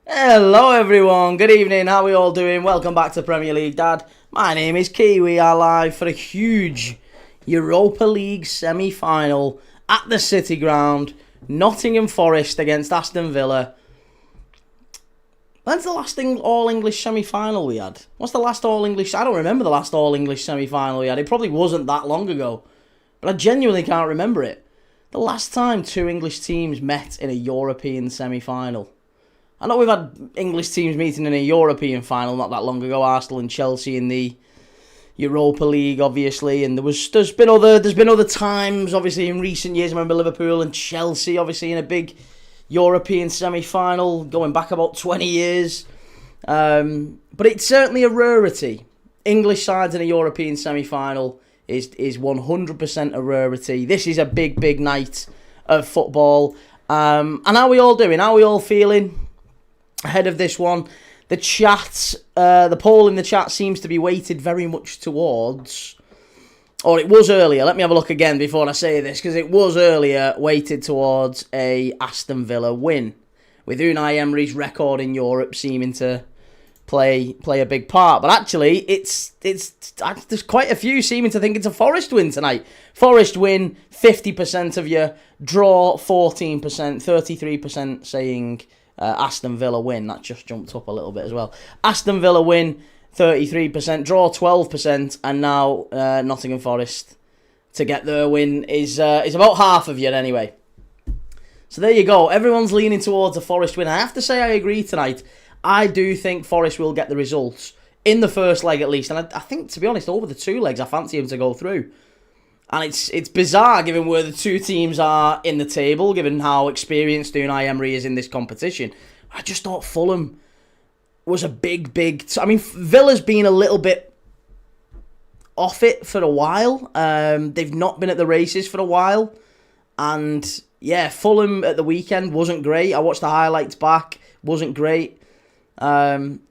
Hello everyone, good evening, how are we all doing? Welcome back to Premier League Dad. My name is Key, we are live for a huge Europa League semi-final at the City Ground. Nottingham Forest against Aston Villa. When's the last all-English semi-final we had? What's the last all-English? I don't remember the last all-English semi-final we had. It probably wasn't that long ago, but I genuinely can't remember it. The last time two English teams met in a European semi-final. I know we've had English teams meeting in a European final not that long ago, Arsenal and Chelsea in the Europa League, obviously, and there's been other times, obviously, in recent years. I remember Liverpool and Chelsea, obviously, in a big European semi-final, going back about 20 years. But it's certainly a rarity. English sides in a European semi-final is 100% a rarity. This is a big, big night of football. And how are we all doing? How are we all feeling ahead of this one? The chat, the poll in the chat seems to be weighted very much towards, or it was earlier, let me have a look again before I say this, because it was earlier weighted towards a Aston Villa win, with Unai Emery's record in Europe seeming to play a big part. But actually, there's quite a few seeming to think it's a Forest win tonight. Forest win, 50% of you, draw 14%, 33% saying Aston Villa win. That just jumped up a little bit as well. Aston Villa win, 33%, draw 12%, and now Nottingham Forest to get their win is about half of you anyway. So there you go. Everyone's leaning towards a Forest win. I have to say I agree tonight. I do think Forest will get the results in the first leg at least, and I think, to be honest, over the two legs I fancy them to go through. And it's bizarre given where the two teams are in the table, given how experienced Unai Emery is in this competition. I just thought Fulham was a big... I mean, Villa's been a little bit off it for a while. They've not been at the races for a while. And, yeah, Fulham at the weekend wasn't great. I watched the highlights back. Wasn't great.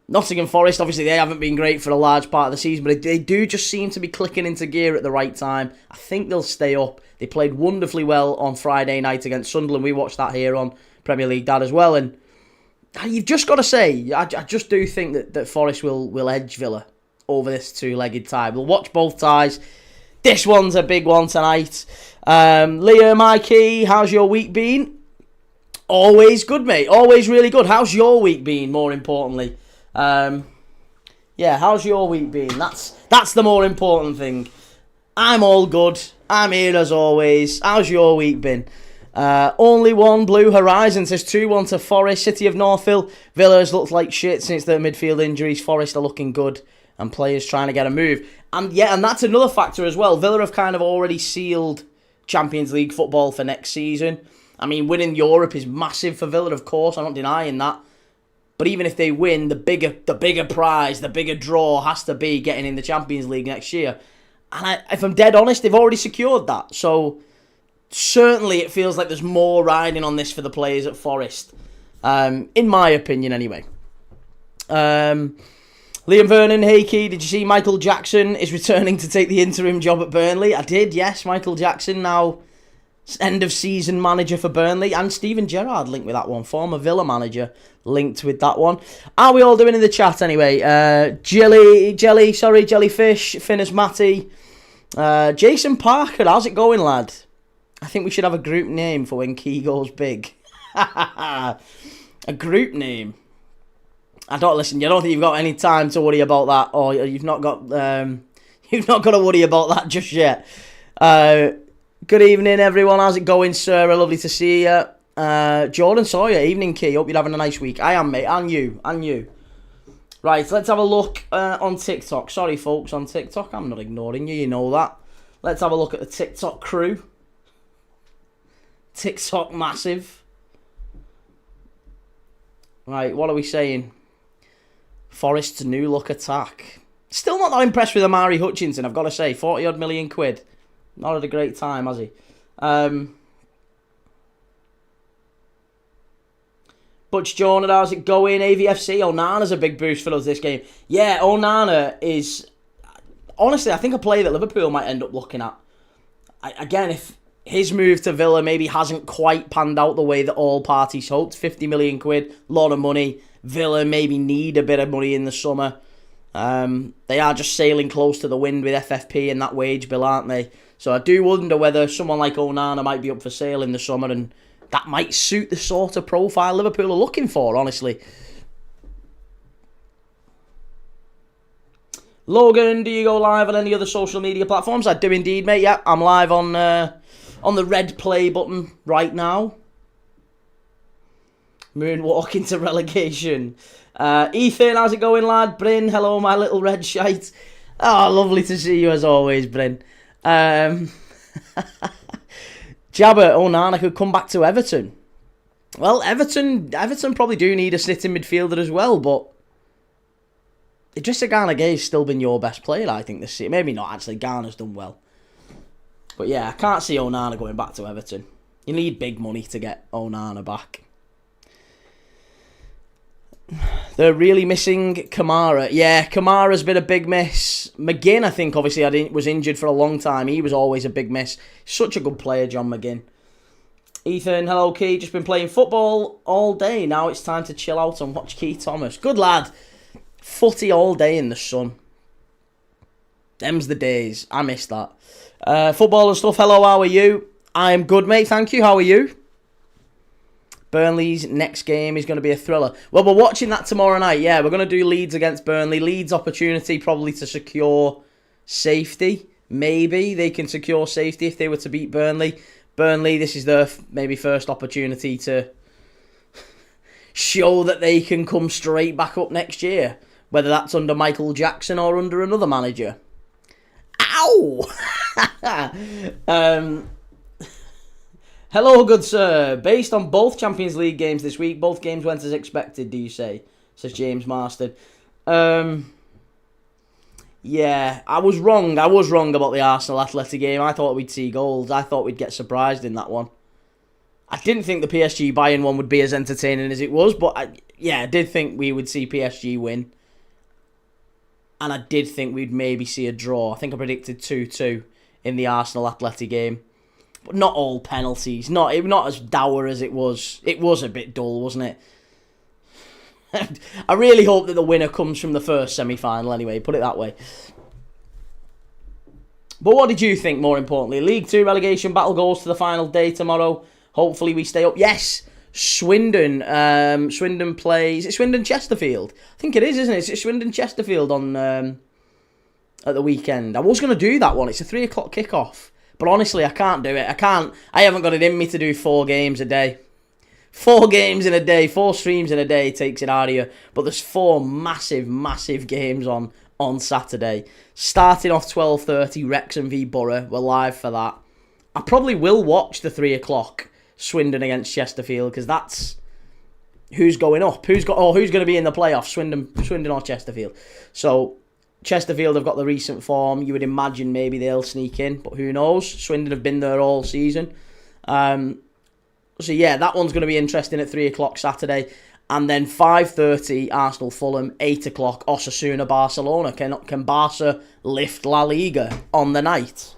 Nottingham Forest, obviously, they haven't been great for a large part of the season, but they do just seem to be clicking into gear at the right time. I think they'll stay up. They played wonderfully well on Friday night against Sunderland. We watched that here on Premier League Dad as well, and you've just got to say, I just do think that Forest will edge Villa over this two-legged tie. We'll watch both ties. This one's a big one tonight. Liam, Mikey, how's your week been? Always good, mate. Always really good. How's your week been, more importantly? How's your week been? That's the more important thing. I'm all good. I'm here as always. How's your week been? Only one Blue Horizon says 2-1 to Forest. City of Northville. Villa's looked like shit since their midfield injuries. Forest are looking good, and players trying to get a move. And that's another factor as well. Villa have kind of already sealed Champions League football for next season. I mean, winning Europe is massive for Villa, of course. I'm not denying that. But even if they win, the bigger prize, the bigger draw has to be getting in the Champions League next year. And if I'm dead honest, they've already secured that. So certainly it feels like there's more riding on this for the players at Forest. In my opinion, anyway. Liam Vernon, hey Key, did you see Michael Jackson is returning to take the interim job at Burnley? I did, yes. Michael Jackson now end of season manager for Burnley, and Steven Gerrard linked with that one, former Villa manager linked with that one. How are we all doing in the chat anyway? Jellyfish, Finnis Matty, Jason Parker, how's it going, lad? I think we should have a group name for when Key goes big. A group name. I don't think you've got any time to worry about that, or you've not got to worry about that just yet. Good evening, everyone. How's it going, Sarah? Lovely to see you. Jordan Sawyer, evening, Key. Hope you're having a nice week. I am, mate. And you. Right, let's have a look on TikTok. Sorry, folks, on TikTok. I'm not ignoring you. You know that. Let's have a look at the TikTok crew. TikTok massive. Right, what are we saying? Forest's new look attack. Still not that impressed with Amari Hutchinson, I've got to say. 40-odd million quid. Not had a great time, has he? Butch Jordan, how's it going? AVFC, Onana's a big boost for us this game. Yeah, Onana is... Honestly, I think a player that Liverpool might end up looking at. Again, his move to Villa maybe hasn't quite panned out the way that all parties hoped. 50 million quid, a lot of money. Villa maybe need a bit of money in the summer. They are just sailing close to the wind with FFP and that wage bill, aren't they? So I do wonder whether someone like Onana might be up for sale in the summer, and that might suit the sort of profile Liverpool are looking for, honestly. Logan, do you go live on any other social media platforms? I do indeed, mate. Yeah, I'm live on the red play button right now. Moonwalk into relegation. Ethan, how's it going, lad? Bryn, hello, my little red shite. Oh, lovely to see you as always, Bryn. Jabba, Onana could come back to Everton. Well, Everton probably do need a sitting midfielder as well, but Idrissa Gana Gay's still been your best player, I think, this season. Maybe not, actually. Ghana's done well. But yeah, I can't see Onana going back to Everton. You need big money to get Onana back. They're really missing Kamara. Yeah, Kamara's been a big miss. McGinn, I think, obviously, was injured for a long time. He was always a big miss. Such a good player, John McGinn. Ethan, hello, Key. Just been playing football all day. Now it's time to chill out and watch Key Thomas. Good lad. Footy all day in the sun. Them's the days. I miss that. Football and stuff. Hello, how are you? I'm good, mate. Thank you. How are you? Burnley's next game is going to be a thriller. Well, we're watching that tomorrow night. Yeah, we're going to do Leeds against Burnley. Leeds' opportunity probably to secure safety. Maybe they can secure safety if they were to beat Burnley. Burnley, this is their maybe first opportunity to show that they can come straight back up next year. Whether that's under Michael Jackson or under another manager. Ow! Hello, good sir. Based on both Champions League games this week, both games went as expected, do you say? Says James Marston. Yeah, I was wrong. I was wrong about the Arsenal Atleti game. I thought we'd see goals. I thought we'd get surprised in that one. I didn't think the PSG Bayern one would be as entertaining as it was, but I did think we would see PSG win. And I did think we'd maybe see a draw. I think I predicted 2-2 in the Arsenal Atleti game. But not all penalties. Not as dour as it was. It was a bit dull, wasn't it? I really hope that the winner comes from the first semi-final anyway, put it that way. But what did you think, more importantly? League 2 relegation battle goes to the final day tomorrow. Hopefully we stay up. Yes, Swindon. Swindon plays... Is it Swindon-Chesterfield? I think it is, isn't it? It's Swindon-Chesterfield on at the weekend. I was going to do that one. It's a 3 o'clock kickoff. But honestly, I can't do it. I haven't got it in me to do 4 games a day. 4 games in a day, 4 streams in a day takes it out of you. But there's 4 massive, massive games on Saturday. Starting off 12:30, Wrexham v Borough. We're live for that. I probably will watch the 3 o'clock Swindon against Chesterfield, because that's who's going up. Who's going to be in the playoffs, Swindon or Chesterfield. So Chesterfield have got the recent form. You would imagine maybe they'll sneak in, but who knows? Swindon have been there all season. So yeah, that one's going to be interesting at 3 o'clock Saturday. And then 5:30, Arsenal Fulham, 8 o'clock, Osasuna Barcelona. Can Barca lift La Liga on the night?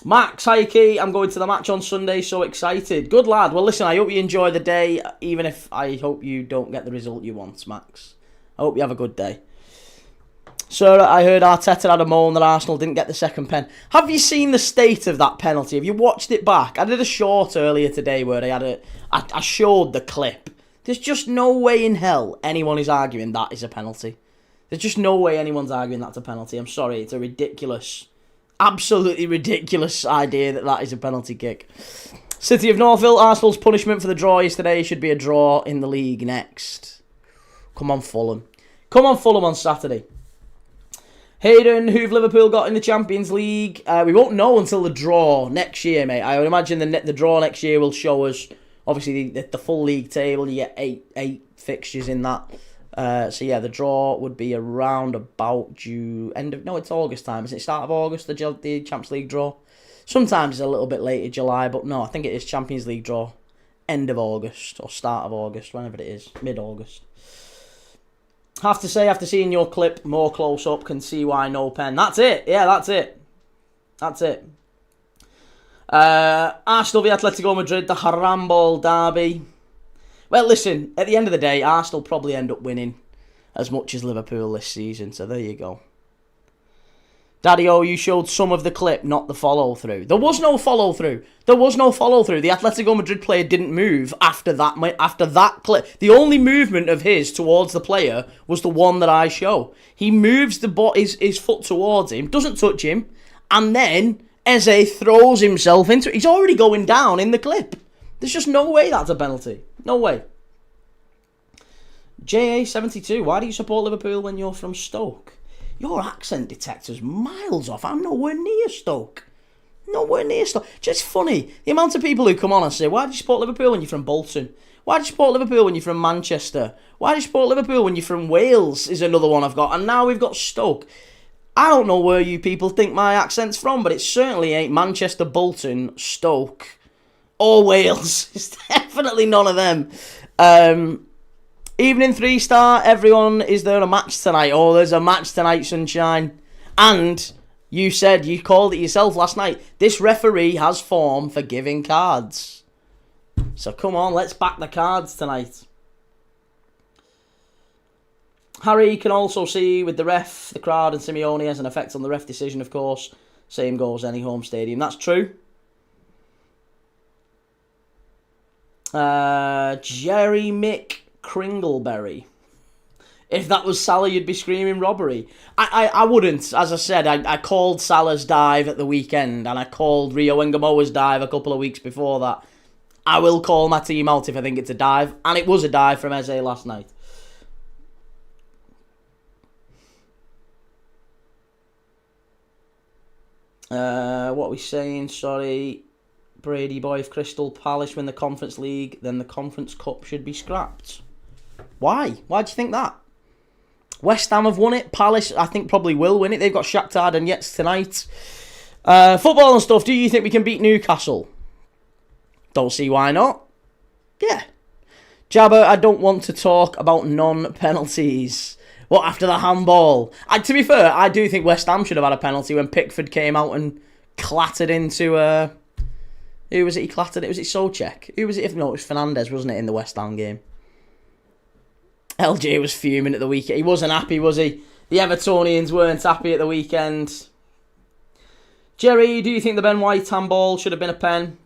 Max, hi Key. I'm going to the match on Sunday, so excited. Good lad. Well, listen, I hope you enjoy the day, even if I hope you don't get the result you want, Max. I hope you have a good day. Sir, I heard Arteta had a moan that Arsenal didn't get the second pen. Have you seen the state of that penalty? Have you watched it back? I did a short earlier today where I showed the clip. There's just no way in hell anyone is arguing that is a penalty. There's just no way anyone's arguing that's a penalty. I'm sorry, it's a ridiculous, absolutely ridiculous idea that is a penalty kick. City of Northville, Arsenal's punishment for the draw yesterday should be a draw in the league next. Come on, Fulham. Come on, Fulham on Saturday. Hayden, who've Liverpool got in the Champions League? We won't know until the draw next year, mate. I would imagine the draw next year will show us, obviously, the full league table. You get eight fixtures in that. So, yeah, the draw would be around about it's August time. Is it start of August, the Champions League draw? Sometimes it's a little bit later, July, but no, I think it is Champions League draw. End of August, or start of August, whenever it is. Mid-August. Have to say, after seeing your clip more close up, can see why no pen. That's it. Yeah, that's it. That's it. Arsenal v Atletico Madrid, the Harambol derby. Well, listen, at the end of the day, Arsenal probably end up winning as much as Liverpool this season, so there you go. Daddy-O, you showed some of the clip, not the follow-through. There was no follow-through. The Atletico Madrid player didn't move after that clip. The only movement of his towards the player was the one that I show. He moves his foot towards him, doesn't touch him, and then Eze throws himself into it. He's already going down in the clip. There's just no way that's a penalty. No way. JA72, why do you support Liverpool when you're from Stoke? Your accent detector's miles off. I'm nowhere near Stoke. Nowhere near Stoke. Just funny, the amount of people who come on and say, why do you support Liverpool when you're from Bolton? Why do you support Liverpool when you're from Manchester? Why do you support Liverpool when you're from Wales is another one I've got. And now we've got Stoke. I don't know where you people think my accent's from, but it certainly ain't Manchester, Bolton, Stoke, or Wales. It's definitely none of them. Evening 3-star, everyone, is there a match tonight? Oh, there's a match tonight, sunshine. And you called it yourself last night. This referee has form for giving cards. So come on, let's back the cards tonight. Harry can also see with the ref, the crowd and Simeone has an effect on the ref decision, of course. Same goes any home stadium. That's true. Jerry Mick Kringleberry. If that was Salah, you'd be screaming robbery. I wouldn't. As I said, I called Salah's dive at the weekend, and I called Rio Ngamoa's dive a couple of weeks before that. I will call my team out if I think it's a dive, and it was a dive from Eze last night. What are we saying? Sorry. Brady boy, if Crystal Palace win the Conference League, then the Conference Cup should be scrapped. Why? Why do you think that? West Ham have won it. Palace, I think, probably will win it. They've got Shakhtar and Donetsk tonight. Football and stuff. Do you think we can beat Newcastle? Don't see why not. Yeah. Jabba, I don't want to talk about non-penalties. What, after the handball? To be fair, I do think West Ham should have had a penalty when Pickford came out and clattered into... who was it he clattered? Was it Souček? Who was it? No, it was Fernandes, wasn't it, in the West Ham game? LJ was fuming at the weekend. He wasn't happy, was he? The Evertonians weren't happy at the weekend. Jerry, do you think the Ben White handball should have been a pen?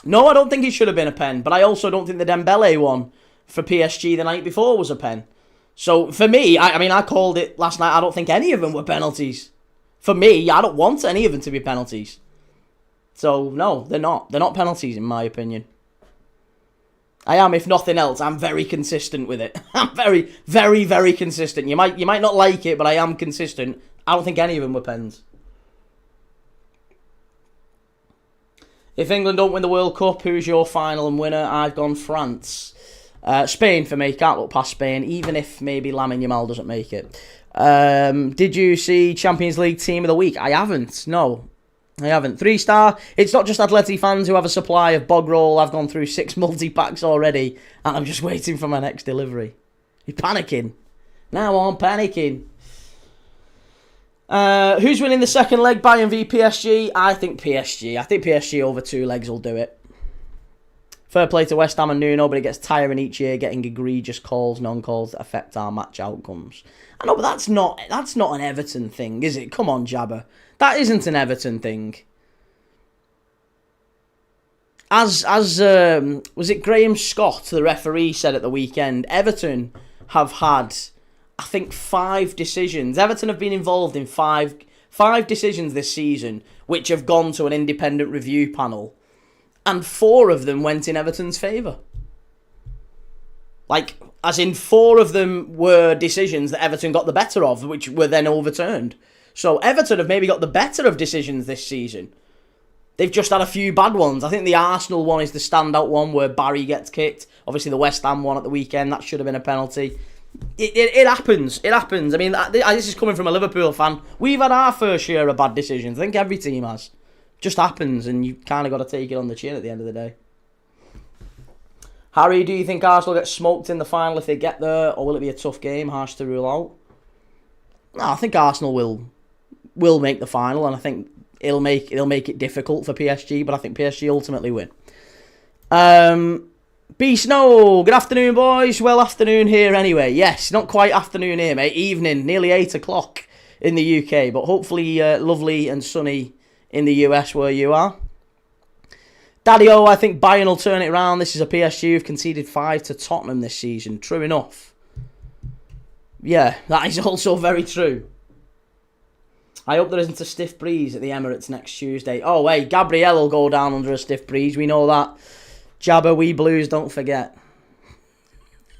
No, I don't think it should have been a pen, but I also don't think the Dembele one for PSG the night before was a pen. So, for me, I called it last night, I don't think any of them were penalties. For me, I don't want any of them to be penalties. So, no, they're not. They're not penalties, in my opinion. I am, if nothing else, I'm very consistent with it. I'm very, very, very consistent. You might not like it, but I am consistent. I don't think any of them were pens. If England don't win the World Cup, who's your final and winner? I've gone France. Spain for me. Can't look past Spain, even if maybe Lamine Yamal doesn't make it. Did you see Champions League Team of the Week? I haven't, no. I haven't. 3-star. It's not just Atleti fans who have a supply of bog roll. I've gone through 6 multi-packs already, and I'm just waiting for my next delivery. You're panicking. Now I'm panicking. Who's winning the second leg? Bayern v PSG? I think PSG. I think PSG over 2 legs will do it. Fair play to West Ham and Nuno, but it gets tiring each year, getting egregious calls, non-calls that affect our match outcomes. I know, but that's not an Everton thing, is it? Come on, Jabba. That isn't an Everton thing. As was it Graham Scott, the referee, said at the weekend, Everton have had, I think, 5 decisions. Everton have been involved in five decisions this season, which have gone to an independent review panel, and 4 of them went in Everton's favour. Like, as in 4 of them were decisions that Everton got the better of, which were then overturned. So Everton have maybe got the better of decisions this season. They've just had a few bad ones. I think the Arsenal one is the standout one where Barry gets kicked. Obviously the West Ham one at the weekend, that should have been a penalty. It happens. It happens. I mean, this is coming from a Liverpool fan. We've had our fair share of bad decisions. I think every team has. Just happens, and you kind of got to take it on the chin at the end of the day. Harry, do you think Arsenal get smoked in the final if they get there, or will it be a tough game, harsh to rule out? No, I think Arsenal will make the final, and I think it'll make it difficult for PSG, but I think PSG ultimately win. B Snow, good afternoon, boys. Well, afternoon here anyway. Yes, not quite afternoon here, mate. Evening, nearly 8 o'clock in the UK, but hopefully lovely and sunny in the US where you are. Daddy-O, I think Bayern will turn it around. This is a PSG who've conceded 5 to Tottenham this season. True enough. Yeah, that is also very true. I hope there isn't a stiff breeze at the Emirates next Tuesday. Oh, wait, Gabriel will go down under a stiff breeze. We know that. Jabba, we Blues, don't forget.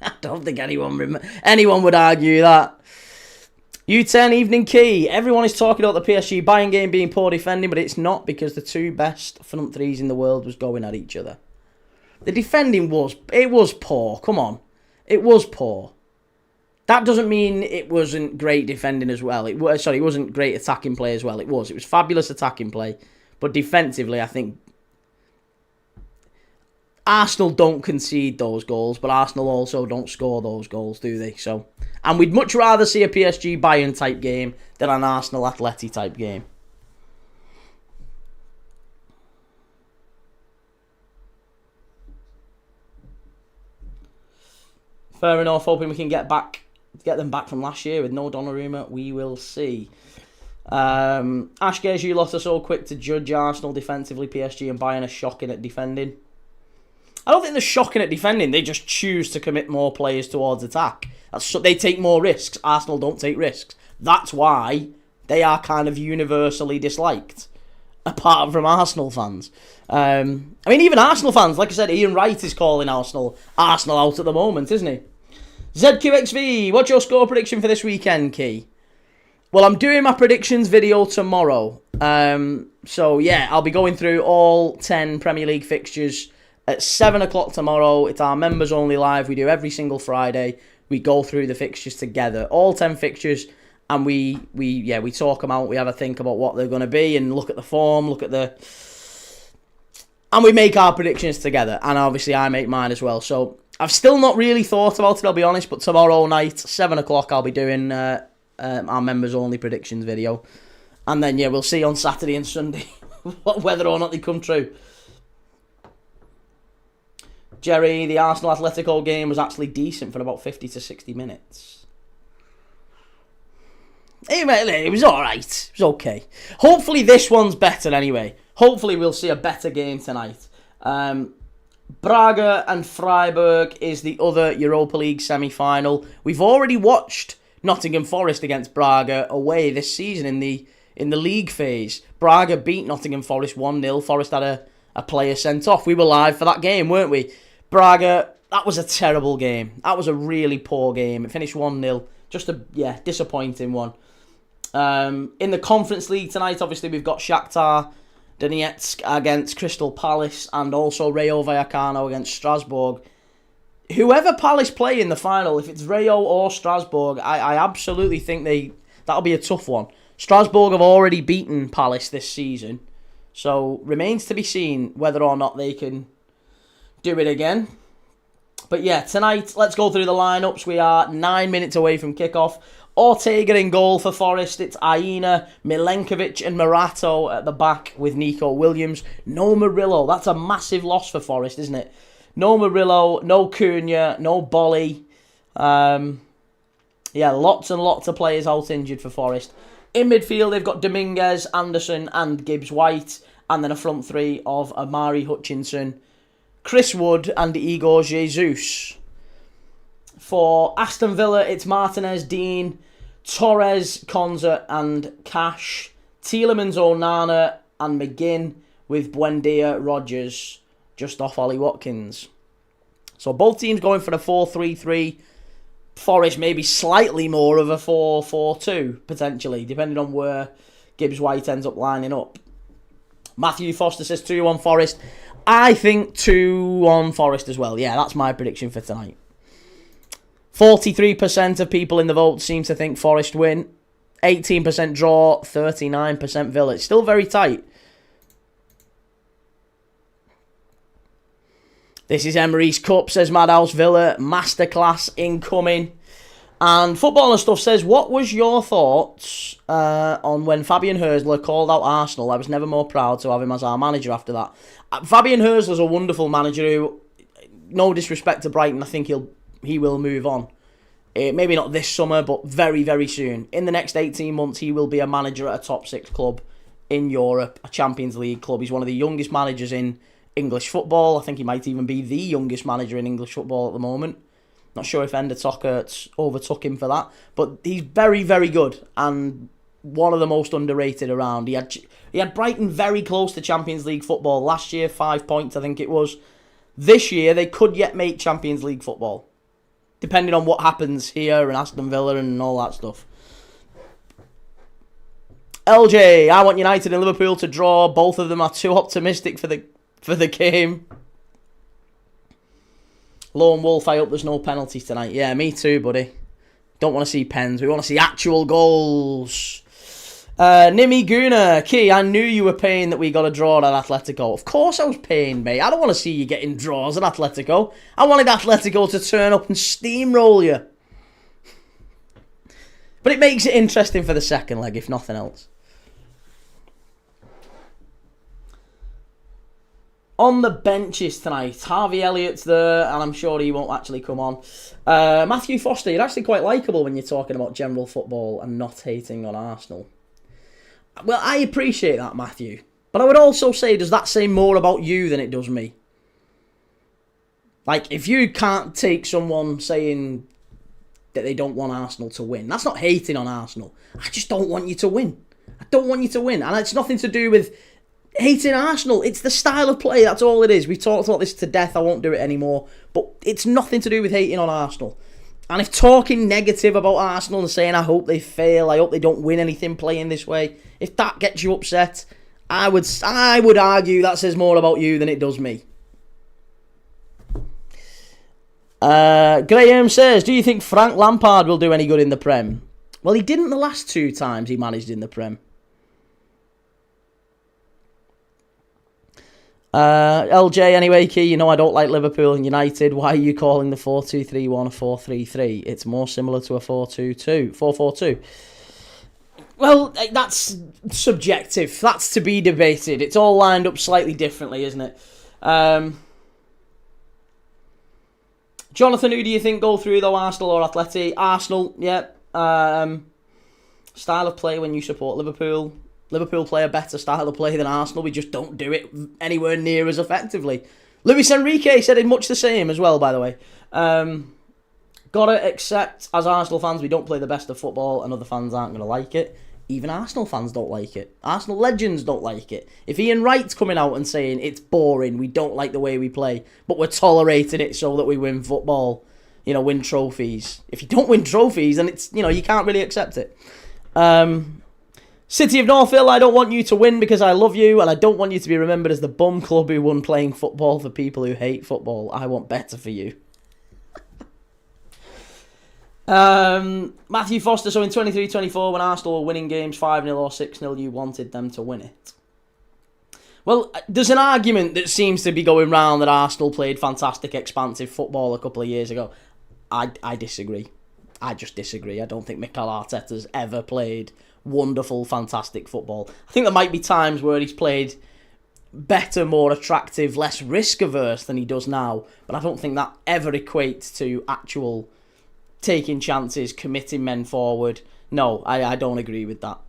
I don't think anyone would argue that. U10 evening key. Everyone is talking about the PSG Bayern game being poor defending, but it's not because the two best front threes in the world was going at each other. The defending was poor. Come on. It was poor. That doesn't mean it wasn't great defending as well. It wasn't great attacking play as well. It was fabulous attacking play. But defensively, I think Arsenal don't concede those goals, but Arsenal also don't score those goals, do they? So, and we'd much rather see a PSG Bayern type game than an Arsenal Atleti type game. Fair enough. Hoping we can get them back from last year with no Donnarumma. We will see. Ashkez, you lot are so quick to judge Arsenal defensively. PSG and Bayern are shocking at defending. I don't think they're shocking at defending. They just choose to commit more players towards attack. They take more risks. Arsenal don't take risks. That's why they are kind of universally disliked, apart from Arsenal fans. I mean, even Arsenal fans, like I said, Ian Wright is calling Arsenal out at the moment, isn't he? ZQXV, what's your score prediction for this weekend, Key? Well, I'm doing my predictions video tomorrow. So, yeah, I'll be going through all 10 Premier League fixtures at 7 o'clock tomorrow. It's our members only live. We do every single Friday. We go through the fixtures together, all 10 fixtures, and we talk them out. We have a think about what they're going to be and look at the form, and we make our predictions together. And obviously I make mine as well. So I've still not really thought about it, I'll be honest, but tomorrow night, 7 o'clock, I'll be doing our members only predictions video. And then, yeah, we'll see on Saturday and Sunday whether or not they come true. Jerry, the Arsenal Atletico game was actually decent for about 50 to 60 minutes. It was alright. It was okay. Hopefully this one's better anyway. Hopefully we'll see a better game tonight. Braga and Freiburg is the other Europa League semi-final. We've already watched Nottingham Forest against Braga away this season in the league phase. Braga beat Nottingham Forest 1-0. Forest had a player sent off. We were live for that game, weren't we? Braga, that was a terrible game. That was a really poor game. It finished 1-0. Just a disappointing one. In the Conference League tonight, obviously, we've got Shakhtar Donetsk against Crystal Palace and also Rayo Vallecano against Strasbourg. Whoever Palace play in the final, if it's Rayo or Strasbourg, I absolutely think that'll be a tough one. Strasbourg have already beaten Palace this season, so remains to be seen whether or not they can do it again. But yeah, tonight, let's go through the lineups. We are 9 minutes away from kickoff. Ortega in goal for Forest. It's Aina, Milenkovic and Morato at the back with Nico Williams. No Murillo. That's a massive loss for Forest, isn't it? No Murillo, no Cunha, no Bolly. Lots and lots of players out injured for Forest. In midfield, they've got Dominguez, Anderson and Gibbs-White. And then a front three of Amari Hutchinson, Chris Wood and Igor Jesus. For Aston Villa, it's Martinez, Dean, Torres, Konza and Cash. Tielemans, Onana and McGinn with Buendia, Rodgers just off Ollie Watkins. So both teams going for a 4-3-3. Forest maybe slightly more of a 4-4-2, potentially, depending on where Gibbs-White ends up lining up. Matthew Foster says 2-1 Forest. I think 2-1 Forest as well. Yeah, that's my prediction for tonight. 43% of people in the vote seem to think Forest win. 18% draw, 39% Villa. It's still very tight. This is Emery's Cup, says Madhouse Villa. Masterclass incoming. And Football and Stuff says, what was your thoughts on when Fabian Hürzeler called out Arsenal? I was never more proud to have him as our manager after that. Fabian Hürzeler's a wonderful manager who, no disrespect to Brighton, I think he will move on. Maybe not this summer, but very, very soon. In the next 18 months, he will be a manager at a top 6 club in Europe, a Champions League club. He's one of the youngest managers in English football. I think he might even be the youngest manager in English football at the moment. Not sure if Ender Tokarczuk overtook him for that, but he's very, very good and one of the most underrated around. He had Brighton very close to Champions League football last year, 5 points I think it was. This year they could yet make Champions League football, depending on what happens here and Aston Villa and all that stuff. LJ, I want United and Liverpool to draw. Both of them are too optimistic for the game. Lone Wolf, I hope there's no penalties tonight. Yeah, me too, buddy. Don't want to see pens. We want to see actual goals. Nimi Guna, Key, I knew you were paying that we got a draw at Atletico. Of course I was paying, mate. I don't want to see you getting draws at Atletico. I wanted Atletico to turn up and steamroll you. But it makes it interesting for the second leg, if nothing else. On the benches tonight, Harvey Elliott's there, and I'm sure he won't actually come on. Matthew Foster, you're actually quite likeable when you're talking about general football and not hating on Arsenal. Well, I appreciate that, Matthew. But I would also say, does that say more about you than it does me? Like, if you can't take someone saying that they don't want Arsenal to win, that's not hating on Arsenal. I just don't want you to win. I don't want you to win. And it's nothing to do with hating Arsenal. It's the style of play, that's all it is. We've talked about this to death, I won't do it anymore. But it's nothing to do with hating on Arsenal. And if talking negative about Arsenal and saying I hope they fail, I hope they don't win anything playing this way, if that gets you upset, I would argue that says more about you than it does me. Graham says, do you think Frank Lampard will do any good in the Prem? Well, he didn't the last 2 times he managed in the Prem. LJ, anyway, Key, you know I don't like Liverpool and United. Why are you calling the 4-2-3-1 a 4-3-3? It's more similar to a 4-4-2. Well, that's subjective. That's to be debated. It's all lined up slightly differently, isn't it? Jonathan, who do you think go through, though, Arsenal or Atleti? Arsenal, yeah. Style of play when you support Liverpool. Liverpool play a better style of play than Arsenal. We just don't do it anywhere near as effectively. Luis Enrique said it much the same as well, by the way. Gotta accept, as Arsenal fans, we don't play the best of football and other fans aren't going to like it. Even Arsenal fans don't like it. Arsenal legends don't like it. If Ian Wright's coming out and saying it's boring, we don't like the way we play, but we're tolerating it so that we win football, win trophies. If you don't win trophies, then it's, you can't really accept it. City of Northville, I don't want you to win because I love you, and I don't want you to be remembered as the bum club who won playing football for people who hate football. I want better for you. Matthew Foster, so in 23-24, when Arsenal were winning games 5-0 or 6-0, you wanted them to win it. Well, there's an argument that seems to be going round that Arsenal played fantastic, expansive football a couple of years ago. I disagree. I just disagree. I don't think Mikel Arteta's ever played wonderful, fantastic football. I think there might be times where he's played better, more attractive, less risk-averse than he does now, but I don't think that ever equates to actual taking chances, committing men forward. No, I don't agree with that.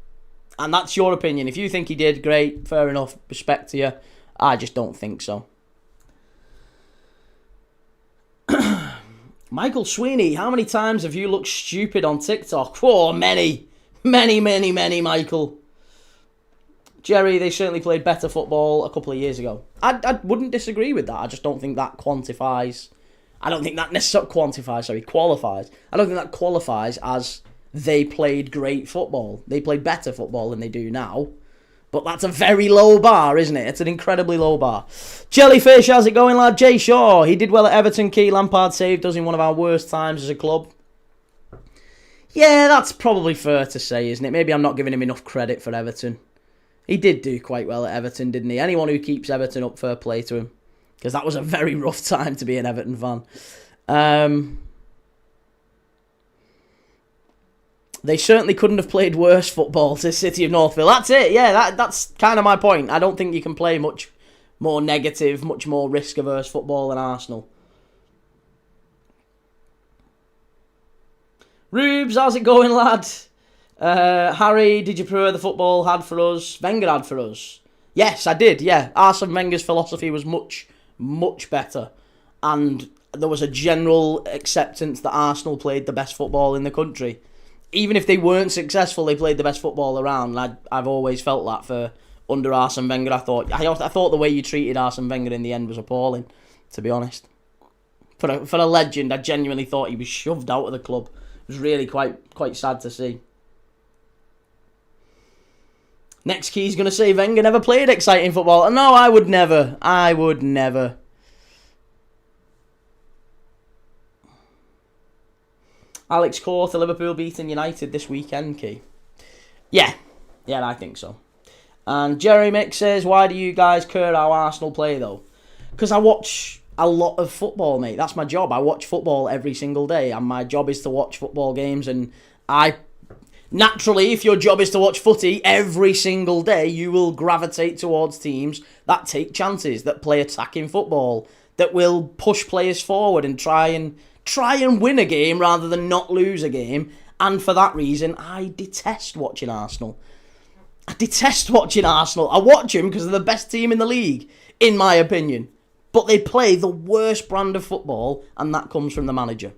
And that's your opinion. If you think he did, great, fair enough, respect to you. I just don't think so. Michael Sweeney, how many times have you looked stupid on TikTok? Oh, many, Michael. Jerry, they certainly played better football a couple of years ago. I wouldn't disagree with that. I just don't think that qualifies. I don't think that qualifies. I don't think that qualifies as they played great football. They played better football than they do now. But that's a very low bar, isn't it? It's an incredibly low bar. Jellyfish, how's it going, lad? Jay Shaw, he did well at Everton. Key Lampard saved us in one of our worst times as a club. Yeah, that's probably fair to say, isn't it? Maybe I'm not giving him enough credit for Everton. He did do quite well at Everton, didn't he? Anyone who keeps Everton up, fair play to him. Because that was a very rough time to be an Everton fan. They certainly couldn't have played worse football to City of Northville. That's it, yeah, that's kind of my point. I don't think you can play much more negative, much more risk-averse football than Arsenal. Rubes, how's it going, lad? Harry, did you prefer the football had for us? Wenger had for us? Yes, I did, yeah. Arsene Wenger's philosophy was much, much better. And there was a general acceptance that Arsenal played the best football in the country. Even if they weren't successful, they played the best football around. And I've always felt that for under Arsene Wenger. I thought the way you treated Arsene Wenger in the end was appalling, to be honest. For a legend, I genuinely thought he was shoved out of the club. It was really quite sad to see. Next key's going to say Wenger never played exciting football. No, I would never. Alex Corth, Liverpool beating United this weekend, Key. Yeah, I think so. And Jerry Mick says, why do you guys care how Arsenal play, though? Because I watch a lot of football, mate. That's my job. I watch football every single day, and my job is to watch football games, and naturally, if your job is to watch footy every single day, you will gravitate towards teams that take chances, that play attacking football, that will push players forward and try and win a game rather than not lose a game. And for that reason, I detest watching Arsenal. I watch them because they're the best team in the league, in my opinion. But they play the worst brand of football, and that comes from the manager.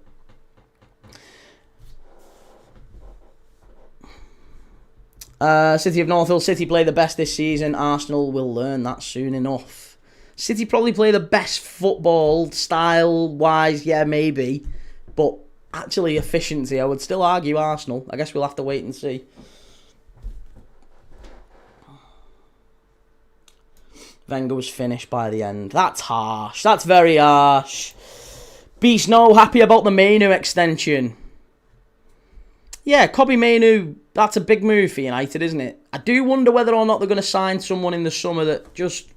City of Northville, City play the best this season. Arsenal will learn that soon enough. City probably play the best football, style-wise, yeah, maybe. But actually, efficiency, I would still argue Arsenal. I guess we'll have to wait and see. Wenger was finished by the end. That's harsh. That's very harsh. Beast No, happy about the Mainu extension. Yeah, Kobbie Mainu, that's a big move for United, isn't it? I do wonder whether or not they're going to sign someone in the summer that just...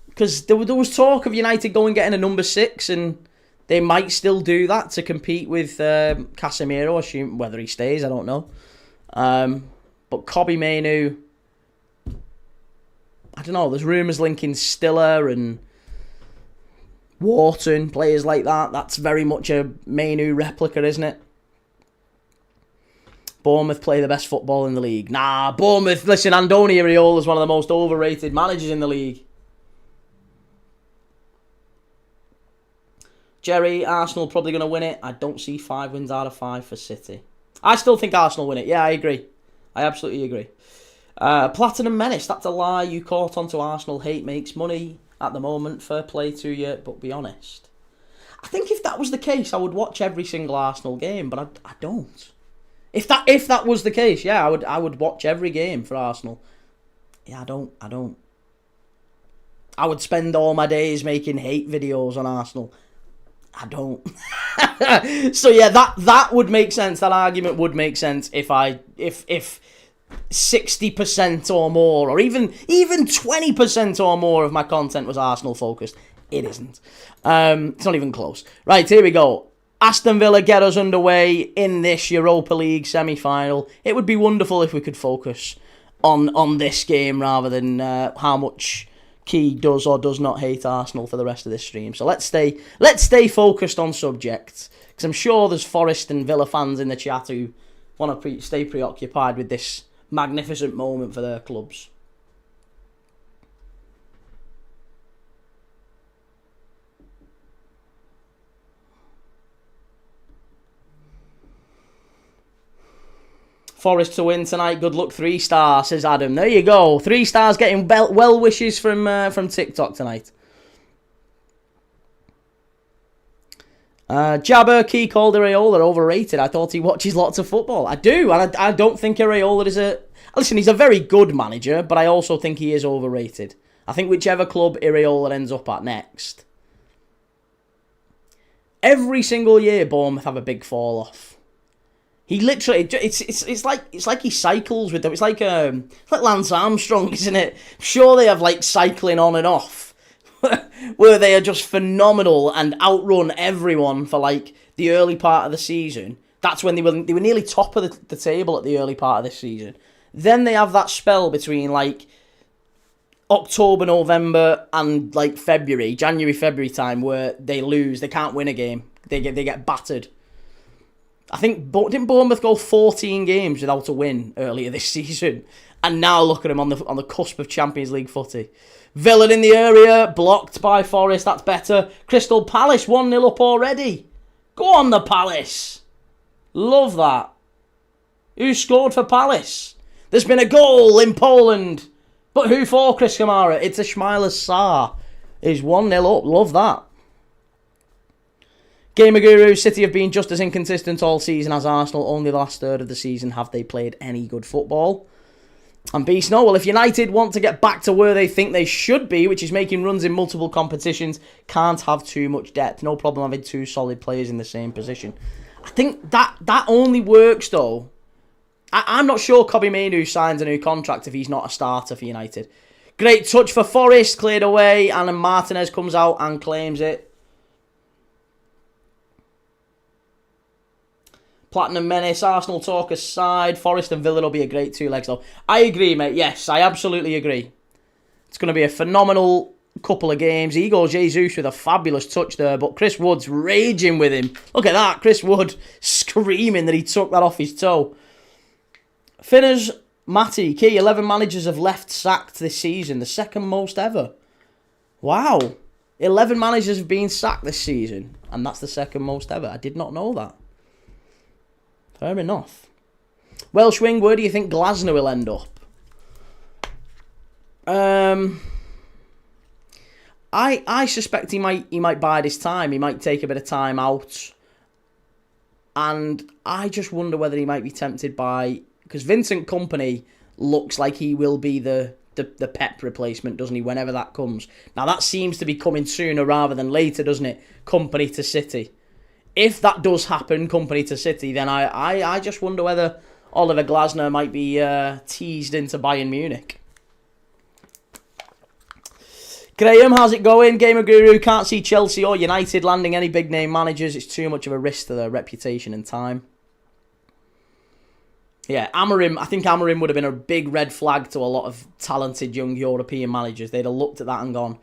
Because there was talk of United going getting a number 6, and they might still do that to compete with Casemiro, assume whether he stays, I don't know. But Kobbie Mainu, I don't know, there's rumours linking Stiller and Wharton, players like that. That's very much a Mainu replica, isn't it? Bournemouth play the best football in the league. Nah, Bournemouth, listen, Andoni Iraola is one of the most overrated managers in the league. Jerry, Arsenal probably going to win it. I don't see 5 wins out of 5 for City. I still think Arsenal win it. Yeah, I agree. I absolutely agree. Platinum Menace, that's a lie. You caught onto Arsenal hate makes money at the moment. Fair play to you, but be honest. I think if that was the case, I would watch every single Arsenal game, but I don't. If that was the case, yeah, I would watch every game for Arsenal. Yeah, I don't. I would spend all my days making hate videos on Arsenal. I don't. So yeah, that would make sense. That argument would make sense if 60% or more, or even 20% or more of my content was Arsenal focused. It isn't. It's not even close. Right, here we go. Aston Villa get us underway in this Europa League semi-final. It would be wonderful if we could focus on this game rather than how much Key does or does not hate Arsenal for the rest of this stream. So let's stay focused on subject, because I'm sure there's Forest and Villa fans in the chat who want to stay preoccupied with this magnificent moment for their clubs. Forest to win tonight. Good luck. 3 stars, says Adam. There you go. 3 stars getting well wishes from TikTok tonight. Jabber Key called Iraola overrated. I thought he watches lots of football. I do, and I don't think Iraola is a... Listen, he's a very good manager, but I also think he is overrated. I think whichever club Iraola ends up at next, every single year Bournemouth have a big fall off. He literally, it's like he cycles with them. It's like Lance Armstrong, isn't it? I'm sure they have like cycling on and off, where they are just phenomenal and outrun everyone for like the early part of the season. That's when they were nearly top of the table at the early part of this season. Then they have that spell between like October, November, and like January, February time where they lose. They can't win a game. They get battered. I think didn't Bournemouth go 14 games without a win earlier this season, and now look at them on the cusp of Champions League footy. Villa in the area, blocked by Forest. That's better. Crystal Palace 1-0 up already. Go on, the Palace. Love that. Who scored for Palace? There's been a goal in Poland. But who for, Chris Kamara? It's a Ishmael Sarr. Is 1-0 up. Love that. Gamer Guru, City have been just as inconsistent all season as Arsenal. Only the last third of the season have they played any good football. And B Snow, well, if United want to get back to where they think they should be, which is making runs in multiple competitions, can't have too much depth. No problem having two solid players in the same position. I think that only works, though. I'm not sure Kobbie Mainoo signs a new contract if he's not a starter for United. Great touch for Forest, cleared away, and then Martinez comes out and claims it. Platinum Menace, Arsenal talk aside, Forest and Villa will be a great two legs, though. I agree, mate. Yes, I absolutely agree. It's going to be a phenomenal couple of games. Igor Jesus with a fabulous touch there, but Chris Wood's raging with him. Look at that, Chris Wood screaming that he took that off his toe. Finners, Matty, key 11 managers have left sacked this season, the second most ever. Wow. 11 managers have been sacked this season, and that's the second most ever. I did not know that. Fair enough. Welsh wing, where do you think Glasner will end up? I suspect he might bide his time. He might take a bit of time out. And I just wonder whether he might be tempted by... Because Vincent Kompany looks like he will be the Pep replacement, doesn't he, whenever that comes. Now, that seems to be coming sooner rather than later, doesn't it? Kompany to City. If that does happen, Kompany to City, then I just wonder whether Oliver Glasner might be teased into Bayern Munich. Graham, how's it going? Gamer Guru, can't see Chelsea or United landing any big-name managers. It's too much of a risk to their reputation and time. Yeah, Amorim, I think Amorim would have been a big red flag to a lot of talented young European managers. They'd have looked at that and gone,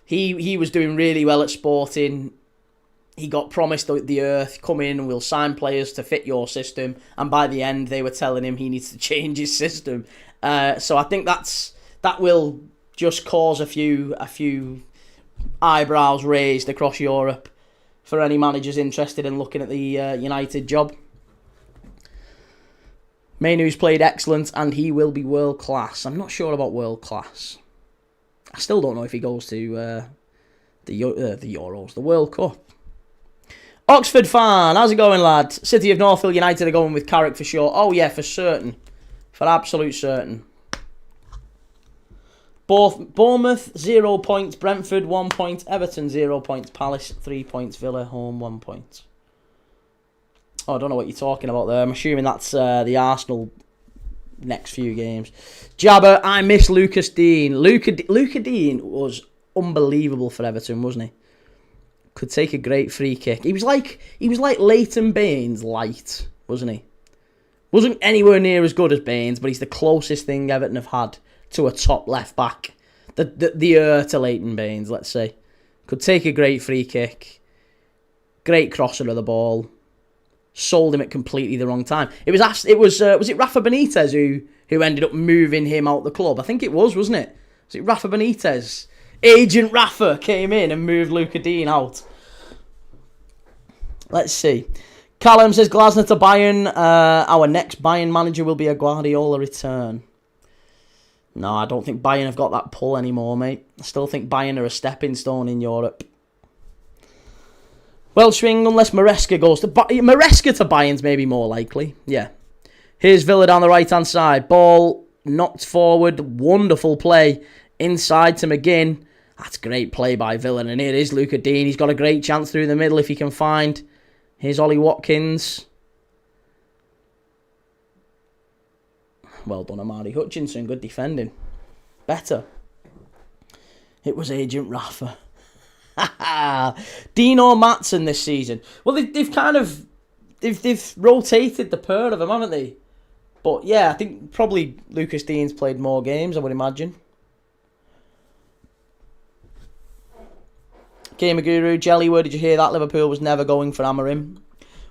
he was doing really well at Sporting. He got promised the earth, come in and we'll sign players to fit your system. And by the end, they were telling him he needs to change his system. So I think that will just cause a few eyebrows raised across Europe for any managers interested in looking at the United job. Mainoo's played excellent and he will be world class. I'm not sure about world class. I still don't know if he goes to the Euros, the World Cup. Oxford fan, how's it going, lad? City of Northfield United are going with Carrick for sure. Oh yeah, for certain. For absolute certain. Bournemouth, 0 points. Brentford, 1 point. Everton, 0 points. Palace, 3 points. Villa, home, 1 point. Oh, I don't know what you're talking about there. I'm assuming that's the Arsenal next few games. Jabber, I miss Lucas Dean. Luca Dean was unbelievable for Everton, wasn't he? Could take a great free kick. He was like Leighton Baines light, wasn't he? Wasn't anywhere near as good as Baines, but he's the closest thing Everton have had to a top left back. The heir to Leighton Baines, let's say. Could take a great free kick. Great crosser of the ball. Sold him at completely the wrong time. Was it Rafa Benitez who ended up moving him out the club? I think it was, wasn't it? Was it Rafa Benitez? Agent Rafa came in and moved Luca Dean out. Let's see. Callum says Glasner to Bayern. Our next Bayern manager will be a Guardiola return. No, I don't think Bayern have got that pull anymore, mate. I still think Bayern are a stepping stone in Europe. Welshwing, unless Maresca goes to... Maresca to Bayern's maybe more likely. Yeah. Here's Villa down the right-hand side. Ball knocked forward. Wonderful play. Inside to McGinn. That's great play by Villa. And here is Luca Dean. He's got a great chance through the middle if he can find. Here's Ollie Watkins. Well done, Amari Hutchinson. Good defending. Better. It was Agent Rafa. Dean or Maatsen this season? Well, they've kind of they've rotated the pair of them, haven't they? But yeah, I think probably Lucas Dean's played more games, I would imagine. Gamer Guru, Jellywood, did you hear that? Liverpool was never going for Amorim.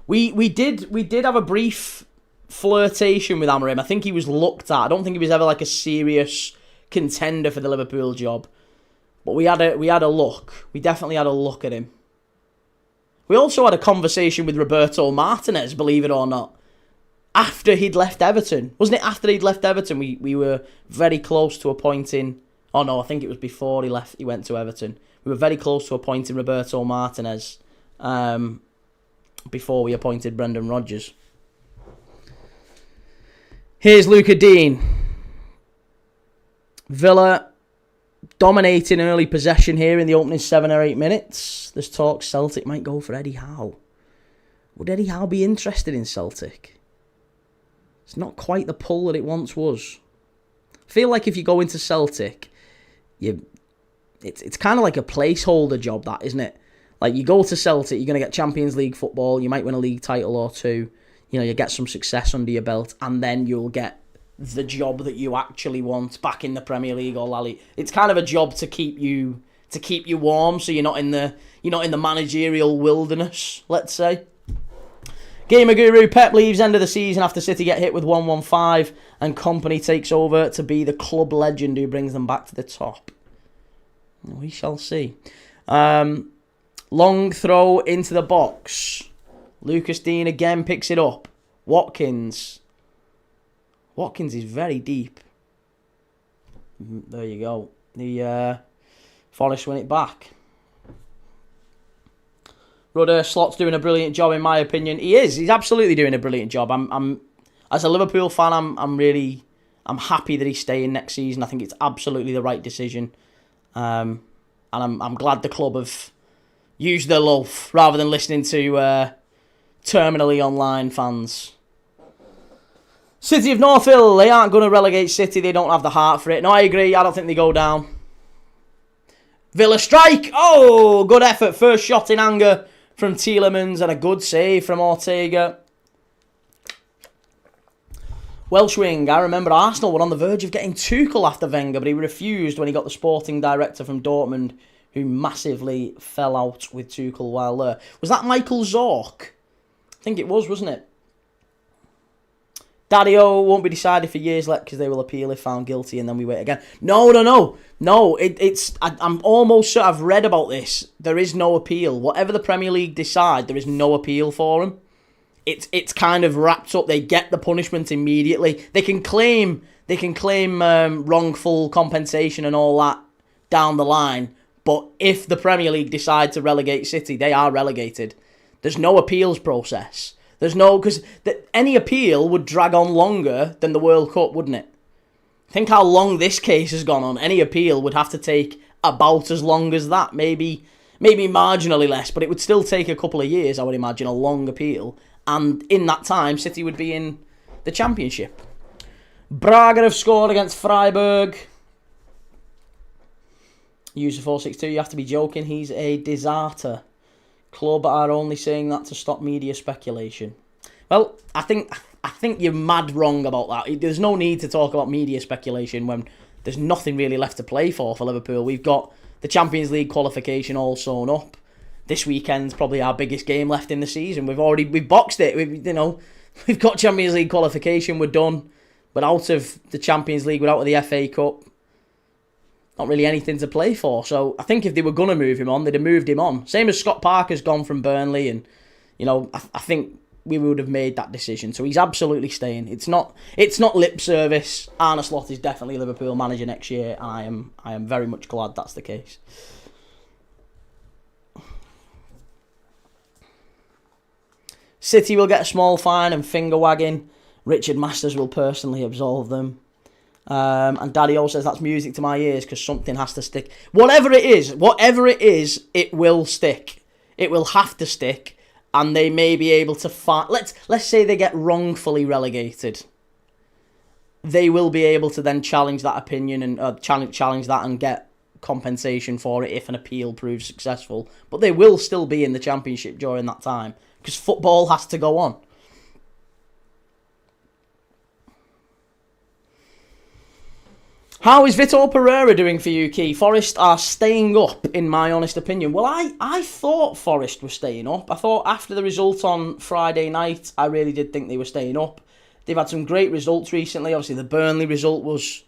We did have a brief flirtation with Amorim. I think he was looked at. I don't think he was ever like a serious contender for the Liverpool job. But we had a look. We definitely had a look at him. We also had a conversation with Roberto Martinez, believe it or not, after he'd left Everton. Wasn't it after he'd left Everton? We were very close to appointing... Oh no, I think it was before he went to Everton. We were very close to appointing Roberto Martinez before we appointed Brendan Rodgers. Here's Luca Dean. Villa dominating early possession here in the opening 7 or 8 minutes. There's talk Celtic might go for Eddie Howe. Would Eddie Howe be interested in Celtic? It's not quite the pull that it once was. I feel like if you go into Celtic, it's kind of like a placeholder job, that, isn't it? Like, you go to Celtic, you're going to get Champions League football, you might win a league title or two, you get some success under your belt, and then you'll get the job that you actually want back in the Premier League or La Liga. It's kind of a job to keep you warm, so you're not in the managerial wilderness, let's say. Gamer Guru, Pep leaves end of the season after City get hit with 1-1-5 and company takes over to be the club legend who brings them back to the top. We shall see. Long throw into the box. Lucas Dean again picks it up. Watkins is very deep. There you go. The Forest win it back. Rudder Slot's doing a brilliant job, in my opinion. He is. He's absolutely doing a brilliant job. I'm as a Liverpool fan, I'm happy that he's staying next season. I think it's absolutely the right decision. And I'm glad the club have used their love rather than listening to terminally online fans. City of Northville, they aren't going to relegate City. They don't have the heart for it. No, I agree. I don't think they go down. Villa strike. Oh, good effort. First shot in anger from Tielemans and a good save from Ortega. Welsh wing. I remember Arsenal were on the verge of getting Tuchel after Wenger, but he refused when he got the sporting director from Dortmund, who massively fell out with Tuchel while there. Was that Michael Zorc? I think it was, wasn't it? Daddy-O won't be decided for years yet because they will appeal if found guilty and then we wait again. No. I'm almost sure I've read about this. There is no appeal. Whatever the Premier League decide, there is no appeal for them. It's kind of wrapped up. They get the punishment immediately. They can claim wrongful compensation and all that down the line. But if the Premier League decide to relegate City, they are relegated. There's no appeals process. Because any appeal would drag on longer than the World Cup, wouldn't it? Think how long this case has gone on. Any appeal would have to take about as long as that. Maybe marginally less, but it would still take a couple of years, I would imagine, a long appeal. And in that time, City would be in the Championship. Braga have scored against Freiburg. User 462, you have to be joking. He's a deserter. Club are only saying that to stop media speculation. Well, I think you're mad wrong about that. There's no need to talk about media speculation when there's nothing really left to play for Liverpool. We've got the Champions League qualification all sewn up. This weekend's probably our biggest game left in the season. We've boxed it. We've got Champions League qualification. We're done. We're out of the Champions League. We're out of the FA Cup. Not really anything to play for. So I think if they were going to move him on, they'd have moved him on. Same as Scott Parker's gone from Burnley. And, I think we would have made that decision. So he's absolutely staying. It's not lip service. Arne Slot is definitely Liverpool manager next year. And I am very much glad that's the case. City will get a small fine and finger wagging. Richard Masters will personally absolve them. And Daddy-O says that's music to my ears because something has to stick. Whatever it is, it will stick. It will have to stick, and they may be able to fight. Let's say they get wrongfully relegated. They will be able to then challenge that opinion and challenge that and get compensation for it if an appeal proves successful. But they will still be in the Championship during that time because football has to go on. How is Vítor Pereira doing for you, Key? Forest are staying up, in my honest opinion. Well, I thought Forest were staying up. I thought after the result on Friday night, I really did think they were staying up. They've had some great results recently. Obviously, the Burnley result was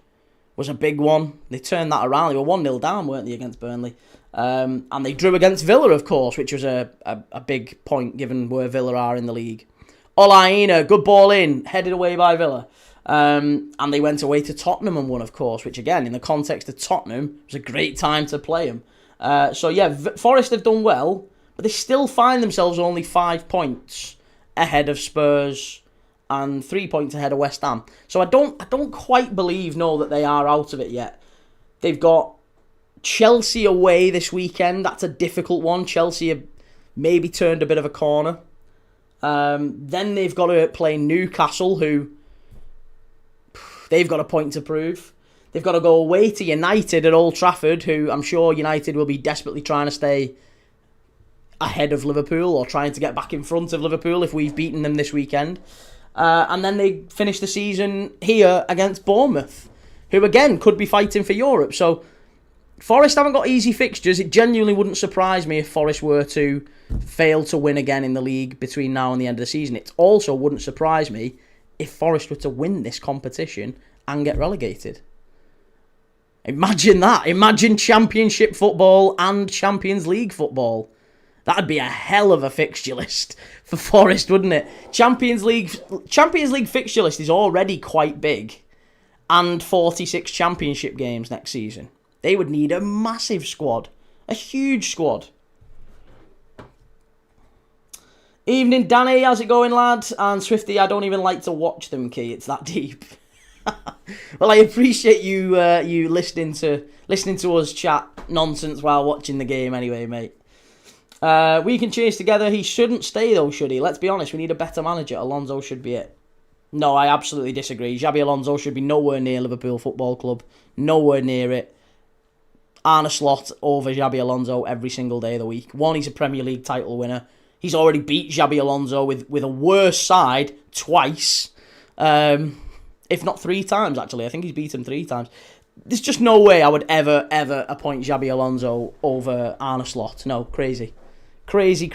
a big one. They turned that around. They were 1-0 down, weren't they, against Burnley? And they drew against Villa, of course, which was a big point given where Villa are in the league. Olaina, good ball in, headed away by Villa. And they went away to Tottenham and won, of course, which again, in the context of Tottenham, was a great time to play them. So yeah, Forest have done well, but they still find themselves only 5 points ahead of Spurs and 3 points ahead of West Ham. So I don't quite know that they are out of it yet. They've got Chelsea away this weekend. That's a difficult one. Chelsea have maybe turned a bit of a corner. Then they've got to play Newcastle, who they've got a point to prove. They've got to go away to United at Old Trafford, who I'm sure United will be desperately trying to stay ahead of Liverpool or trying to get back in front of Liverpool if we've beaten them this weekend. And then they finish the season here against Bournemouth, who again could be fighting for Europe. So Forest haven't got easy fixtures. It genuinely wouldn't surprise me if Forest were to fail to win again in the league between now and the end of the season. It also wouldn't surprise me if Forest were to win this competition and get relegated. Imagine that. Imagine Championship football and Champions League football. That'd be a hell of a fixture list for Forest, wouldn't it? Champions League fixture list is already quite big, and 46 Championship games next season. They would need a massive squad. A huge squad. Evening, Danny. How's it going, lad? And Swifty, I don't even like to watch them, Key. It's that deep. Well, I appreciate you listening to us chat nonsense while watching the game anyway, mate. We can cheers together. He shouldn't stay, though, should he? Let's be honest. We need a better manager. Alonso should be it. No, I absolutely disagree. Xabi Alonso should be nowhere near Liverpool Football Club. Nowhere near it. Arne Slot over Xabi Alonso every single day of the week. One, he's a Premier League title winner. He's already beat Xabi Alonso with a worse side twice. If not 3 times, actually. I think he's beat him 3 times. There's just no way I would ever appoint Xabi Alonso over Arne Slot. No, crazy. Crazy.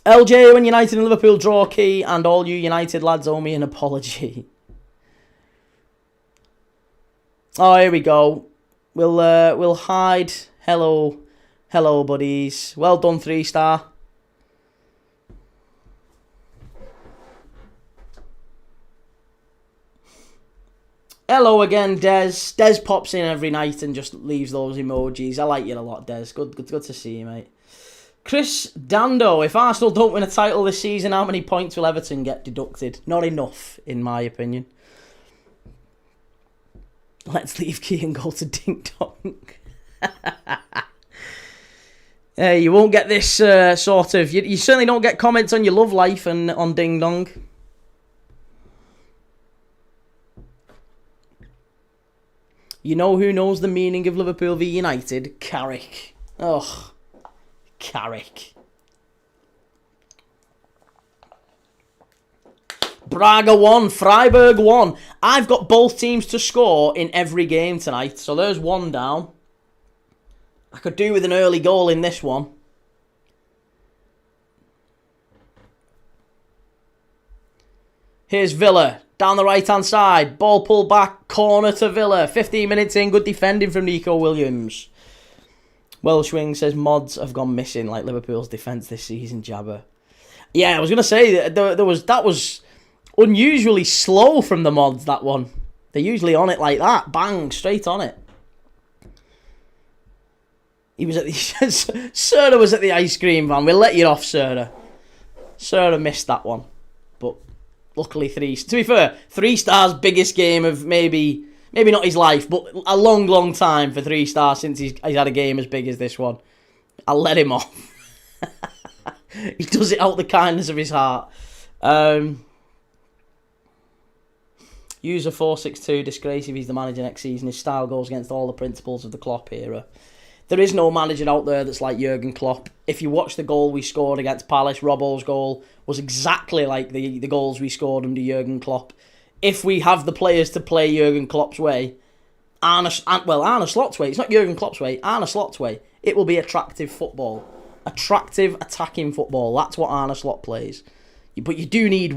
LJ, when United and Liverpool draw, Key, and all you United lads owe me an apology. Oh, here we go. We'll hide. Hello, buddies. Well done, 3-star. Hello again, Des. Des pops in every night and just leaves those emojis. I like you a lot, Des. Good to see you, mate. Chris Dando, if Arsenal don't win a title this season, how many points will Everton get deducted? Not enough, in my opinion. Let's leave Key and go to Ding Dong. You won't get this sort of... You certainly don't get comments on your love life and on Ding Dong. You know who knows the meaning of Liverpool v United? Carrick. Ugh. Carrick. Braga 1, Freiburg 1. I've got both teams to score in every game tonight. So there's 1 down. I could do with an early goal in this one. Here's Villa. Down the right-hand side. Ball pulled back. Corner to Villa. 15 minutes in. Good defending from Nico Williams. Welshwing says mods have gone missing like Liverpool's defence this season, Jabber. Yeah, I was going to say that was unusually slow from the mods, that one. They're usually on it like that. Bang, straight on it. He was at the... Serda was at the ice cream van. We'll let you off, Serda. Serda missed that one. But luckily, to be fair, 3-star's biggest game of maybe not his life, but a long time for 3-star since he's had a game as big as this one. I'll let him off. He does it out the kindness of his heart. Use a 4-6-2, disgrace if he's the manager next season. His style goes against all the principles of the Klopp era. There is no manager out there that's like Jurgen Klopp. If you watch the goal we scored against Palace, Robbo's goal was exactly like the goals we scored under Jurgen Klopp. If we have the players to play Jurgen Klopp's way, Arne Slot's way, it's not Jurgen Klopp's way, Arne Slot's way, it will be attractive football. Attractive, attacking football. That's what Arne Slot plays. But you do need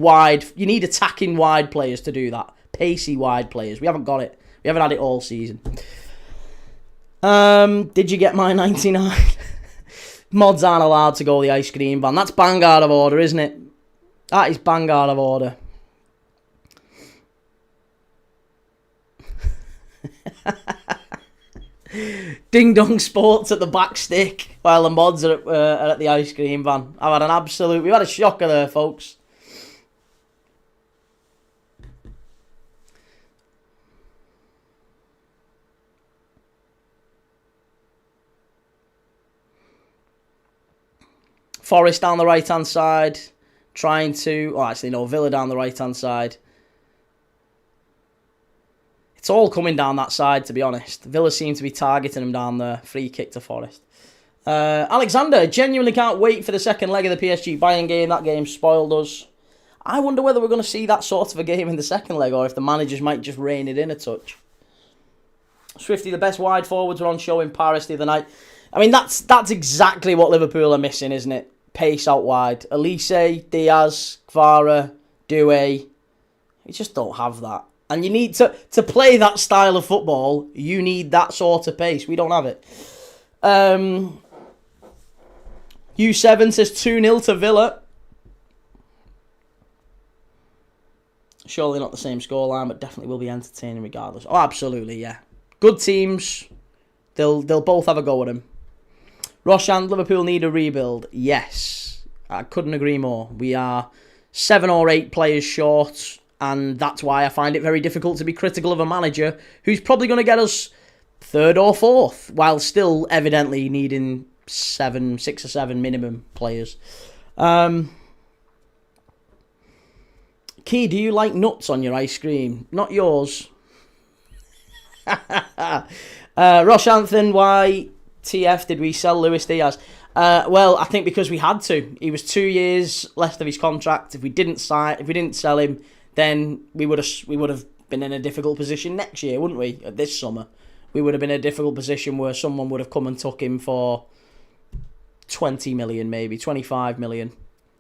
attacking wide players to do that. Pacey wide players. We haven't got it. We haven't had it all season. Did you get my 99? Mods aren't allowed to go the ice cream van. That's bang out of order, isn't it? That is bang out of order. Ding Dong Sports at the back stick while the mods are at the ice cream van. We've had a shocker there, folks. Forest down the right-hand side, Villa down the right-hand side. It's all coming down that side, to be honest. Villa seem to be targeting him down there. Free kick to Forest. Alexander, genuinely can't wait for the second leg of the PSG Bayern game. That game spoiled us. I wonder whether we're going to see that sort of a game in the second leg, or if the managers might just rein it in a touch. Swifty, the best wide forwards were on show in Paris the other night. I mean, that's exactly what Liverpool are missing, isn't it? Pace out wide. Elise, Diaz, Kvara, Doué. You just don't have that. And you need to play that style of football, you need that sort of pace. We don't have it. U7 says 2-0 to Villa. Surely not the same scoreline, but definitely will be entertaining regardless. Oh, absolutely, yeah. Good teams. They'll both have a go at them. Roshant, Liverpool need a rebuild. Yes. I couldn't agree more. We are 7 or 8 players short, and that's why I find it very difficult to be critical of a manager who's probably going to get us 3rd or 4th, while still evidently needing 6 or 7 minimum players. Key, do you like nuts on your ice cream? Not yours. Roshanthan, why TF did we sell Luis Diaz? Well, I think because we had to. He was 2 years left of his contract. If we didn't sell him, then we would have been in a difficult position next year, wouldn't we? This summer, we would have been in a difficult position where someone would have come and took him for 20 million, maybe 25 million.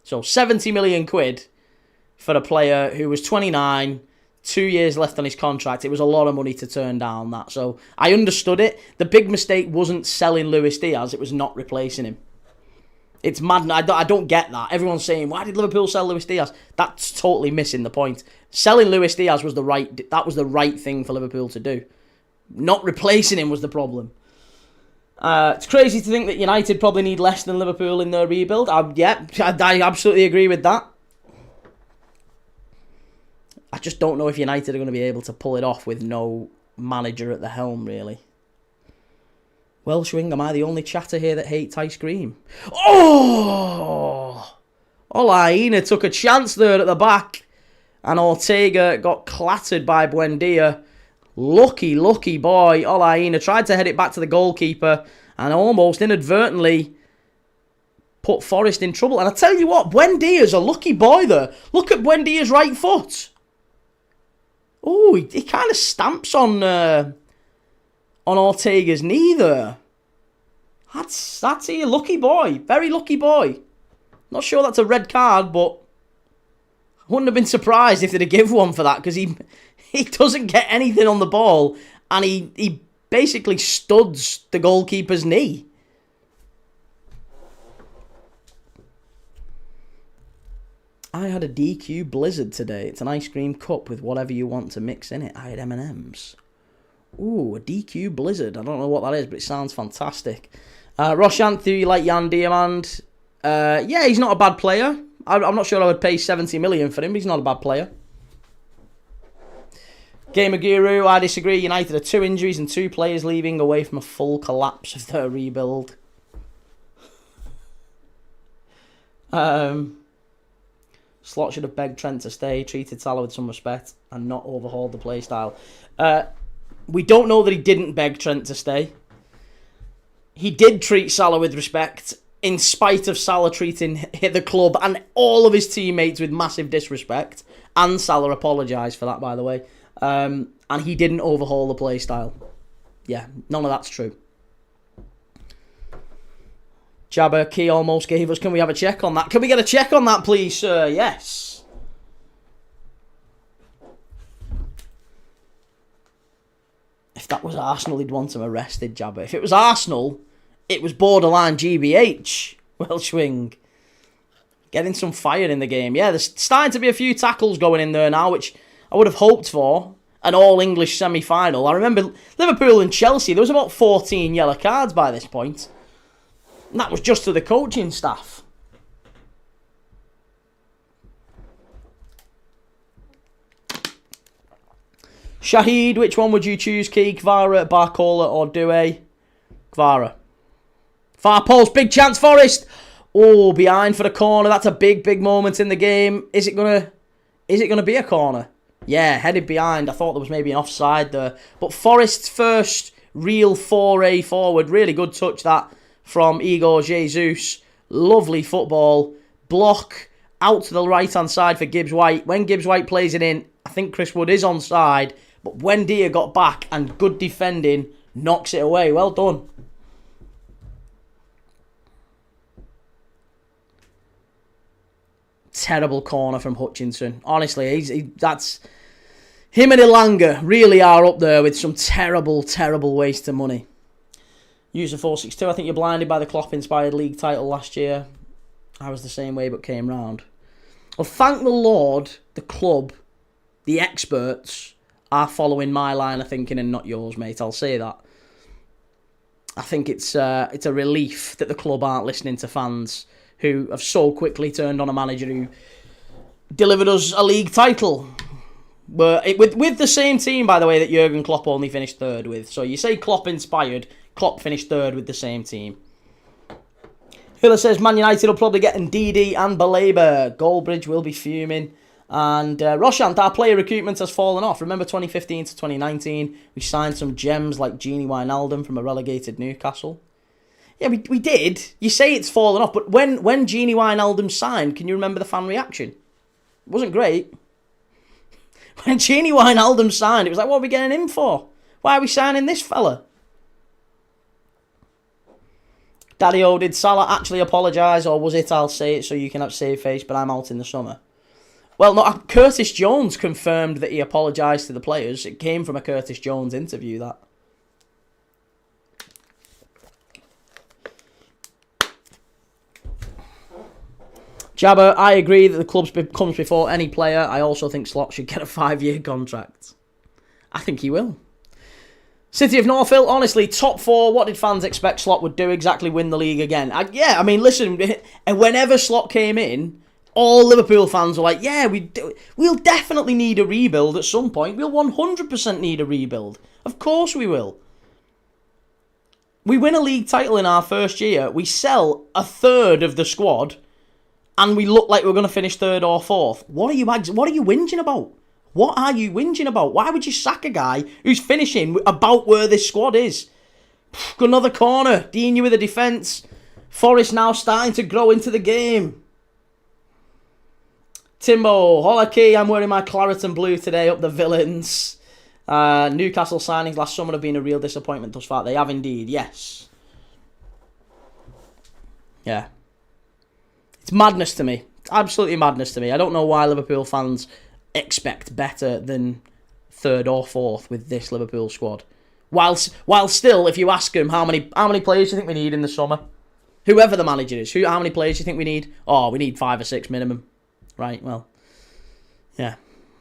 So 70 million quid for a player who was 29. 2 years left on his contract. It was a lot of money to turn down that. So I understood it. The big mistake wasn't selling Luis Diaz. It was not replacing him. It's mad. I don't get that. Everyone's saying, why did Liverpool sell Luis Diaz? That's totally missing the point. Selling Luis Diaz was the right thing for Liverpool to do. Not replacing him was the problem. It's crazy to think that United probably need less than Liverpool in their rebuild. I absolutely agree with that. I just don't know if United are going to be able to pull it off with no manager at the helm, really. Welshwing, am I the only chatter here that hates ice cream? Oh! Olaina took a chance there at the back. And Ortega got clattered by Buendia. Lucky boy. Olaina tried to head it back to the goalkeeper and almost inadvertently put Forest in trouble. And I tell you what, Buendia's a lucky boy there. Look at Buendia's right foot. Oh, he kind of stamps on Ortega's knee there. That's a lucky boy. Very lucky boy. Not sure that's a red card, but I wouldn't have been surprised if they'd have given one for that, because he doesn't get anything on the ball and he basically studs the goalkeeper's knee. I had a DQ Blizzard today. It's an ice cream cup with whatever you want to mix in it. I had M&M's. Ooh, a DQ Blizzard. I don't know what that is, but it sounds fantastic. Roshant, do you like Jan Diamand? Yeah, he's not a bad player. I'm not sure I would pay 70 million for him, but he's not a bad player. Gamer Guru, I disagree. United are 2 injuries and 2 players leaving away from a full collapse of their rebuild. Slot should have begged Trent to stay, treated Salah with some respect, and not overhauled the play style. We don't know that he didn't beg Trent to stay. He did treat Salah with respect, in spite of Salah treating the club and all of his teammates with massive disrespect. And Salah apologised for that, by the way. And he didn't overhaul the play style. Yeah, none of that's true. Jabba Key almost gave us. Can we have a check on that? Can we get a check on that, please, sir? Yes. If that was Arsenal, he'd want him arrested, Jabba. If it was Arsenal, it was borderline GBH. Welshwing. Getting some fire in the game. Yeah, there's starting to be a few tackles going in there now, which I would have hoped for. An all-English semi-final. I remember Liverpool and Chelsea, there was about 14 yellow cards by this point. And that was just to the coaching staff. Shahid, which one would you choose, Key? Kvara, Barcola or Doué? Kvara. Far post, big chance, Forest. Oh, behind for the corner. That's a big, big moment in the game. Is it gonna be a corner? Yeah, headed behind. I thought there was maybe an offside there. But Forest's first real foray forward. Really good touch that from Igor Jesus. Lovely football. Block out to the right-hand side for Gibbs White. When Gibbs White plays it in, I think Chris Wood is onside. But when Dia got back and good defending, knocks it away. Well done. Terrible corner from Hutchinson. Honestly, that's him and Ilanga really are up there with some terrible, terrible waste of money. User 462, I think you're blinded by the Klopp-inspired league title last year. I was the same way but came round. Well, thank the Lord, the club, the experts are following my line of thinking and not yours, mate. I'll say that. I think it's a relief that the club aren't listening to fans who have so quickly turned on a manager who delivered us a league title. But with the same team, by the way, that Jurgen Klopp only finished third with. So you say Klopp-inspired, Klopp finished third with the same team. Hiller says Man United will probably get Ndidi and Baleba. Goldbridge will be fuming. And Roshant, our player recruitment has fallen off. Remember 2015 to 2019, we signed some gems like Gini Wijnaldum from a relegated Newcastle. Yeah, we did. You say it's fallen off, but when Gini Wijnaldum signed, can you remember the fan reaction? It wasn't great. When Gini Wijnaldum signed, it was like, what are we getting him for? Why are we signing this fella? Daddy-O, did Salah actually apologise, or was it I'll say it so you can have save face, but I'm out in the summer? Well, no, Curtis Jones confirmed that he apologised to the players. It came from a Curtis Jones interview, that. Jabba, I agree that the club comes before any player. I also think Slot should get a 5-year contract. I think he will. City of Northville, honestly, top 4. What did fans expect Slot would do? Exactly win the league again. I mean, listen, whenever Slot came in, all Liverpool fans were like, yeah, we'll definitely need a rebuild at some point. We'll 100% need a rebuild. Of course we will. We win a league title in our first year. We sell a third of the squad. And we look like we're going to finish 3rd or 4th. What are you whinging about? What are you whinging about? Why would you sack a guy who's finishing about where this squad is? Another corner. Dinu with the defence. Forest now starting to grow into the game. Timbo. Hola Key, I'm wearing my claret and blue today, up the villains. Newcastle signings last summer have been a real disappointment thus far. They have indeed, yes. Yeah. It's madness to me. It's absolutely madness to me. I don't know why Liverpool fans expect better than 3rd or 4th with this Liverpool squad. While still, if you ask them how many players do you think we need in the summer, whoever the manager is, how many players do you think we need? Oh, we need 5 or 6 minimum. Right, well, yeah,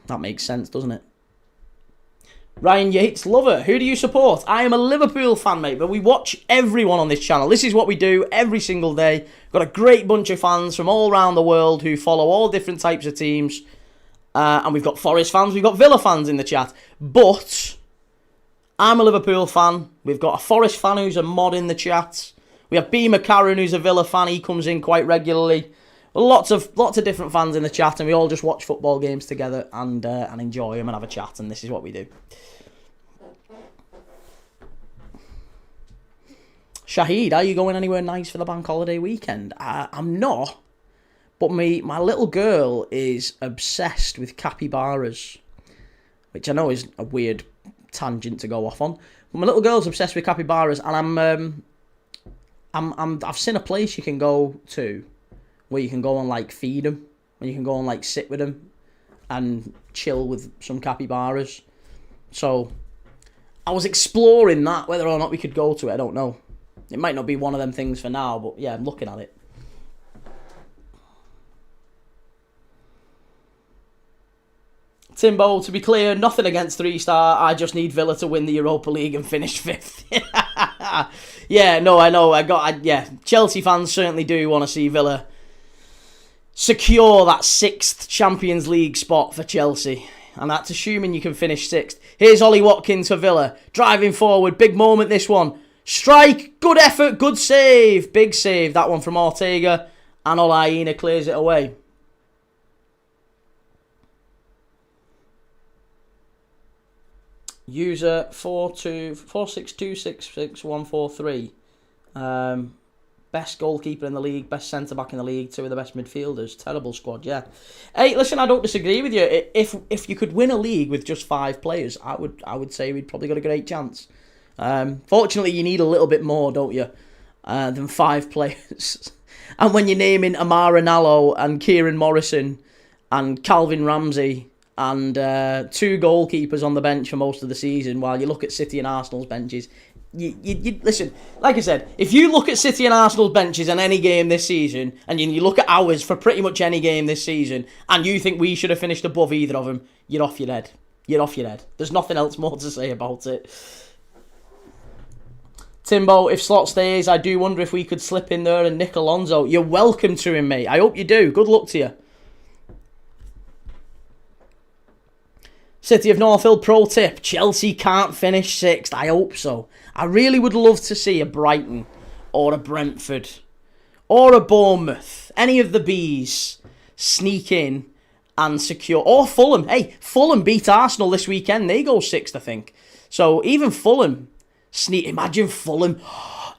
that makes sense, doesn't it? Ryan Yates, lover. Who do you support? I am a Liverpool fan, mate, but we watch everyone on this channel. This is what we do every single day. Got a great bunch of fans from all around the world who follow all different types of teams. And we've got Forest fans, we've got Villa fans in the chat. But I'm a Liverpool fan. We've got a Forest fan who's a mod in the chat. We have B. McCarran, who's a Villa fan. He comes in quite regularly. Well, lots of different fans in the chat, and we all just watch football games together and enjoy them and have a chat, and this is what we do. Shahid, are you going anywhere nice for the bank holiday weekend? I'm not, but my little girl is obsessed with capybaras, which I know is a weird tangent to go off on. But my little girl's obsessed with capybaras, and I've seen a place you can go to where you can go and like feed them, and you can go and like sit with them and chill with some capybaras. So I was exploring that, whether or not we could go to it, I don't know. It might not be one of them things for now, but yeah, I'm looking at it. Timbo, to be clear, nothing against 3-star. I just need Villa to win the Europa League and finish 5th. Yeah, no, I know. Chelsea fans certainly do want to see Villa secure that 6th Champions League spot for Chelsea. And that's assuming you can finish 6th. Here's Ollie Watkins for Villa. Driving forward. Big moment, this one. Strike. Good effort. Good save. Big save. That one from Ortega. And Olaina clears it away. User 462666143. Best goalkeeper in the league, best centre-back in the league, 2 of the best midfielders. Terrible squad, yeah. Hey, listen, I don't disagree with you. If you could win a league with just 5 players, I would say we'd probably got a great chance. Fortunately, you need a little bit more, don't you, than 5 players. And when you're naming Amara Nallo and Kieran Morrison and Calvin Ramsey and 2 goalkeepers on the bench for most of the season, while you look at City and Arsenal's benches, you listen, like I said, if you look at City and Arsenal's benches in any game this season, and you look at ours for pretty much any game this season, and you think we should have finished above either of them, you're off your head. You're off your head. There's nothing else more to say about it. Timbo, if Slot stays, I do wonder if we could slip in there and nick Alonso. You're welcome to him, mate. I hope you do. Good luck to you. City of Northfield pro tip. Chelsea can't finish 6th. I hope so. I really would love to see a Brighton or a Brentford or a Bournemouth, any of the Bs, sneak in and secure. Or Fulham. Hey, Fulham beat Arsenal this weekend. They go 6th, I think. So even Fulham sneak. Imagine Fulham.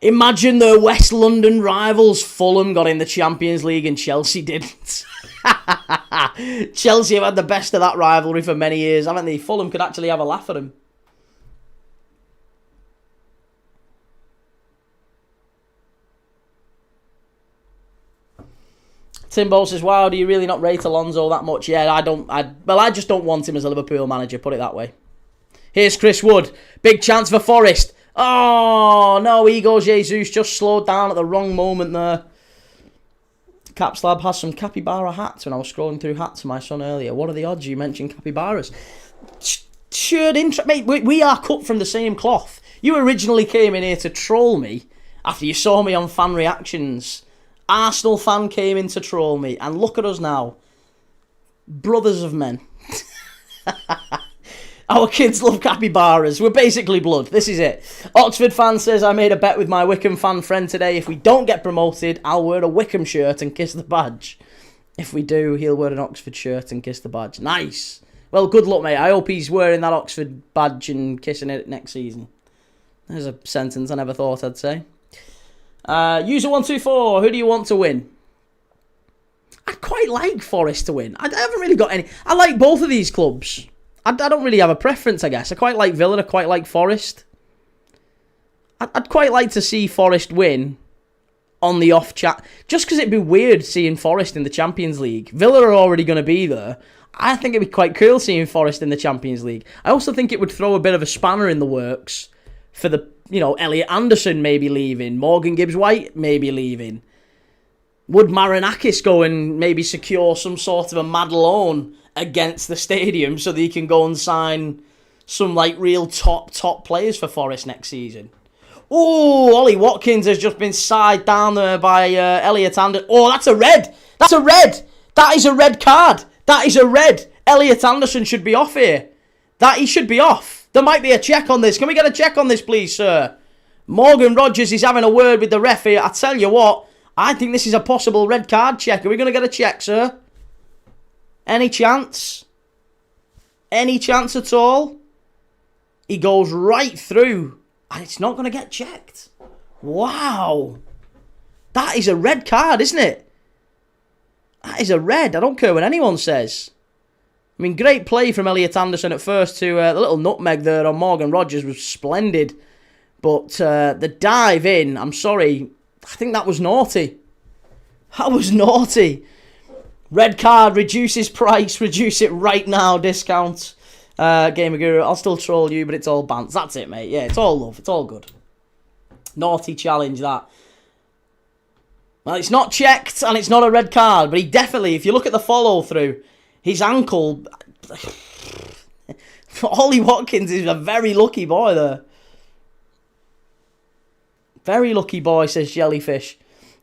Imagine the West London rivals. Fulham got in the Champions League and Chelsea didn't. Chelsea have had the best of that rivalry for many years, haven't they? Fulham could actually have a laugh at them. Timbo says, wow, do you really not rate Alonso that much? Yeah, I just don't want him as a Liverpool manager, put it that way. Here's Chris Wood. Big chance for Forest. Oh, no, Igor Jesus just slowed down at the wrong moment there. Capslab has some capybara hats when I was scrolling through hats for my son earlier. What are the odds you mentioned capybaras? Mate, we are cut from the same cloth. You originally came in here to troll me after you saw me on fan reactions. Arsenal fan came in to troll me, and look at us now. Brothers of men. Our kids love capybaras. We're basically blood. This is it. Oxford fan says, I made a bet with my Wickham fan friend today. If we don't get promoted, I'll wear a Wickham shirt and kiss the badge. If we do, he'll wear an Oxford shirt and kiss the badge. Nice. Well, good luck, mate. I hope he's wearing that Oxford badge and kissing it next season. There's a sentence I never thought I'd say. User124, who do you want to win? I'd quite like Forest to win. I haven't really got any. I like both of these clubs. I don't really have a preference, I guess. I quite like Villa, I quite like Forest. I'd quite like to see Forest win on the off chat. Just because it'd be weird seeing Forest in the Champions League. Villa are already going to be there. I think it'd be quite cool seeing Forest in the Champions League. I also think it would throw a bit of a spanner in the works for the, Elliot Anderson maybe leaving. Morgan Gibbs-White maybe leaving. Would Marinakis go and maybe secure some sort of a mad loan against the stadium so that he can go and sign some real top players for Forest next season? Oh, Ollie Watkins has just been side down there by Elliot Anderson. Oh, that's a red. That's a red. That is a red card. That is a red. Elliot Anderson should be off here. He should be off. There might be a check on this. Can we get a check on this, please, sir? Morgan Rogers is having a word with the ref here. I tell you what, I think this is a possible red card check. Are we going to get a check, sir? Any chance? Any chance at all? He goes right through. And it's not going to get checked. Wow. That is a red card, isn't it? That is a red. I don't care what anyone says. I mean, great play from Elliot Anderson at first to the little nutmeg there on Morgan Rogers was splendid. But the dive in, I'm sorry, I think that was naughty. That was naughty. Red card, reduces price, reduce it right now, discount. Gamer Guru, I'll still troll you, but it's all bants. That's it, mate. Yeah, it's all love. It's all good. Naughty challenge, that. Well, it's not checked, and it's not a red card, but he definitely, if you look at the follow-through, his ankle... Ollie Watkins is a very lucky boy there. Very lucky boy, says Jellyfish.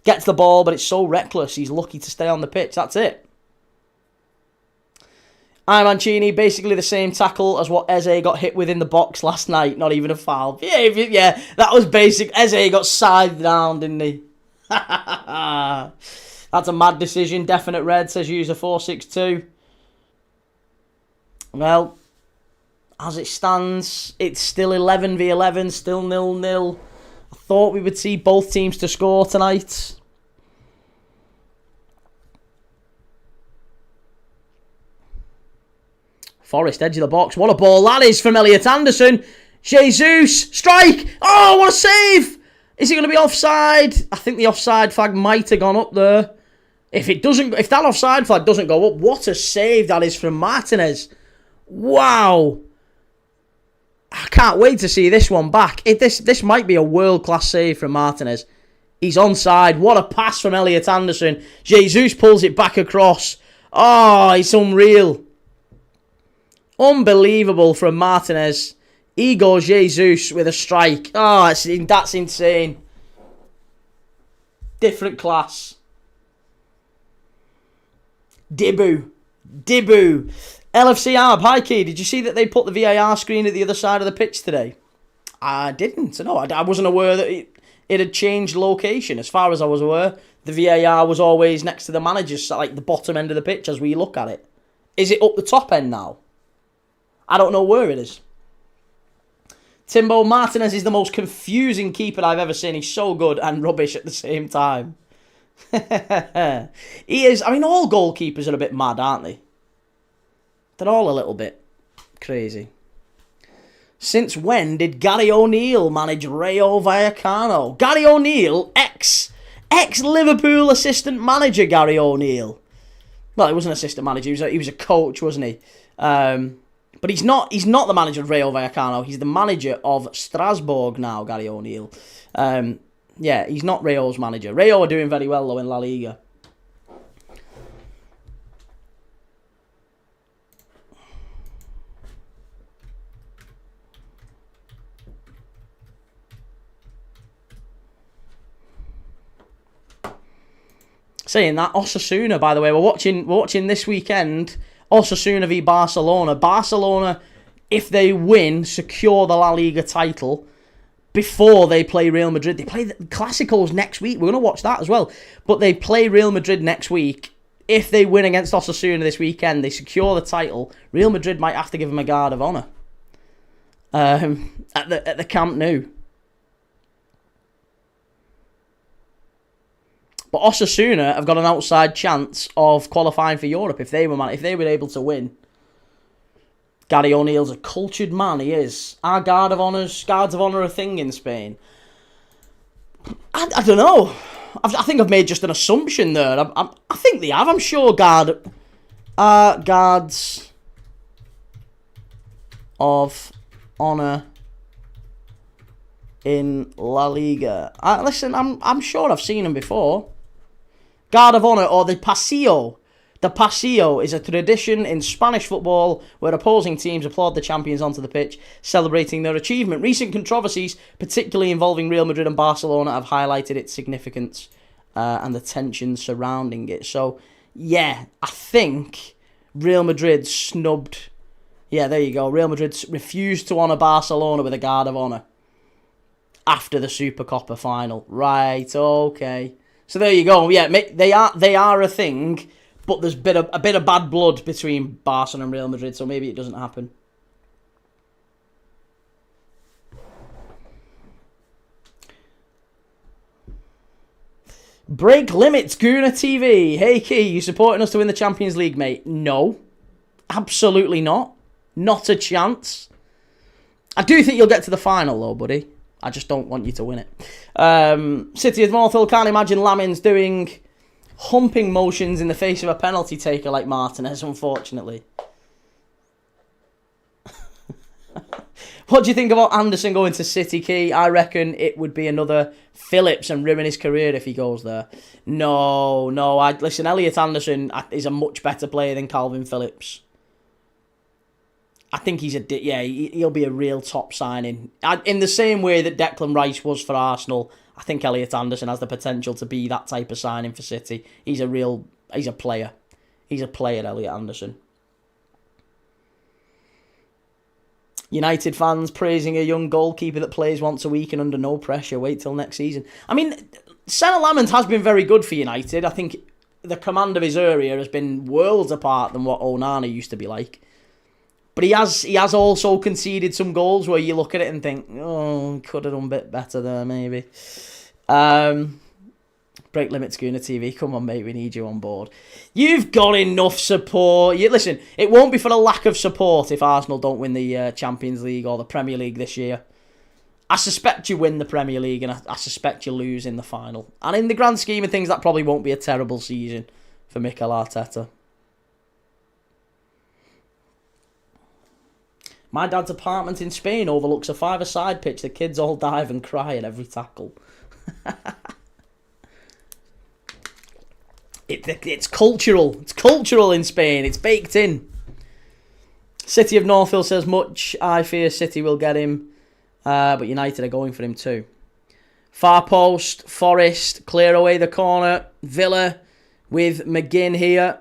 Gets the ball, but it's so reckless. He's lucky to stay on the pitch. That's it. Mancini, basically the same tackle as what Eze got hit with in the box last night. Not even a foul. Yeah, that was basic. Eze got side down, didn't he? That's a mad decision. Definite red, says user 462. Well, as it stands, it's still 11 v 11, still 0-0. I thought we would see both teams to score tonight. Forrest, edge of the box. What a ball that is from Elliot Anderson. Jesus, strike. Oh, what a save. Is he going to be offside? I think the offside flag might have gone up there. If that offside flag doesn't go up, what a save that is from Martinez. Wow. I can't wait to see this one back. This might be a world-class save from Martinez. He's onside. What a pass from Elliot Anderson. Jesus pulls it back across. Oh, it's unreal. Unbelievable from Martinez. Igor Jesus with a strike. Oh, that's insane. Different class. Dibu. LFC Arb, hi Key. Did you see that they put the VAR screen at the other side of the pitch today? I didn't. No, I wasn't aware that it had changed location. As far as I was aware, the VAR was always next to the manager's, like the bottom end of the pitch as we look at it. Is it up the top end now? I don't know where it is. Timbo, Martinez is the most confusing keeper I've ever seen. He's so good and rubbish at the same time. He is. I mean, all goalkeepers are a bit mad, aren't they? They're all a little bit crazy. Since when did Gary O'Neill manage Rayo Vallecano? Gary O'Neill, ex-Liverpool assistant manager Gary O'Neill. Well, he wasn't an assistant manager. He was a coach, wasn't he? But he's not the manager of Rayo Vallecano. He's the manager of Strasbourg now, Gary O'Neill. Yeah, he's not Rayo's manager. Rayo are doing very well, though, in La Liga. Saying that, Osasuna, by the way, we're watching this weekend, Osasuna v Barcelona. Barcelona, if they win, secure the La Liga title before they play Real Madrid. They play the Clásicos next week. We're going to watch that as well. But they play Real Madrid next week. If they win against Osasuna this weekend, they secure the title. Real Madrid might have to give them a guard of honour at the Camp Nou. But Osasuna have got an outside chance of qualifying for Europe if they were able to win. Gary O'Neill's a cultured man, he is. Are guards of honour a thing in Spain? I don't know. I think I've made just an assumption there. I think they have. I'm sure guards of honour in La Liga. Listen, I'm sure I've seen them before. Guard of honour, or the Pasillo. The Pasillo is a tradition in Spanish football where opposing teams applaud the champions onto the pitch, celebrating their achievement. Recent controversies, particularly involving Real Madrid and Barcelona, have highlighted its significance and the tension surrounding it. So, yeah, I think Real Madrid snubbed... Yeah, there you go. Real Madrid refused to honour Barcelona with a guard of honour after the Supercopa final. Right, okay. So there you go. Yeah, they are a thing, but there's a bit of bad blood between Barcelona and Real Madrid, so maybe it doesn't happen. Break limits, Guna TV. Hey Key, you supporting us to win the Champions League, mate? No. Absolutely not. Not a chance. I do think you'll get to the final, though, buddy. I just don't want you to win it. City of Northhill, can't imagine Lamins doing humping motions in the face of a penalty taker like Martinez, unfortunately. What do you think about Anderson going to City, Key? I reckon it would be another Phillips and ruin his career if he goes there. No. Listen, Elliot Anderson is a much better player than Calvin Phillips. I think he'll be a real top signing. In the same way that Declan Rice was for Arsenal, I think Elliot Anderson has the potential to be that type of signing for City. He's a player. He's a player, Elliot Anderson. United fans praising a young goalkeeper that plays once a week and under no pressure. Wait till next season. I mean, Senna Lamont has been very good for United. I think the command of his area has been worlds apart than what Onana used to be like. But he has also conceded some goals where you look at it and think, oh, could have done a bit better there, maybe. Break limits, Guna TV. Come on, mate, we need you on board. You've got enough support. Listen, it won't be for a lack of support if Arsenal don't win the Champions League or the Premier League this year. I suspect you win the Premier League and I suspect you lose in the final. And in the grand scheme of things, that probably won't be a terrible season for Mikel Arteta. My dad's apartment in Spain overlooks a five-a-side pitch. The kids all dive and cry at every tackle. It's cultural. It's cultural in Spain. It's baked in. City of Northhill says much. I fear City will get him. But United are going for him too. Far post, Forest, clear away the corner. Villa with McGinn here.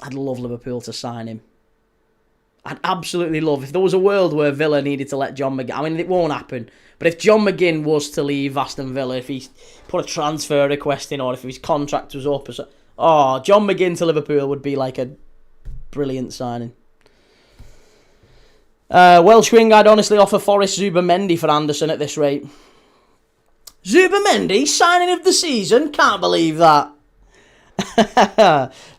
I'd love Liverpool to sign him. I'd absolutely love, if there was a world where Villa needed to let John McGinn, I mean, it won't happen, but if John McGinn was to leave Aston Villa, if he put a transfer request in, or if his contract was up, John McGinn to Liverpool would be like a brilliant signing. Welsh wing, I'd honestly offer Forest Zubimendi for Anderson at this rate. Zubimendi, signing of the season? Can't believe that.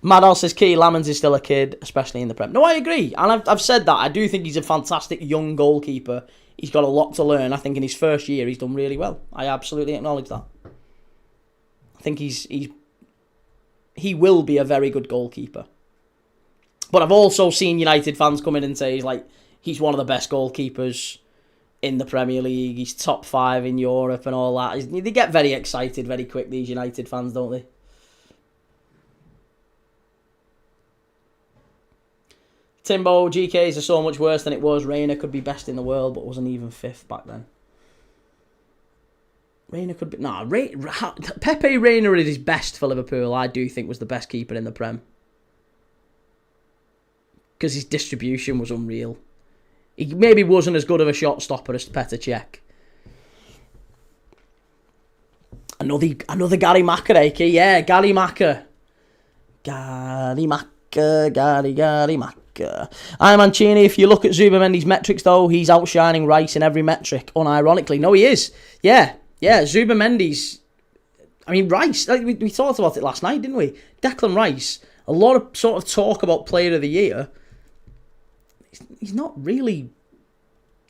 Madal says Key Lamans is still a kid, especially in the Prem. No, I agree, and I've said that. I do think he's a fantastic young goalkeeper. He's got a lot to learn. I think in his first year he's done really well. I absolutely acknowledge that. I think he will be a very good goalkeeper. But I've also seen United fans come in and say he's one of the best goalkeepers in the Premier League. He's top 5 in Europe and all that. They get very excited very quick, these United fans, don't they? Timbo, GKs are so much worse than it was. Reina could be best in the world, but wasn't even 5th back then. Reina could be... Pepe Reina at his best for Liverpool, I do think, was the best keeper in the Prem. Because his distribution was unreal. He maybe wasn't as good of a shot stopper as Petr Cech. Another Gary Macker, AK. Yeah, Gary Macker. Gary Macker. I'm Mancini. If you look at Zubimendi's metrics, though, he's outshining Rice in every metric, unironically. No, he is. Yeah. Zubimendi's... I mean, Rice, we talked about it last night, didn't we? Declan Rice, a lot of sort of talk about Player of the Year. He's not really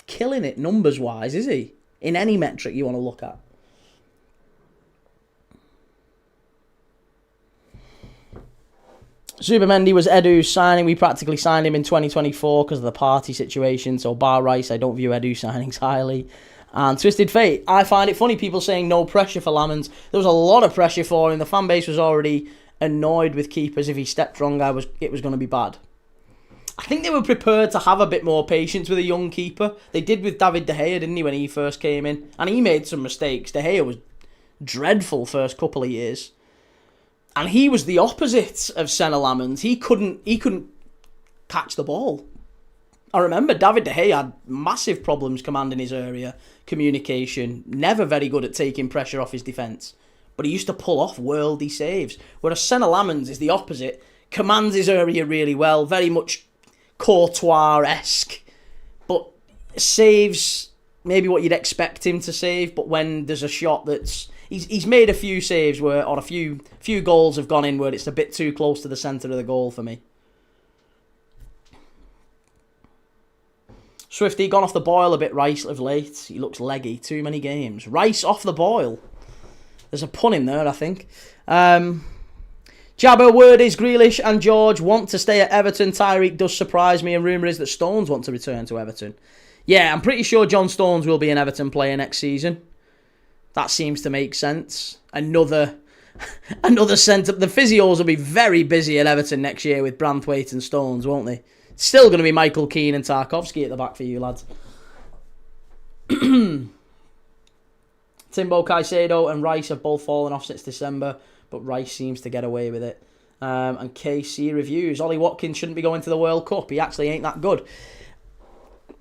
killing it numbers-wise, is he? In any metric you want to look at. Zubimendi was Edu's signing. We practically signed him in 2024 because of the party situation. So bar Rice, I don't view Edu signings highly. And Twisted Fate, I find it funny people saying no pressure for Lamans. There was a lot of pressure for him. The fan base was already annoyed with keepers. If he stepped wrong, it was going to be bad. I think they were prepared to have a bit more patience with a young keeper. They did with David De Gea, didn't he, when he first came in? And he made some mistakes. De Gea was dreadful first couple of years. And he was the opposite of Senna Lamans. He couldn't catch the ball. I remember David De Gea had massive problems commanding his area, communication, never very good at taking pressure off his defence. But he used to pull off worldy saves. Whereas Senna Lamans is the opposite, commands his area really well, very much Courtois-esque, but saves maybe what you'd expect him to save, but when there's a shot that's... He's made a few saves where, or a few goals have gone in where it's a bit too close to the centre of the goal for me. Swifty, gone off the boil a bit, Rice, of late. He looks leggy. Too many games. Rice off the boil. There's a pun in there, I think. Jabba, word is Grealish and George want to stay at Everton. Tyreek does surprise me, and rumour is that Stones want to return to Everton. Yeah, I'm pretty sure John Stones will be an Everton player next season. That seems to make sense. Another centre. The physios will be very busy at Everton next year with Branthwaite and Stones, won't they? Still going to be Michael Keane and Tarkovsky at the back for you, lads. Timbo Caicedo and Rice have both fallen off since December, but Rice seems to get away with it. And KC reviews. Ollie Watkins shouldn't be going to the World Cup. He actually ain't that good.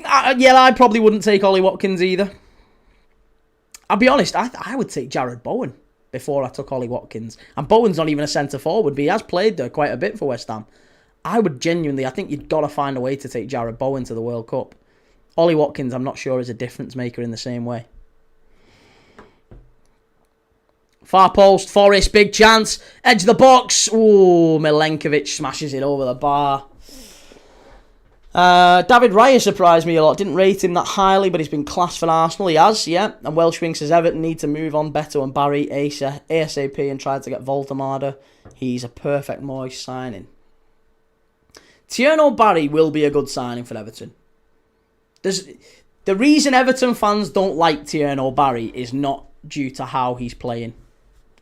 I probably wouldn't take Ollie Watkins either. I'll be honest, I would take Jared Bowen before I took Ollie Watkins. And Bowen's not even a centre-forward, but he has played there quite a bit for West Ham. I think you've got to find a way to take Jared Bowen to the World Cup. Ollie Watkins, I'm not sure, is a difference maker in the same way. Far post, Forrest, big chance. Edge of the box. Ooh, Milenkovic smashes it over the bar. David Raya surprised me a lot. Didn't rate him that highly, but he's been class for Arsenal. He has, yeah. And Welshwing says Everton need to move on Beto and Barry ASAP and tried to get Voltemada. He's a perfect Moyes signing. Tierno Barry will be a good signing for Everton. The reason Everton fans don't like Tierno Barry is not due to how he's playing.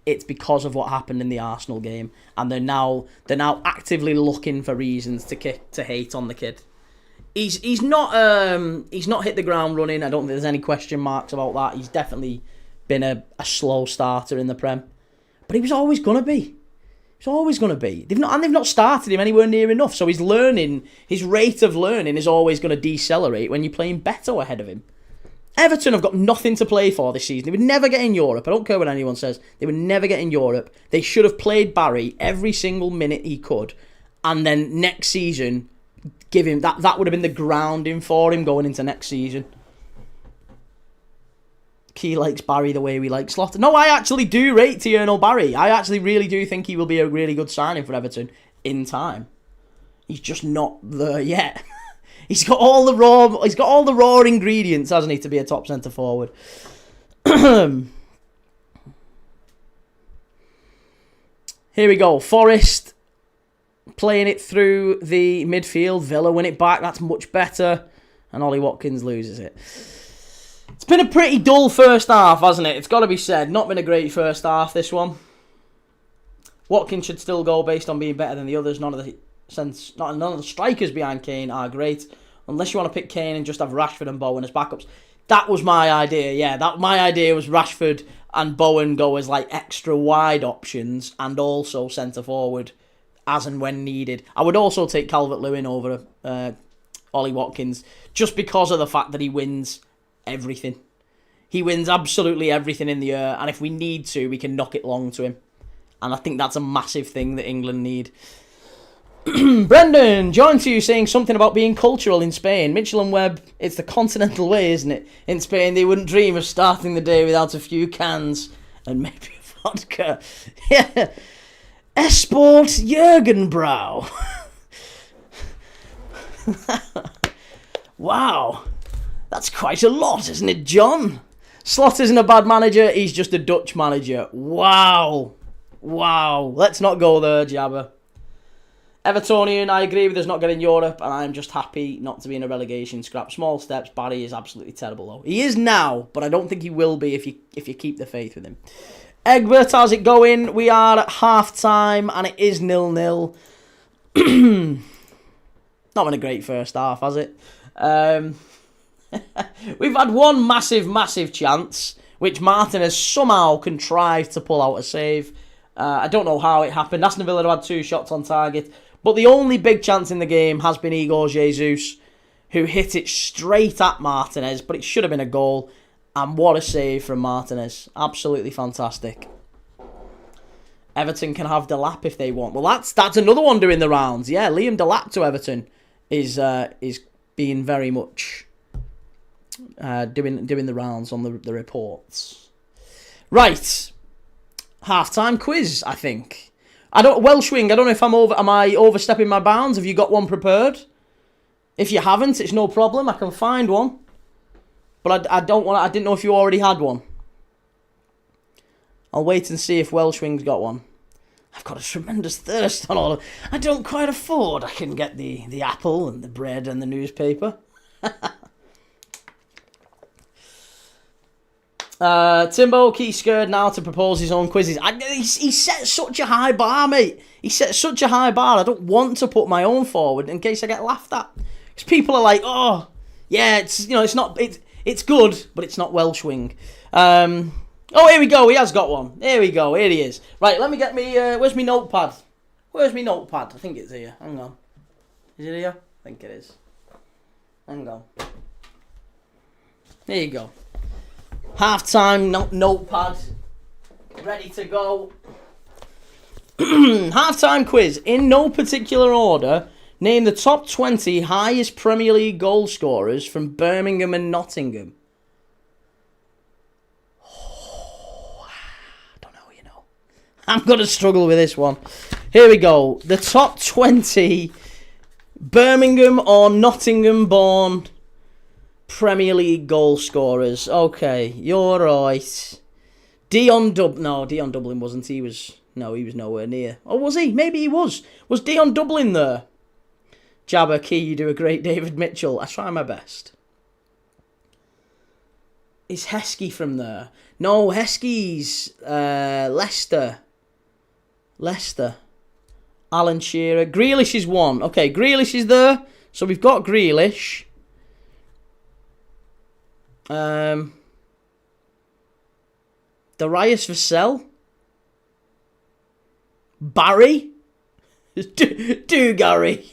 It's because of what happened in the Arsenal game, and they're now actively looking for reasons to hate on the kid. He's not hit the ground running. I don't think there's any question marks about that. He's definitely been a slow starter in the Prem, but he was always gonna be. He's always going to be. They've not started him anywhere near enough. So his rate of learning is always going to decelerate when you're playing Beto ahead of him. Everton have got nothing to play for this season. They would never get in Europe. I don't care what anyone says. They would never get in Europe. They should have played Barry every single minute he could. And then next season, give him that would have been the grounding for him going into next season. He likes Barry the way we like Slaughter. No, I actually do rate Tierno Barry. I actually really do think he will be a really good signing for Everton in time. He's just not there yet. He's got all the raw ingredients, hasn't he, to be a top centre forward. Here we go. Forest playing it through the midfield. Villa win it back. That's much better. And Ollie Watkins loses it. It's been a pretty dull first half, hasn't it? It's got to be said. Not been a great first half, this one. Watkins should still go based on being better than the others. None of the strikers behind Kane are great. Unless you want to pick Kane and just have Rashford and Bowen as backups. That was my idea, yeah. My idea was Rashford and Bowen go as like extra wide options and also centre forward as and when needed. I would also take Calvert-Lewin over Ollie Watkins just because of the fact that he wins everything. He wins absolutely everything in the air, and if we need to, we can knock it long to him. And I think that's a massive thing that England need. Brendan, joined to you saying something about being cultural in Spain. Mitchell and Webb, it's the continental way, isn't it? In Spain, they wouldn't dream of starting the day without a few cans and maybe vodka. Yeah. Esport Jürgenbrau. Wow. That's quite a lot, isn't it, John? Slot isn't a bad manager, he's just a Dutch manager. Wow. Let's not go there, Jabba. Evertonian, I agree with us not getting Europe, and I'm just happy not to be in a relegation scrap. Small steps. Barry is absolutely terrible, though. He is now, but I don't think he will be if you keep the faith with him. Egbert, how's it going? We are at half-time, and it is 0-0. Not been a great first half, has it? We've had one massive chance, which Martin has somehow contrived to pull out a save. I don't know how it happened. Aston Villa had 2 shots on target. But the only big chance in the game has been Igor Jesus, who hit it straight at Martinez, but it should have been a goal. And what a save from Martinez. Absolutely fantastic. Everton can have Delap if they want. Well, that's another one doing the rounds. Yeah, Liam Delap to Everton is being very much doing the rounds on the reports. Right. Half-time quiz, I think. Welshwing, I don't know if am I overstepping my bounds? Have you got one prepared? If you haven't, it's no problem. I can find one. But I didn't know if you already had one. I'll wait and see if Welshwing's got one. I've got a tremendous thirst on all of... I don't quite afford. I can get the apple and the bread and the newspaper. Timbo, he's scared now to propose his own quizzes. He set such a high bar, mate. He set such a high bar. I don't want to put my own forward in case I get laughed at. Because people are like, oh, yeah, it's good, but it's not Welshwing. Oh, here we go. He has got one. Here we go. Here he is. Right, let me get me... where's my notepad? Where's my notepad? I think it's here. Hang on. Is it here? I think it is. Hang on. There you go. Half-time notepad. Ready to go. Half-time quiz. In no particular order, name the top 20 highest Premier League goal scorers from Birmingham and Nottingham. I'm going to struggle with this one. Here we go. The top 20 Birmingham or Nottingham-born Premier League goal scorers. Okay, you're right. Dion Dublin wasn't. He was nowhere near. Or was he? Maybe he was. Was Dion Dublin there? Jabba, Key, you do a great David Mitchell. I try my best. Is Heskey from there? No, Heskey's Leicester. Alan Shearer. Grealish is one. Okay, Grealish is there. So we've got Grealish. Darius Vassell. Barry. Do Gary.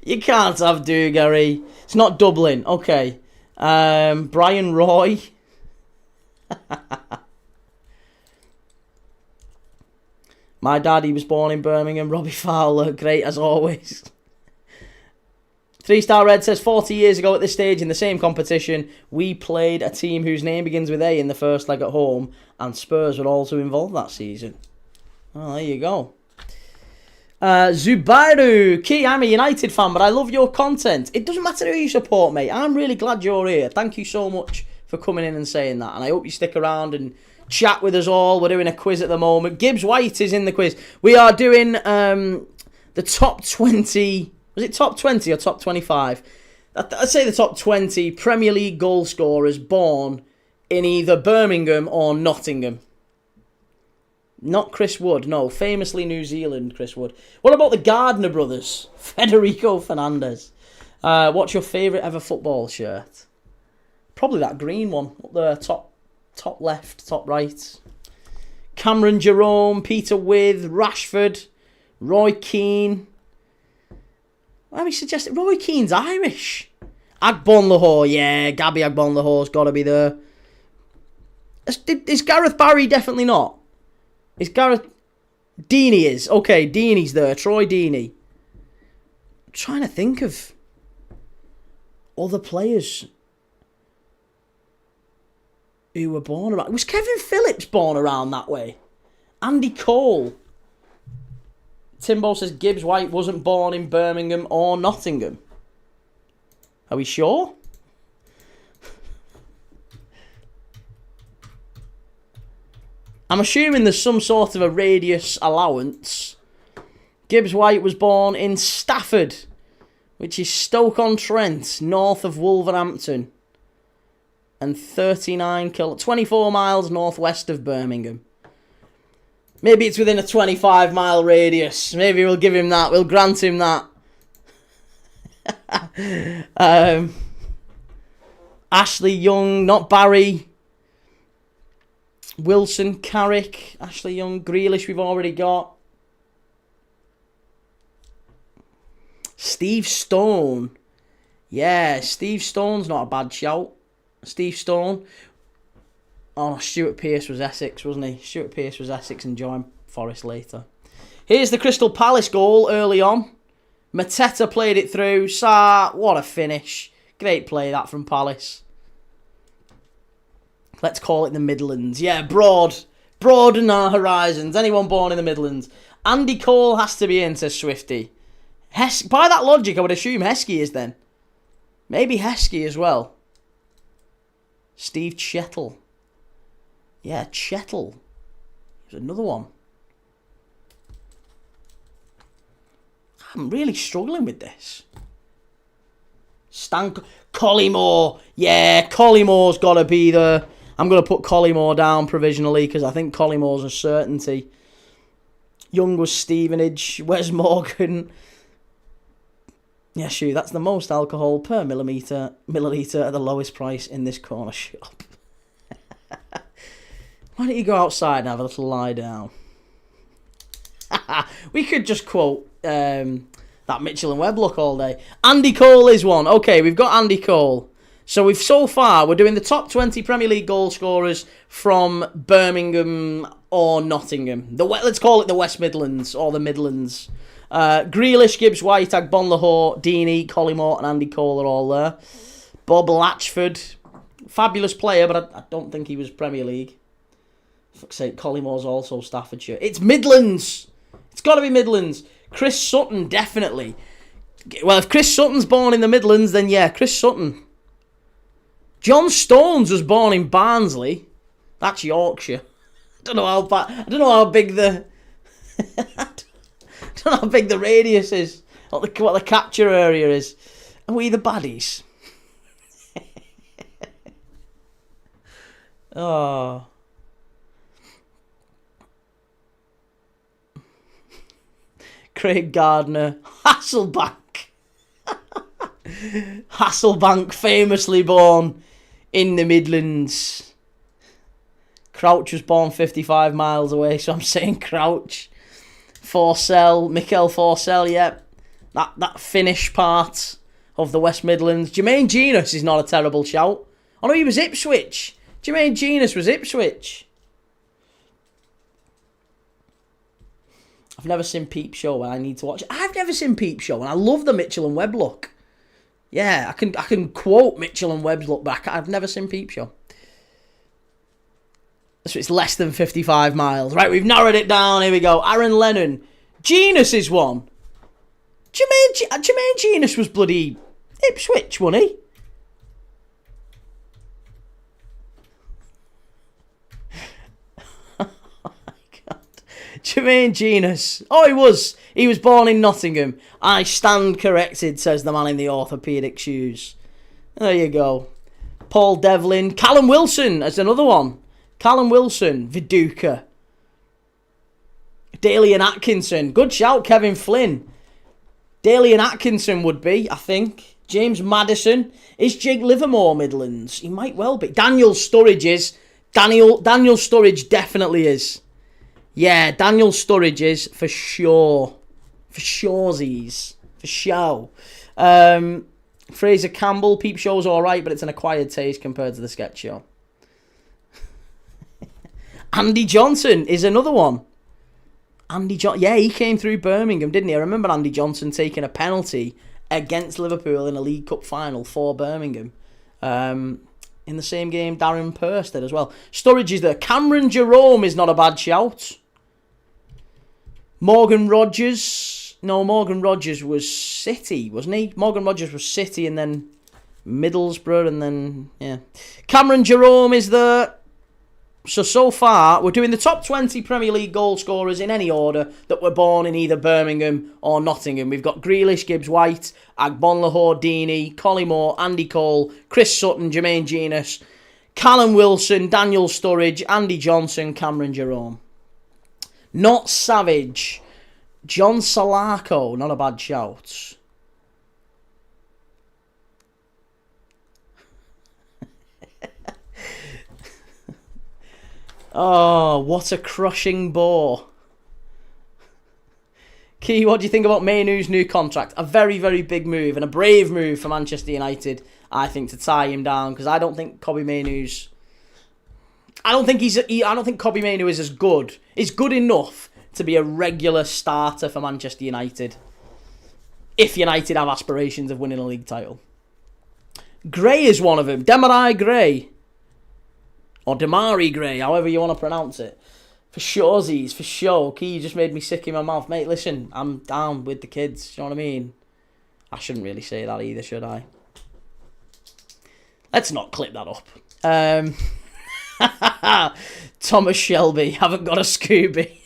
You can't have Do Gary. It's not Dublin. Okay. Brian Roy. My daddy was born in Birmingham. Robbie Fowler, great as always. 3-Star Red says 40 years ago at this stage in the same competition, we played a team whose name begins with A in the first leg at home, and Spurs were also involved that season. Oh, there you go. Zubairu, Key, I'm a United fan, but I love your content. It doesn't matter who you support, mate. I'm really glad you're here. Thank you so much for coming in and saying that, and I hope you stick around and chat with us all. We're doing a quiz at the moment. Gibbs White is in the quiz. We are doing the top 20... Was it top 20 or top 25? I'd say the top 20 Premier League goal scorers born in either Birmingham or Nottingham. Not Chris Wood, no. Famously New Zealand Chris Wood. What about the Gardner brothers? Federico Fernandez. What's your favourite ever football shirt? Probably that green one. Up there, top left, top right. Cameron Jerome, Peter With, Rashford, Roy Keane. Why we suggested Roy Keane's Irish. Agbon Lahore, yeah, Gabby Agbon Lahore's got to be there. Is Gareth Barry definitely not? Is Gareth... Deeney is. Okay, Deeney's there. Troy Deeney. I'm trying to think of other players who were born around... Was Kevin Phillips born around that way? Andy Cole. Timbo says Gibbs White wasn't born in Birmingham or Nottingham. Are we sure? I'm assuming there's some sort of a radius allowance. Gibbs White was born in Stafford, which is Stoke-on-Trent, north of Wolverhampton, and 24 miles northwest of Birmingham. Maybe it's within a 25-mile radius. Maybe we'll give him that. We'll grant him that. Ashley Young, not Barry. Wilson, Carrick, Ashley Young, Grealish we've already got. Steve Stone. Yeah, Steve Stone's not a bad shout. Steve Stone. Oh, Stuart Pearce was Essex, wasn't he? Stuart Pearce was Essex and joined Forest later. Here's the Crystal Palace goal early on. Mateta played it through. Sarr, what a finish. Great play that from Palace. Let's call it the Midlands. Yeah, broaden our horizons. Anyone born in the Midlands. Andy Cole has to be into Swifty. By that logic, I would assume Heskey is then. Maybe Heskey as well. Steve Chettle. Yeah, Chettle. There's another one. I'm really struggling with this. Collymore. Yeah, Collymore's got to be there. I'm going to put Collymore down provisionally because I think Collymore's a certainty. Young was Stevenage. Wes Morgan. Yeah, shoot, that's the most alcohol per milliliter at the lowest price in this corner shop. Why don't you go outside and have a little lie down? We could just quote that Mitchell and Webb look all day. Andy Cole is one. Okay, we've got Andy Cole. So we're doing the top 20 Premier League goal scorers from Birmingham or Nottingham. Let's call it the West Midlands or the Midlands. Grealish, Gibbs White, Agbonlahor, Deeney, Collymore and Andy Cole are all there. Bob Latchford, fabulous player, but I don't think he was Premier League. Fuck's sake, Collymore's also Staffordshire. It's Midlands! It's got to be Midlands. Chris Sutton, definitely. Well, if Chris Sutton's born in the Midlands, then yeah, Chris Sutton. John Stones was born in Barnsley. That's Yorkshire. I don't know how big the I don't know how big the radius is. What the capture area is. Are we the baddies? Oh. Craig Gardner. Hasselbank. Hasselbank, famously born in the Midlands. Crouch was born 55 miles away, so I'm saying Crouch. Mikel Forsell, yeah. That Finnish part of the West Midlands. Jermaine Genus is not a terrible shout. Oh no, he was Ipswich. Jermaine Genus was Ipswich. I've never seen Peep Show and I need to watch it. I've never seen Peep Show and I love the Mitchell and Webb look. Yeah, I can quote Mitchell and Webb's look back. I've never seen Peep Show. So it's less than 55 miles. Right, we've narrowed it down. Here we go. Aaron Lennon. Genus is one. Jermaine Genus was bloody Ipswich, wasn't he? Oh my God. Jermaine Genus. Oh, he was. He was born in Nottingham. I stand corrected, says the man in the orthopaedic shoes. There you go. Paul Devlin. Callum Wilson as another one. Callum Wilson. Viduka. Daly and Atkinson. Good shout, Kevin Flynn. Daly and Atkinson would be, I think. James Maddison. Is Jake Livermore Midlands? He might well be. Daniel Sturridge is. Daniel Sturridge definitely is. Yeah, Daniel Sturridge is for sure. For shoresies. For show. Fraser Campbell. Peep Show's alright, but it's an acquired taste compared to the sketch show. Andy Johnson is another one. Yeah, he came through Birmingham, didn't he? I remember Andy Johnson taking a penalty against Liverpool in a League Cup final for Birmingham. In the same game, Darren Purse did as well. Sturridge is there. Cameron Jerome is not a bad shout. Morgan Rogers. No, Morgan Rogers was City, wasn't he? Morgan Rogers was City and then Middlesbrough and then, yeah. Cameron Jerome is there. So far, we're doing the top 20 Premier League goal scorers in any order that were born in either Birmingham or Nottingham. We've got Grealish, Gibbs White, Agbonlahor, Deeney, Collymore, Andy Cole, Chris Sutton, Jermaine Genus, Callum Wilson, Daniel Sturridge, Andy Johnson, Cameron Jerome. Not Savage. John Salako, not a bad shout. Oh, what a crushing bore. Key, what do you think about Mainoo's new contract? A very, very big move and a brave move for Manchester United, I think, to tie him down, because I don't think Kobbie Mainoo's... I don't think Kobbie Mainoo is as good. He's good enough to be a regular starter for Manchester United, if United have aspirations of winning a league title. Gray is one of them. Demarai Gray. Or Demarai Gray, however you want to pronounce it. For surezies, for sure. Key, you just made me sick in my mouth. Mate, listen, I'm down with the kids. You know what I mean? I shouldn't really say that either, should I? Let's not clip that up. Thomas Shelby, haven't got a Scooby.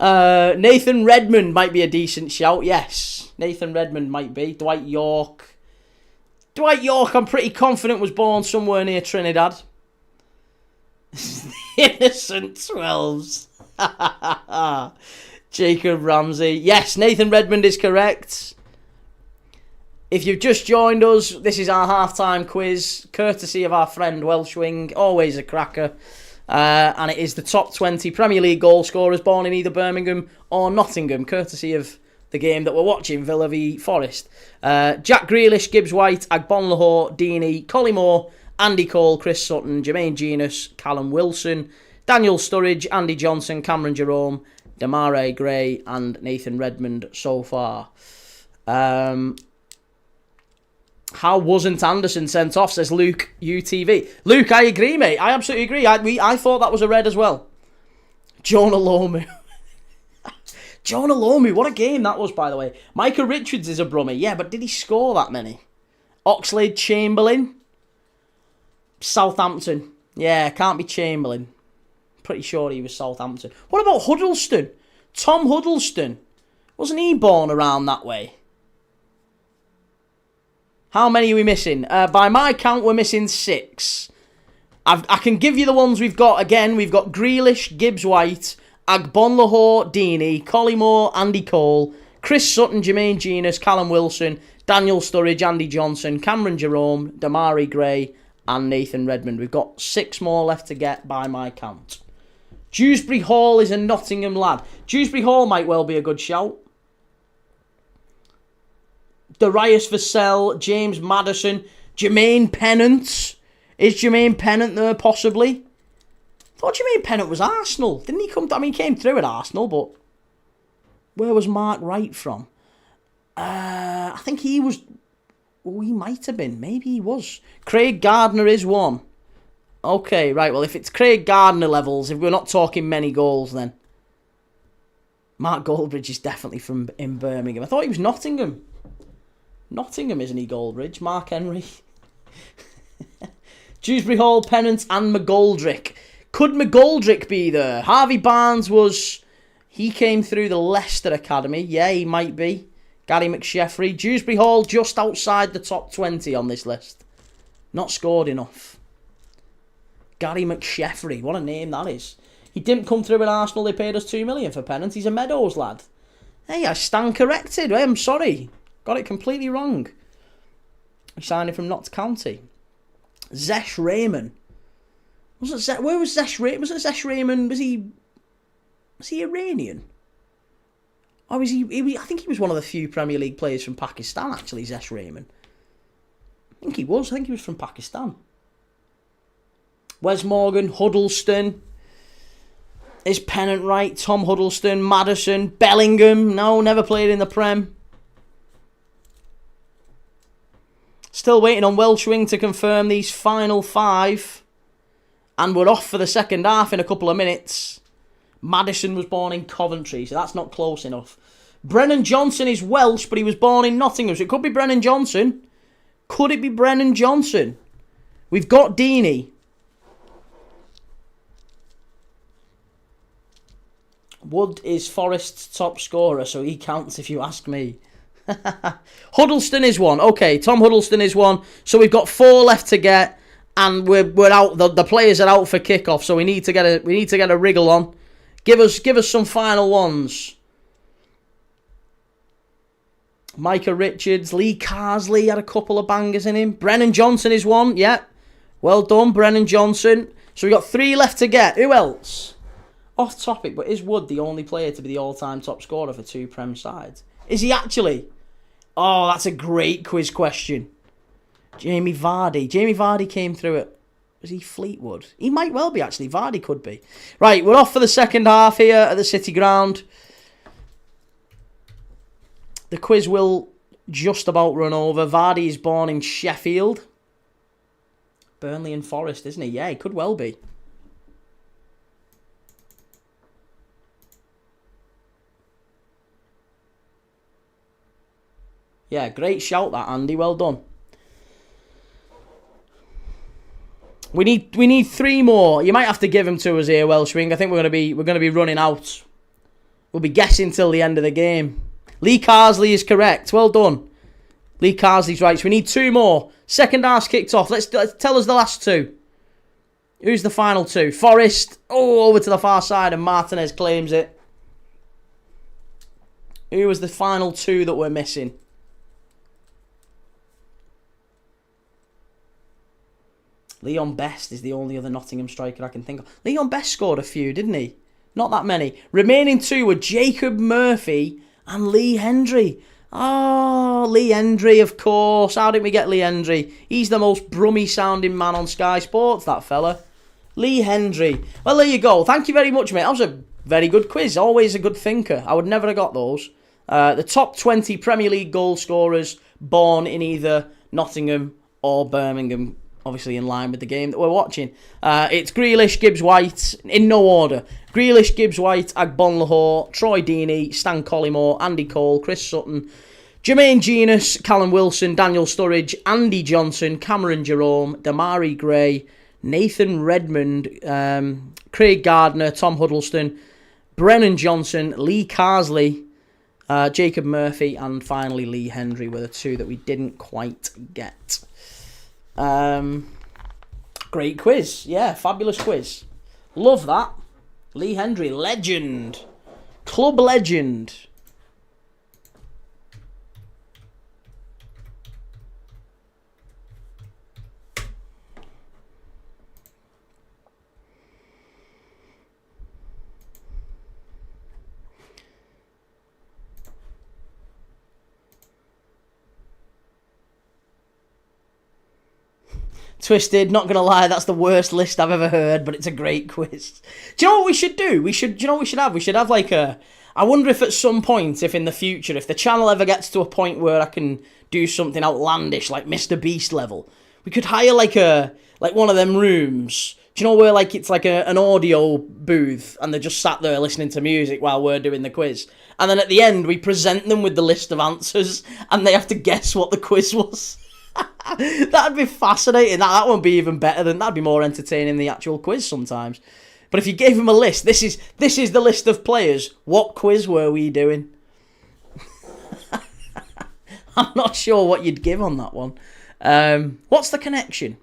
Nathan Redmond might be a decent shout. Yes, Nathan Redmond might be. Dwight York, I'm pretty confident was born somewhere near Trinidad. Innocent 12s. Jacob Ramsey. Yes, Nathan Redmond is correct. If you've just joined us, this is our halftime quiz, courtesy of our friend Welshwing, always a cracker. And it is the top 20 Premier League goal scorers born in either Birmingham or Nottingham, courtesy of the game that we're watching, Villa v Forest. Jack Grealish, Gibbs White, Agbonlahor, Deeney, Collymore, Andy Cole, Chris Sutton, Jermaine Genius, Callum Wilson, Daniel Sturridge, Andy Johnson, Cameron Jerome, Demarai Gray, and Nathan Redmond so far. How wasn't Anderson sent off, says Luke UTV. Luke, I agree, mate. I absolutely agree. I thought that was a red as well. Jonah Lomu. Jonah Lomu, what a game that was, by the way. Micah Richards is a brummie. Yeah, but did he score that many? Oxlade Chamberlain. Southampton. Yeah, can't be Chamberlain. Pretty sure he was Southampton. What about Huddleston? Tom Huddleston. Wasn't he born around that way? How many are we missing? By my count, we're missing 6. I can give you the ones we've got. Again, we've got Grealish, Gibbs White, Agbonlahor, Deeney, Collymore, Andy Cole, Chris Sutton, Jermaine Genius, Callum Wilson, Daniel Sturridge, Andy Johnson, Cameron Jerome, Demarai Gray, and Nathan Redmond. We've got 6 more left to get by my count. Dewsbury Hall is a Nottingham lad. Dewsbury Hall might well be a good shout. Darius Vassell, James Maddison, Jermaine Pennant. Is Jermaine Pennant there, possibly? I thought Jermaine Pennant was Arsenal. Didn't he come... he came through at Arsenal, but... Where was Mark Wright from? I think he was... Oh, he might have been. Maybe he was. Craig Gardner is one. Okay, right. Well, if it's Craig Gardner levels, if we're not talking many goals, then... Mark Goldbridge is definitely from in Birmingham. I thought he was Nottingham. Nottingham, isn't he, Goldbridge? Mark Henry. Dewsbury Hall, Pennant, and McGoldrick. Could McGoldrick be there? Harvey Barnes was... He came through the Leicester Academy. Yeah, he might be. Gary McSheffrey. Dewsbury Hall just outside the top 20 on this list. Not scored enough. Gary McSheffrey. What a name that is. He didn't come through at Arsenal. They paid us $2 million for Pennant. He's a Meadows lad. Hey, I stand corrected. Hey, I'm sorry. Got it completely wrong. We signed him from Notts County. Zesh Raymond. Where was Zesh Raymond? Wasn't Zesh Raymond? Was he Iranian? Or was he? I think he was one of the few Premier League players from Pakistan. Actually, Zesh Raymond. I think he was. I think he was from Pakistan. Wes Morgan, Huddleston. Is Pennant right? Tom Huddleston, Maddison, Bellingham. No, never played in the Prem. Still waiting on Welshwing to confirm these final 5. And we're off for the second half in a couple of minutes. Maddison was born in Coventry, so that's not close enough. Brennan Johnson is Welsh, but he was born in Nottingham, so it could be Brennan Johnson. Could it be Brennan Johnson? We've got Deeney. Wood is Forest's top scorer, so he counts if you ask me. Huddleston is one. Okay, Tom Huddleston is one. So we've got 4 left to get, and we're out. The players are out for kickoff, so we need to get a wriggle on. Give us some final ones. Micah Richards, Lee Carsley had a couple of bangers in him. Brennan Johnson is one. Yeah, well done, Brennan Johnson. So we've got 3 left to get. Who else? Off topic, but is Wood the only player to be the all-time top scorer for 2 Prem sides? Is he actually? Oh, that's a great quiz question. Jamie Vardy. Jamie Vardy came through it. Was he Fleetwood? He might well be, actually. Vardy could be. Right, we're off for the second half here at the City Ground. The quiz will just about run over. Vardy is born in Sheffield. Burnley and Forest, isn't he? Yeah, he could well be. Yeah, great shout that, Andy. Well done. We need 3 more. You might have to give them to us here, Welshwing. I think we're gonna be running out. We'll be guessing till the end of the game. Lee Carsley is correct. Well done. Lee Carsley's right. So we need 2 more. Second half's kicked off. Let's tell us the last 2. Who's the final 2? Forest. Oh, over to the far side, and Martinez claims it. Who was the final 2 that we're missing? Leon Best is the only other Nottingham striker I can think of. Leon Best scored a few, didn't he? Not that many. Remaining 2 were Jacob Murphy and Lee Hendry. Oh, Lee Hendry, of course. How didn't we get Lee Hendry? He's the most brummy-sounding man on Sky Sports, that fella. Lee Hendry. Well, there you go. Thank you very much, mate. That was a very good quiz. Always a good thinker. I would never have got those. The top 20 Premier League goal scorers born in either Nottingham or Birmingham. Obviously in line with the game that we're watching. It's Grealish, Gibbs-White, in no order. Grealish, Gibbs-White, Agbonlahor, Troy Deeney, Stan Collymore, Andy Cole, Chris Sutton, Jermaine Genius, Callum Wilson, Daniel Sturridge, Andy Johnson, Cameron Jerome, Damari Gray, Nathan Redmond, Craig Gardner, Tom Huddleston, Brennan Johnson, Lee Carsley, Jacob Murphy, and finally Lee Hendry were the 2 that we didn't quite get. Great quiz. Yeah, fabulous quiz. Love that. Lee Hendry, legend. Club legend. Twisted, not going to lie, that's the worst list I've ever heard, but it's a great quiz. Do you know what we should do? Do you know what we should have? We should have like a... I wonder if at some point, if in the future, if the channel ever gets to a point where I can do something outlandish, like Mr. Beast level, we could hire like one of them rooms. Do you know where like it's like an audio booth and they're just sat there listening to music while we're doing the quiz? And then at the end, we present them with the list of answers and they have to guess what the quiz was. That'd be fascinating. That won't be even better that'd be more entertaining than the actual quiz sometimes. But if you gave them a list, this is the list of players. What quiz were we doing? I'm not sure what you'd give on that one. What's the connection?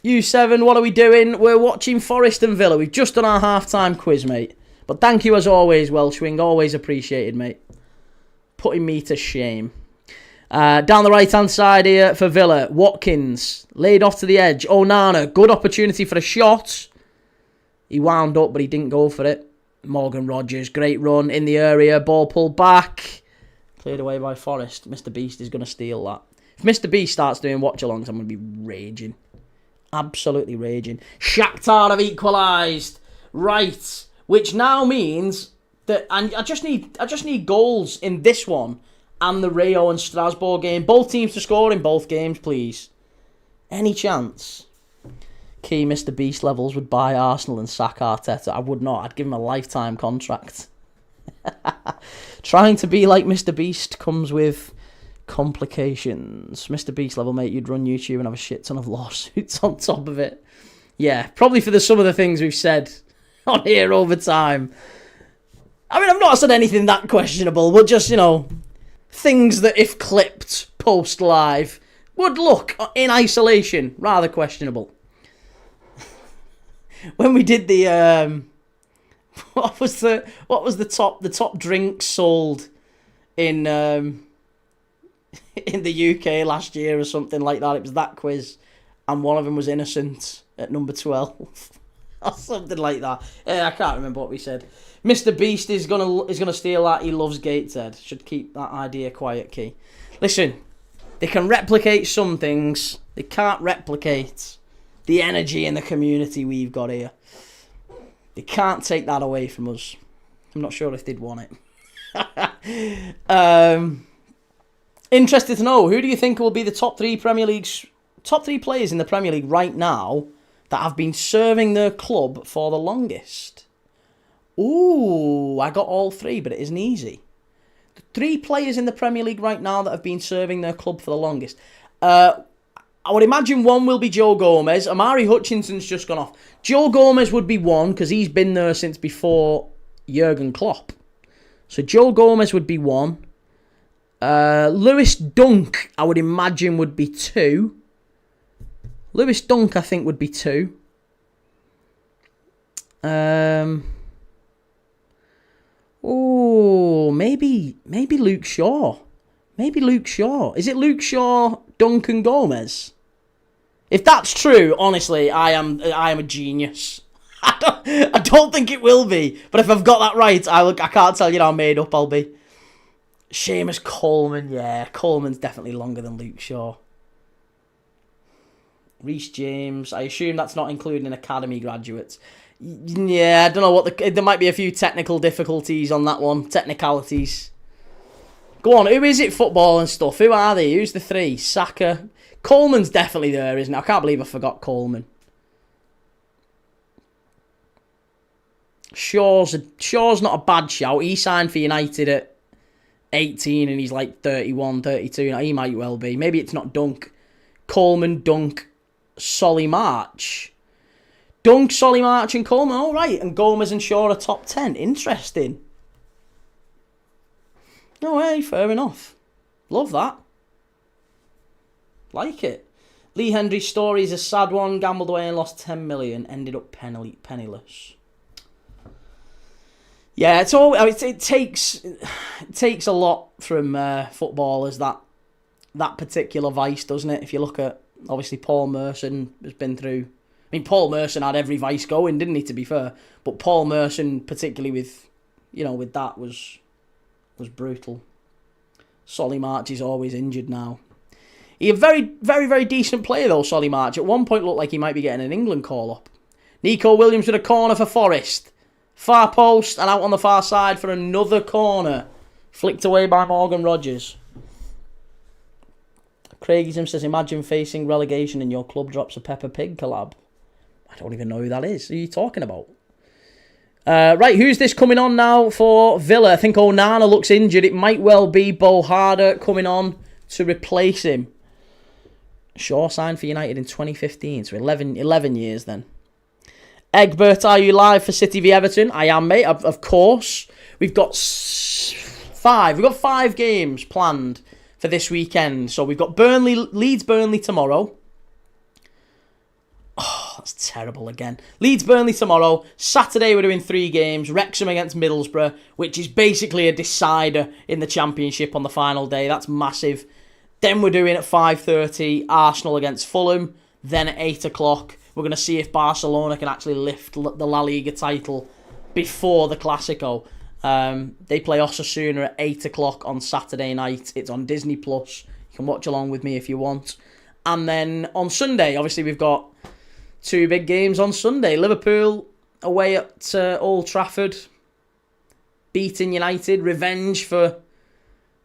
U7, what are we doing? We're watching Forest and Villa. We've just done our half-time quiz, mate. But thank you as always, Welshwing. Always appreciated, mate. Putting me to shame. Down the right-hand side here for Villa. Watkins, laid off to the edge. Onana, good opportunity for a shot. He wound up, but he didn't go for it. Morgan Rogers, great run in the area. Ball pulled back. Cleared away by Forest. Mr. Beast is going to steal that. If Mr. Beast starts doing watch-alongs, I'm going to be raging. Absolutely raging. Shakhtar have equalised. Right. Which now means that... And I just need goals in this one. And the Rio and Strasbourg game. Both teams to score in both games, please. Any chance? Key Mr. Beast levels would buy Arsenal and sack Arteta. I would not. I'd give him a lifetime contract. Trying to be like Mr. Beast comes with complications. Mr. Beast level, mate, you'd run YouTube and have a shit ton of lawsuits on top of it. Yeah, probably for some of the things we've said on here over time. I mean, I've not said anything that questionable, but just, things that, if clipped post-live, would look, in isolation, rather questionable. When we did the, what was the top drink sold in the UK last year or something like that? It was that quiz, and one of them was Innocent at number 12. Something like that. I can't remember what we said. Mr. Beast is gonna steal that. He loves Gateshead. Should keep that idea quiet, Key. Listen, they can replicate some things. They can't replicate the energy and the community we've got here. They can't take that away from us. I'm not sure if they'd want it. Interested to know, who do you think will be the top three players in the Premier League right now that have been serving their club for the longest? Ooh, I got all three, but it isn't easy. The 3 players in the Premier League right now that have been serving their club for the longest. I would imagine one will be Joe Gomez. Amari Hutchinson's just gone off. Joe Gomez would be one, because he's been there since before Jurgen Klopp. So Joe Gomez would be one. Lewis Dunk, I would imagine, would be 2. Lewis Dunk, I think, would be 2. Maybe Luke Shaw. Maybe Luke Shaw. Is it Luke Shaw, Dunk and Gomez? If that's true, honestly, I am a genius. I don't think it will be, but if I've got that right, I can't tell you how made up I'll be. Seamus Coleman, yeah. Coleman's definitely longer than Luke Shaw. Reece James, I assume that's not including academy graduates. Yeah, I don't know what there might be a few technical difficulties on that one. Technicalities. Go on, who is it, football and stuff? Who are they? Who's the 3? Saka. Coleman's definitely there, isn't it? I can't believe I forgot Coleman. Shaw's not a bad shout. He signed for United at 18 and he's like 31, 32. Now, he might well be. Maybe it's not Dunk. Coleman, Dunk, Solly March. Dunk, Solly March and Coleman. All right. And Gomez and Shaw are top 10. Interesting. No way. Fair enough. Love that. Like it. Lee Hendry's story is a sad one. Gambled away and lost 10 million. Ended up penniless. Yeah, it takes a lot from footballers, that particular vice, doesn't it? If you look at, obviously, Paul Merson has been through. I mean, Paul Merson had every vice going, didn't he? To be fair, but Paul Merson, particularly with that, was brutal. Solly March is always injured now. He's a very, very, very decent player though. Solly March at one point looked like he might be getting an England call up. Nico Williams with a corner for Forest. Far post and out on the far side for another corner. Flicked away by Morgan Rogers. Craigism says, imagine facing relegation and your club drops a Peppa Pig collab. I don't even know who that is. Who are you talking about? Right, who's this coming on now for Villa? I think Onana looks injured. It might well be Bo Harder coming on to replace him. Shaw signed for United in 2015, so 11 years then. Egbert, are you live for City v Everton? I am, mate, of course. We've got 5. We've got 5 games planned for this weekend. So we've got Leeds-Burnley tomorrow. Oh, that's terrible again. Leeds-Burnley tomorrow. Saturday we're doing 3 games. Wrexham against Middlesbrough, which is basically a decider in the Championship on the final day. That's massive. Then we're doing at 5:30 Arsenal against Fulham. Then at 8 o'clock we're going to see if Barcelona can actually lift the La Liga title before the Clásico. They play Osasuna at 8 o'clock on Saturday night. It's on Disney+. You can watch along with me if you want. And then on Sunday, obviously we've got 2 big games on Sunday. Liverpool away at Old Trafford. Beating United. Revenge for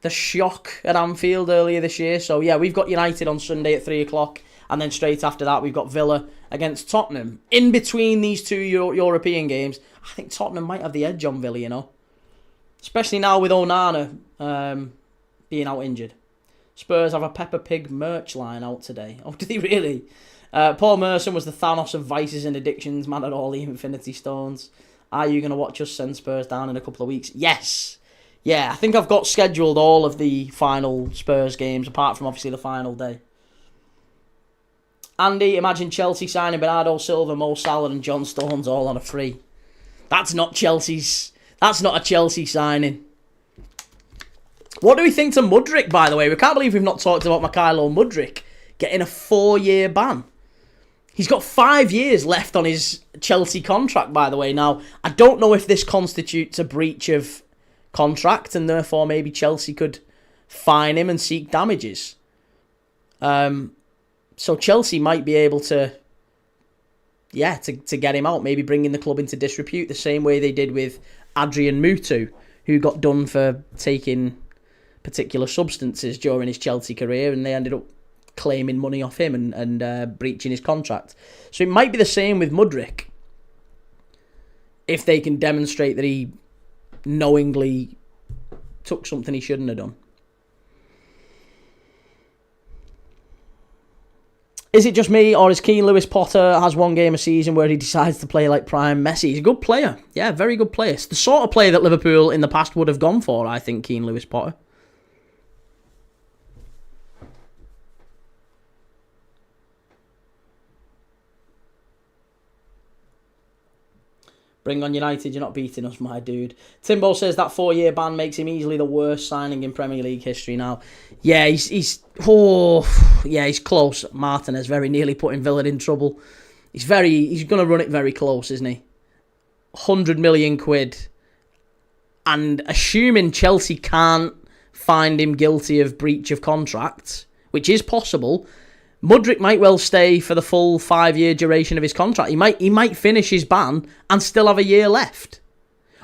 the shock at Anfield earlier this year. So yeah, we've got United on Sunday at 3 o'clock. And then straight after that, we've got Villa against Tottenham. In between these 2 European games, I think Tottenham might have the edge on Villa, you know. Especially now with Onana being out injured. Spurs have a Peppa Pig merch line out today. Oh, did he really? Paul Merson was the Thanos of vices and addictions, man at all the Infinity Stones. Are you going to watch us send Spurs down in a couple of weeks? Yes. Yeah, I think I've got scheduled all of the final Spurs games, apart from obviously the final day. Andy, imagine Chelsea signing Bernardo Silva, Mo Salah and John Stones all on a free. That's not a Chelsea signing. What do we think to Mudryk, by the way? We can't believe we've not talked about Mykhailo Mudryk getting a 4-year ban. He's got 5 years left on his Chelsea contract, by the way. Now, I don't know if this constitutes a breach of contract, and therefore maybe Chelsea could fine him and seek damages. So Chelsea might be able to get him out, maybe bringing the club into disrepute the same way they did with Adrian Mutu, who got done for taking particular substances during his Chelsea career, and they ended up claiming money off him and breaching his contract. So it might be the same with Mudryk, if they can demonstrate that he knowingly took something he shouldn't have done. Is it just me, or is Keane Lewis Potter has one game a season where he decides to play like prime Messi? He's a good player. Yeah, very good player. It's the sort of player that Liverpool in the past would have gone for, I think, Keane Lewis Potter. Bring on United, you're not beating us, my dude. Timbo says that 4-year ban makes him easily the worst signing in Premier League history now. Yeah, he's close. Martinez very nearly putting Villa in trouble. He's going to run it very close, isn't he? 100 million quid. And assuming Chelsea can't find him guilty of breach of contract, which is possible, Mudryk might well stay for the full 5-year duration of his contract. He might finish his ban and still have a year left.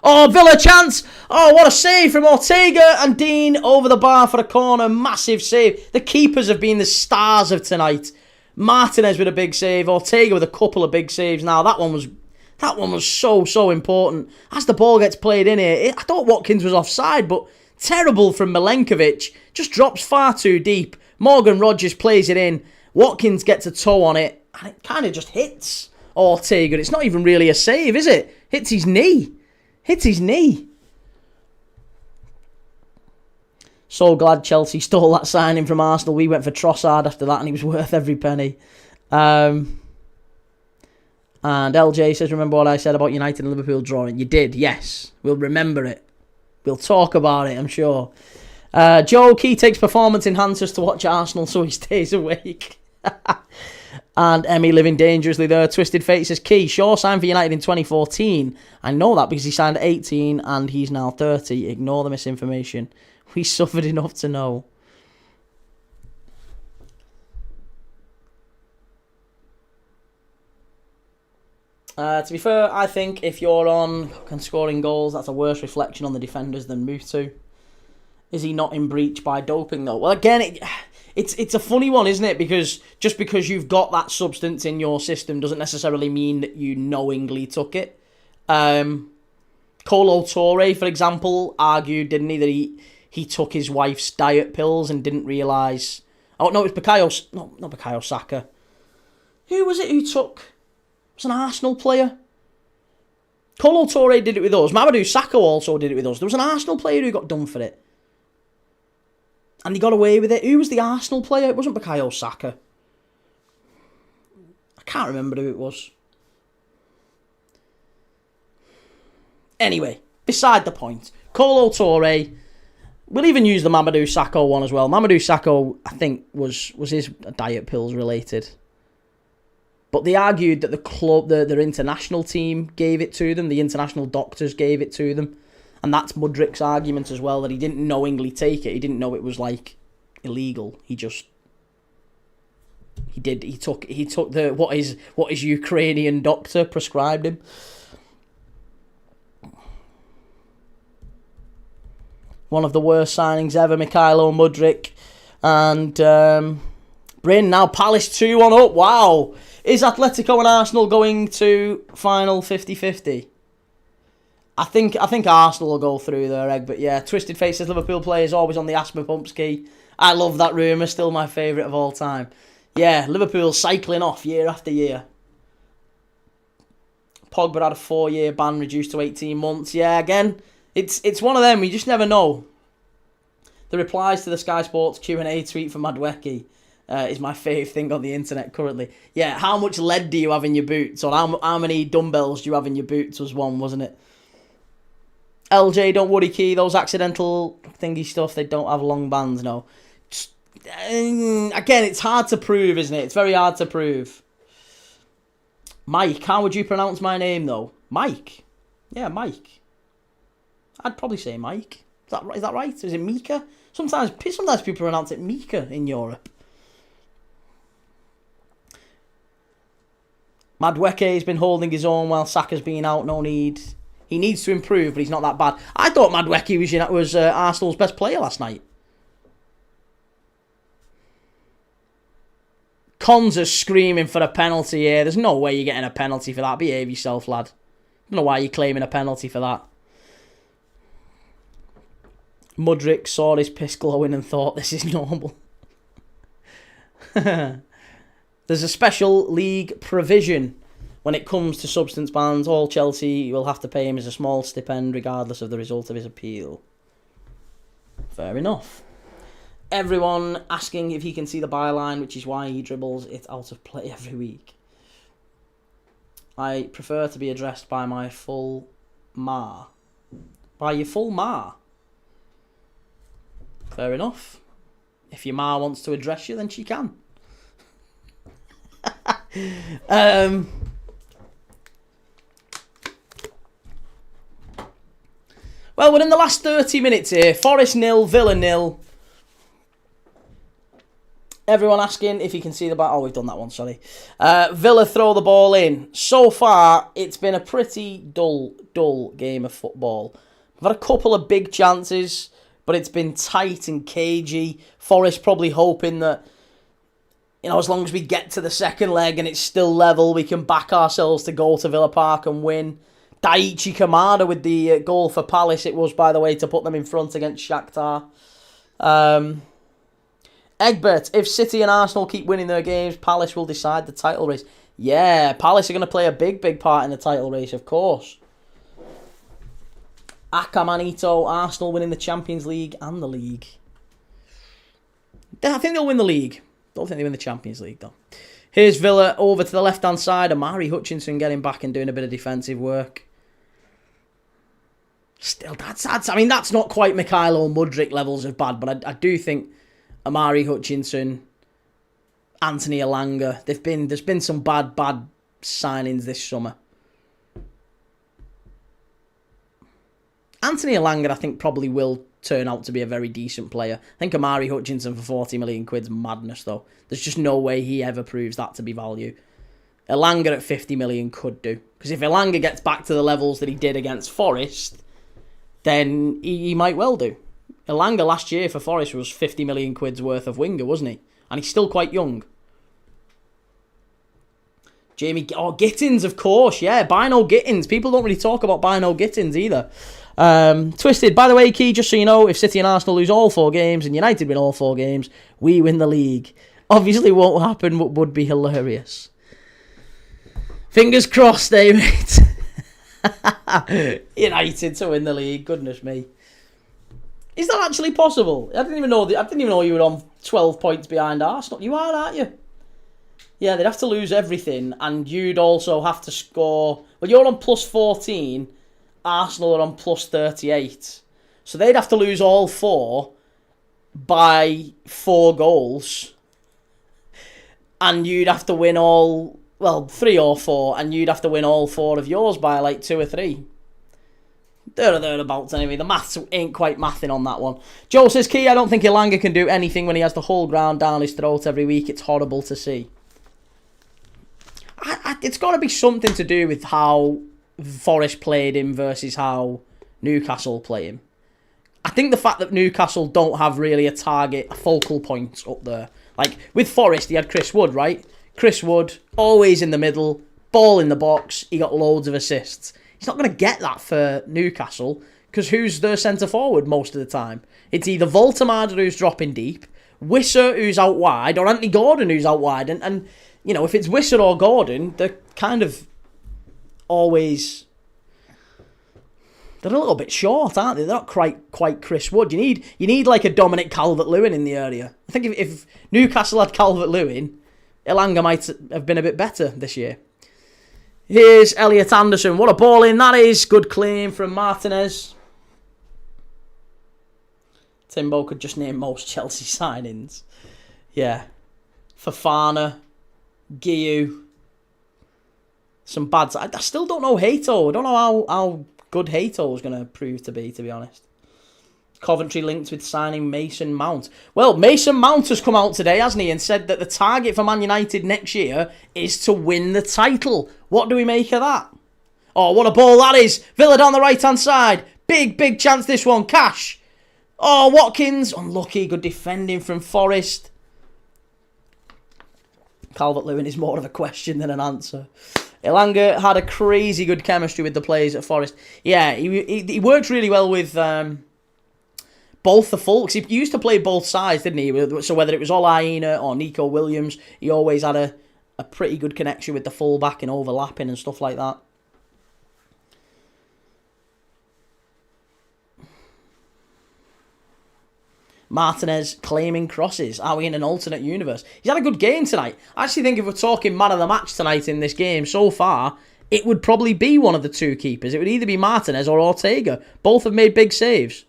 Oh, Villa chance! Oh, what a save from Ortega and Dean over the bar for a corner. Massive save. The keepers have been the stars of tonight. Martinez with a big save. Ortega with a couple of big saves. Now, that one was so important. As the ball gets played in here, I thought Watkins was offside, but terrible from Milenkovic. Just drops far too deep. Morgan Rogers plays it in. Watkins gets a toe on it, and it kind of just hits Ortega. It's not even really a save, is it? Hits his knee. So glad Chelsea stole that signing from Arsenal. We went for Trossard after that, and he was worth every penny. And LJ says, remember what I said about United and Liverpool drawing? You did, yes. We'll remember it. We'll talk about it, I'm sure. Joe Key takes performance enhancers to watch Arsenal so he stays awake. And Emmy living dangerously there. Twisted Fate says, Key, Shaw signed for United in 2014. I know that because he signed at 18 and he's now 30. Ignore the misinformation. We suffered enough to know. To be fair, I think if you're on scoring goals, that's a worse reflection on the defenders than Mutu. Is he not in breach by doping, though? Well, again, it's a funny one, isn't it? Because just because you've got that substance in your system doesn't necessarily mean that you knowingly took it. Colo Torre, for example, argued, didn't he, that he took his wife's diet pills and didn't realise... Oh, no, it was not Bukayo Saka. Who was it who took... It was an Arsenal player. Colo Torre did it with us. Mamadou Sakho also did it with us. There was an Arsenal player who got done for it. And he got away with it. Who was the Arsenal player? It wasn't Bukayo Saka. I can't remember who it was. Anyway, beside the point. Colo Torre. We'll even use the Mamadou Sakho one as well. Mamadou Sakho, I think, was his diet pills related. But they argued that the club, their international team gave it to them. The international doctors gave it to them. And that's Mudryk's argument as well, that he didn't knowingly take it. He didn't know it was, like, illegal. He took the what his Ukrainian doctor prescribed him. One of the worst signings ever, Mikhailo Mudryk. And Bryn, now Palace 2-1 up. Wow. Is Atletico and Arsenal going to final 50-50? I think Arsenal will go through their egg, but yeah, Twisted Face says Liverpool players always on the asthma pumps, Key. I love that rumour, still my favourite of all time. Yeah, Liverpool cycling off year after year. Pogba had a 4-year ban reduced to 18 months. Yeah, again, it's one of them, we just never know. The replies to the Sky Sports Q&A tweet from Madwecki is my favourite thing on the internet currently. Yeah, how much lead do you have in your boots? Or how many dumbbells do you have in your boots was one, wasn't it? LJ, don't worry, Key. Those accidental thingy stuff, they don't have long bands, no. Again, it's hard to prove, isn't it? It's very hard to prove. Mike, how would you pronounce my name, though? Mike? Yeah, Mike. I'd probably say Mike. Is that right? Is it Mika? Sometimes people pronounce it Mika in Europe. Madueke's been holding his own while Saka's been out. No need. He needs to improve, but he's not that bad. I thought Madueke was Arsenal's best player last night. Konza's screaming for a penalty here. There's no way you're getting a penalty for that. Behave yourself, lad. I don't know why you're claiming a penalty for that. Mudryk saw his piss glowing and thought this is normal. There's a special league provision when it comes to substance bans. All Chelsea will have to pay him as a small stipend regardless of the result of his appeal. Fair enough. Everyone asking if he can see the byline, which is why he dribbles it out of play every week. I prefer to be addressed by my full ma. By your full ma? Fair enough. If your ma wants to address you, then she can. Well, we're in the last 30 minutes here. Forest 0, Villa 0. Everyone asking if you can see the ball. Oh, we've done that one, sorry. Villa throw the ball in. So far, it's been a pretty dull game of football. We've had a couple of big chances, but it's been tight and cagey. Forest probably hoping that, as long as we get to the second leg and it's still level, we can back ourselves to go to Villa Park and win. Daichi Kamada with the goal for Palace, it was, by the way, to put them in front against Shakhtar. Egbert, if City and Arsenal keep winning their games, Palace will decide the title race. Yeah, Palace are going to play a big part in the title race, of course. Akamanito, Arsenal winning the Champions League and the league. I think they'll win the league. Don't think they win the Champions League, though. Here's Villa over to the left-hand side. Amari Hutchinson getting back and doing a bit of defensive work. Still, that's not quite Mikhailo Mudryk levels of bad, but I do think Amari Hutchinson, Anthony Elanga, there's been some bad signings this summer. Anthony Elanga, I think, probably will turn out to be a very decent player. I think Amari Hutchinson for 40 million quid's madness, though. There's just no way he ever proves that to be value. Elanga at 50 million could do. Because if Elanga gets back to the levels that he did against Forest, then he might well do. Elanga last year for Forest was 50 million quid's worth of winger, wasn't he? And he's still quite young. Gittins, of course, yeah. Bino Gittins. People don't really talk about Bino Gittins either. Twisted, by the way, Key, just so you know, if City and Arsenal lose all 4 games and United win all 4 games, we win the league. Obviously won't happen, but would be hilarious. Fingers crossed, eh, mate? United to win the league, goodness me. Is that actually possible? I didn't even know you were on 12 points behind Arsenal. You are, aren't you? Yeah, they'd have to lose everything, and you'd also have to score. Well, you're on plus 14. Arsenal are on plus 38. So they'd have to lose all 4 by 4 goals. And you'd have to win 3 or 4, and you'd have to win all 4 of yours by like 2 or 3. Thereabouts anyway. The maths ain't quite mathing on that one. Joe says, Key, I don't think Elanga can do anything when he has the whole ground down his throat every week. It's horrible to see. It's got to be something to do with how Forest played him versus how Newcastle play him. I think the fact that Newcastle don't have really a focal point up there. Like, with Forest, he had Chris Wood, right? Chris Wood, always in the middle, ball in the box, he got loads of assists. He's not going to get that for Newcastle, because who's their centre-forward most of the time? It's either Voltemade who's dropping deep, Wisser who's out wide, or Anthony Gordon who's out wide. And if it's Wisser or Gordon, they're kind of always... They're a little bit short, aren't they? They're not quite Chris Wood. You need like a Dominic Calvert-Lewin in the area. I think if Newcastle had Calvert-Lewin, Elanga might have been a bit better this year. Here's Elliot Anderson. What a ball in that is. Good claim from Martinez. Timbo could just name most Chelsea signings. Yeah. Fofana, Guiu, some bad... I still don't know Hato. I don't know how good Hato is going to prove to be honest. Coventry linked with signing Mason Mount. Well, Mason Mount has come out today, hasn't he, and said that the target for Man United next year is to win the title. What do we make of that? Oh, what a ball that is. Villa down the right-hand side. Big chance this one. Cash. Oh, Watkins. Unlucky. Good defending from Forest. Calvert-Lewin is more of a question than an answer. Elanga had a crazy good chemistry with the players at Forest. Yeah, he worked really well with both the fullbacks. He used to play both sides, didn't he? So whether it was Olaina or Nico Williams, he always had a pretty good connection with the fullback and overlapping and stuff like that. Martinez claiming crosses. Are we in an alternate universe? He's had a good game tonight. I actually think if we're talking man of the match tonight in this game so far, it would probably be one of the two keepers. It would either be Martinez or Ortega. Both have made big saves.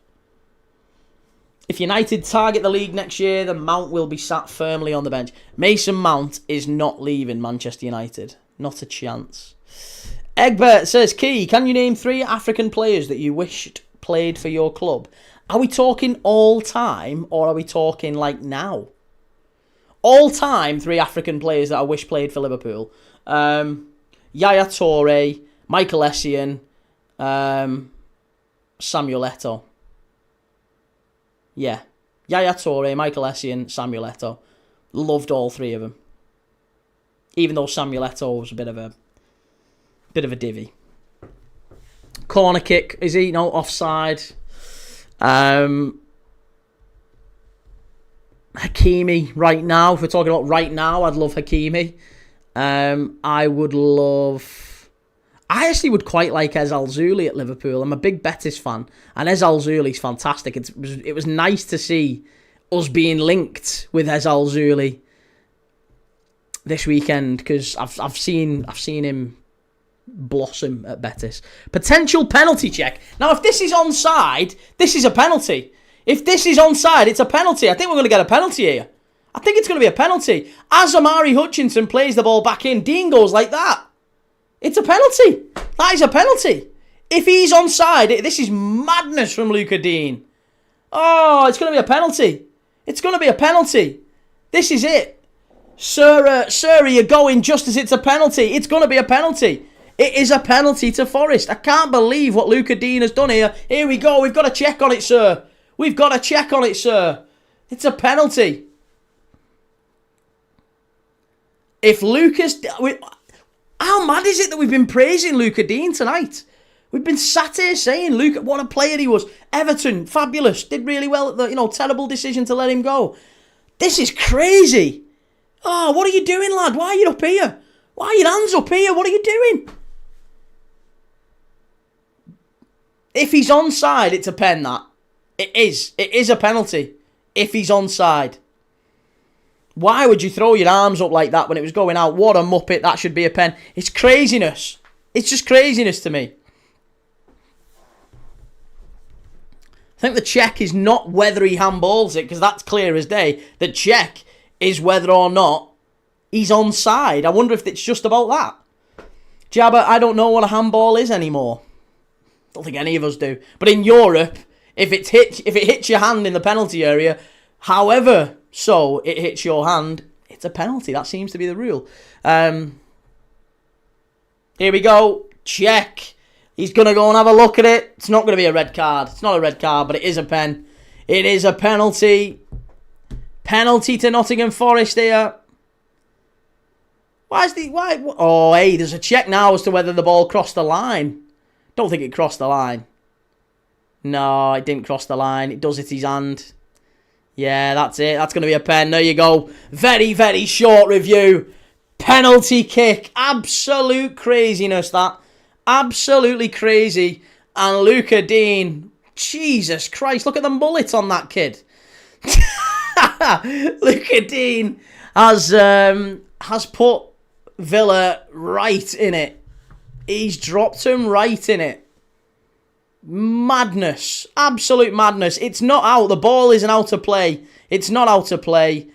If United target the league next year, then Mount will be sat firmly on the bench. Mason Mount is not leaving Manchester United. Not a chance. Egbert says, Key, can you name 3 African players that you wished played for your club? Are we talking all time or are we talking like now? All time, 3 African players that I wish played for Liverpool. Yaya Toure, Michael Essien, Samuel Eto'o. Yeah. Yaya Toure, Michael Essien, Samuel Eto'o. Loved all 3 of them. Even though Samuel Eto'o was a bit of a divvy. Corner kick, is he? No, offside. Hakimi right now. If we're talking about right now, I'd love Hakimi. I actually would quite like Ezal Zuli at Liverpool. I'm a big Betis fan, and Ezal Zuli's fantastic. It was nice to see us being linked with Ezal Zuli this weekend because I've seen him blossom at Betis. Potential penalty check. Now, if this is onside, this is a penalty. If this is onside, it's a penalty. I think we're going to get a penalty here. I think it's going to be a penalty. As Amari Hutchinson plays the ball back in, Dean goes like that. It's a penalty. That is a penalty. If he's onside, this is madness from Luca Dean. Oh, it's going to be a penalty. It's going to be a penalty. This is it. Sir, you're going just as it's a penalty. It's going to be a penalty. It is a penalty to Forest. I can't believe what Luca Dean has done here. Here we go. We've got to check on it, sir. We've got to check on it, sir. It's a penalty. If Lucas... How mad is it that we've been praising Luca Dean tonight? We've been sat here saying, Luca, what a player he was. Everton, fabulous. Did really well at the, terrible decision to let him go. This is crazy. Oh, what are you doing, lad? Why are you up here? Why are your hands up here? What are you doing? If he's onside, it's a pen, that. It is. It is a penalty. If he's onside. Why would you throw your arms up like that when it was going out? What a muppet. That should be a pen. It's craziness. It's just craziness to me. I think the check is not whether he handballs it, because that's clear as day. The check is whether or not he's onside. I wonder if it's just about that. Jabba, I don't know what a handball is anymore. Don't think any of us do. But in Europe, if it hits your hand in the penalty area, however so it hits your hand, it's a penalty. That seems to be the rule. Here we go. Check. He's going to go and have a look at it. It's not going to be a red card. It's not a red card, but it is a pen. It is a penalty. Penalty to Nottingham Forest here. Why? Oh, hey, there's a check now as to whether the ball crossed the line. Don't think it crossed the line. No, it didn't cross the line. It does hit his hand. Yeah, that's it. That's going to be a pen. There you go. Very, very short review. Penalty kick. Absolute craziness, that. Absolutely crazy. And Luca Dean. Jesus Christ. Look at the mullet on that kid. Luca Dean has put Villa right in it. He's dropped him right in it. Madness. Absolute madness. It's not out. The ball isn't out of play. It's not out of play.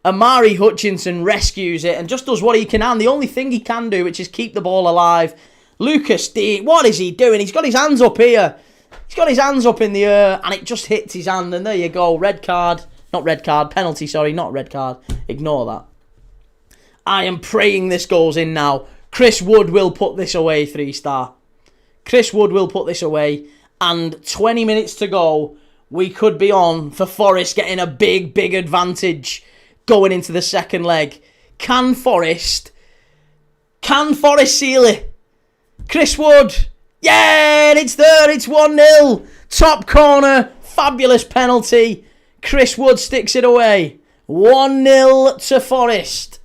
Amari Hutchinson rescues it and just does what he can. The only thing he can do, which is keep the ball alive. Lucas Dean, what is he doing? He's got his hands up here. He's got his hands up in the air and it just hits his hand. And there you go. Red card. Not red card. Penalty, sorry. Not red card. Ignore that. I am praying this goes in now. Chris Wood will put this away, 3-star. Chris Wood will put this away. And 20 minutes to go. We could be on for Forest getting a big advantage going into the second leg. Can Forest seal it? Chris Wood. Yeah, it's there. It's 1-0. Top corner. Fabulous penalty. Chris Wood sticks it away. 1-0 to Forest.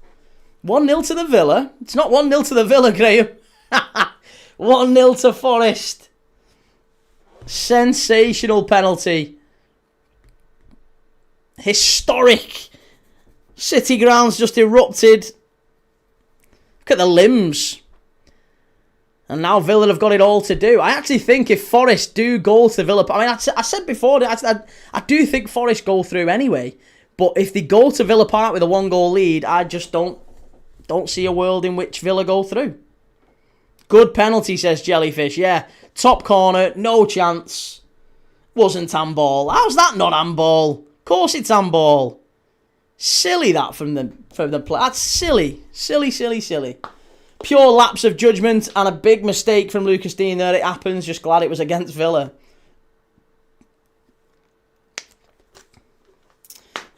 1-0 to the Villa. It's not 1-0 to the Villa, Graham. 1-0 to Forest. Sensational penalty. Historic. City grounds just erupted. Look at the limbs. And now Villa have got it all to do. I actually think if Forest do go to Villa... I mean, I said before, I do think Forest go through anyway. But if they go to Villa Park with a 1-goal lead, I just don't see a world in which Villa go through. Good penalty, says Jellyfish. Yeah, top corner, no chance. Wasn't handball. How's that not handball? Of course it's handball. Silly that from the play. That's silly. Silly. Pure lapse of judgment and a big mistake from Lucas Dean there. It happens. Just glad it was against Villa.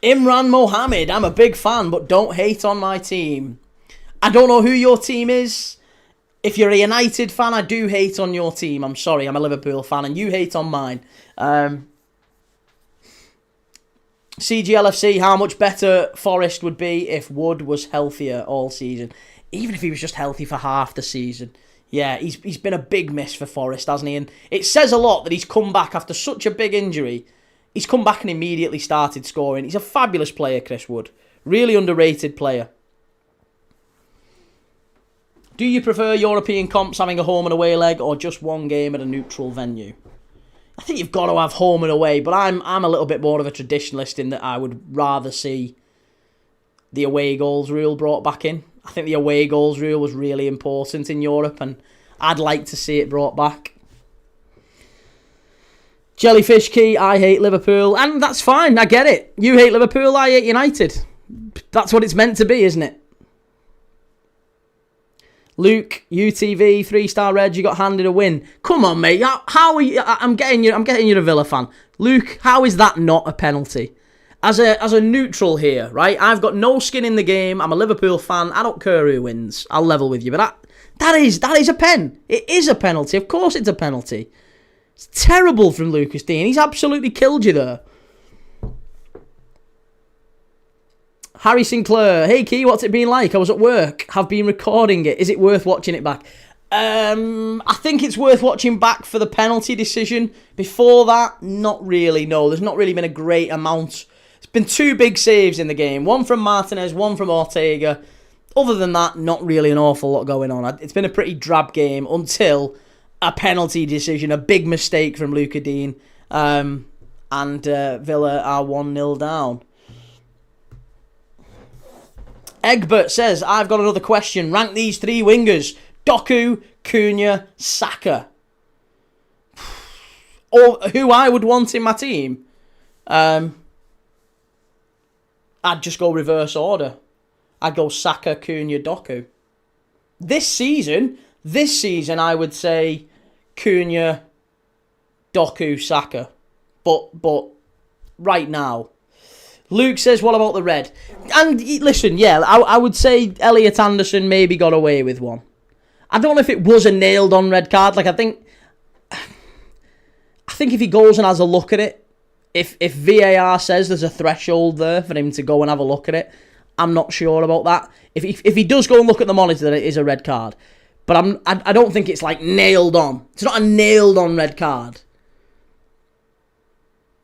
Imran Mohammed. I'm a big fan, but don't hate on my team. I don't know who your team is. If you're a United fan, I do hate on your team. I'm sorry. I'm a Liverpool fan and you hate on mine. CGLFC, how much better Forest would be if Wood was healthier all season. Even if he was just healthy for half the season. Yeah, he's been a big miss for Forest, hasn't he? And it says a lot that he's come back after such a big injury. He's come back and immediately started scoring. He's a fabulous player, Chris Wood. Really underrated player. Do you prefer European comps having a home and away leg or just one game at a neutral venue? I think you've got to have home and away, but I'm a little bit more of a traditionalist in that I would rather see the away goals rule brought back in. I think the away goals rule was really important in Europe and I'd like to see it brought back. Jellyfish Key, I hate Liverpool, and that's fine, I get it. You hate Liverpool, I hate United. That's what it's meant to be, isn't it? Luke, UTV, 3-star red, you got handed a win. Come on, mate. How are you? I'm getting you a Villa fan. Luke, how is that not a penalty? As a neutral here, right? I've got no skin in the game. I'm a Liverpool fan. I don't care who wins. I'll level with you. But that is a pen. It is a penalty. Of course it's a penalty. It's terrible from Lucas Dean. He's absolutely killed you there. Harry Sinclair, hey Key, what's it been like? I was at work, have been recording it. Is it worth watching it back? I think it's worth watching back for the penalty decision. Before that, not really, no. There's not really been a great amount. It's been 2 big saves in the game. One from Martinez, one from Ortega. Other than that, not really an awful lot going on. It's been a pretty drab game until a penalty decision, a big mistake from Lucas Dean. And Villa are 1-0 down. Egbert says, I've got another question. Rank these 3 wingers. Doku, Cunha, Saka. Or who I would want in my team. I'd just go reverse order. I'd go Saka, Cunha, Doku. This season, I would say Cunha, Doku, Saka. But right now. Luke says, what about the red? And listen, yeah, I would say Elliot Anderson maybe got away with one. I don't know if it was a nailed-on red card. Like, I think if he goes and has a look at it, if VAR says there's a threshold there for him to go and have a look at it, I'm not sure about that. If he does go and look at the monitor, it is a red card. But I don't think it's like nailed on. It's not a nailed on red card.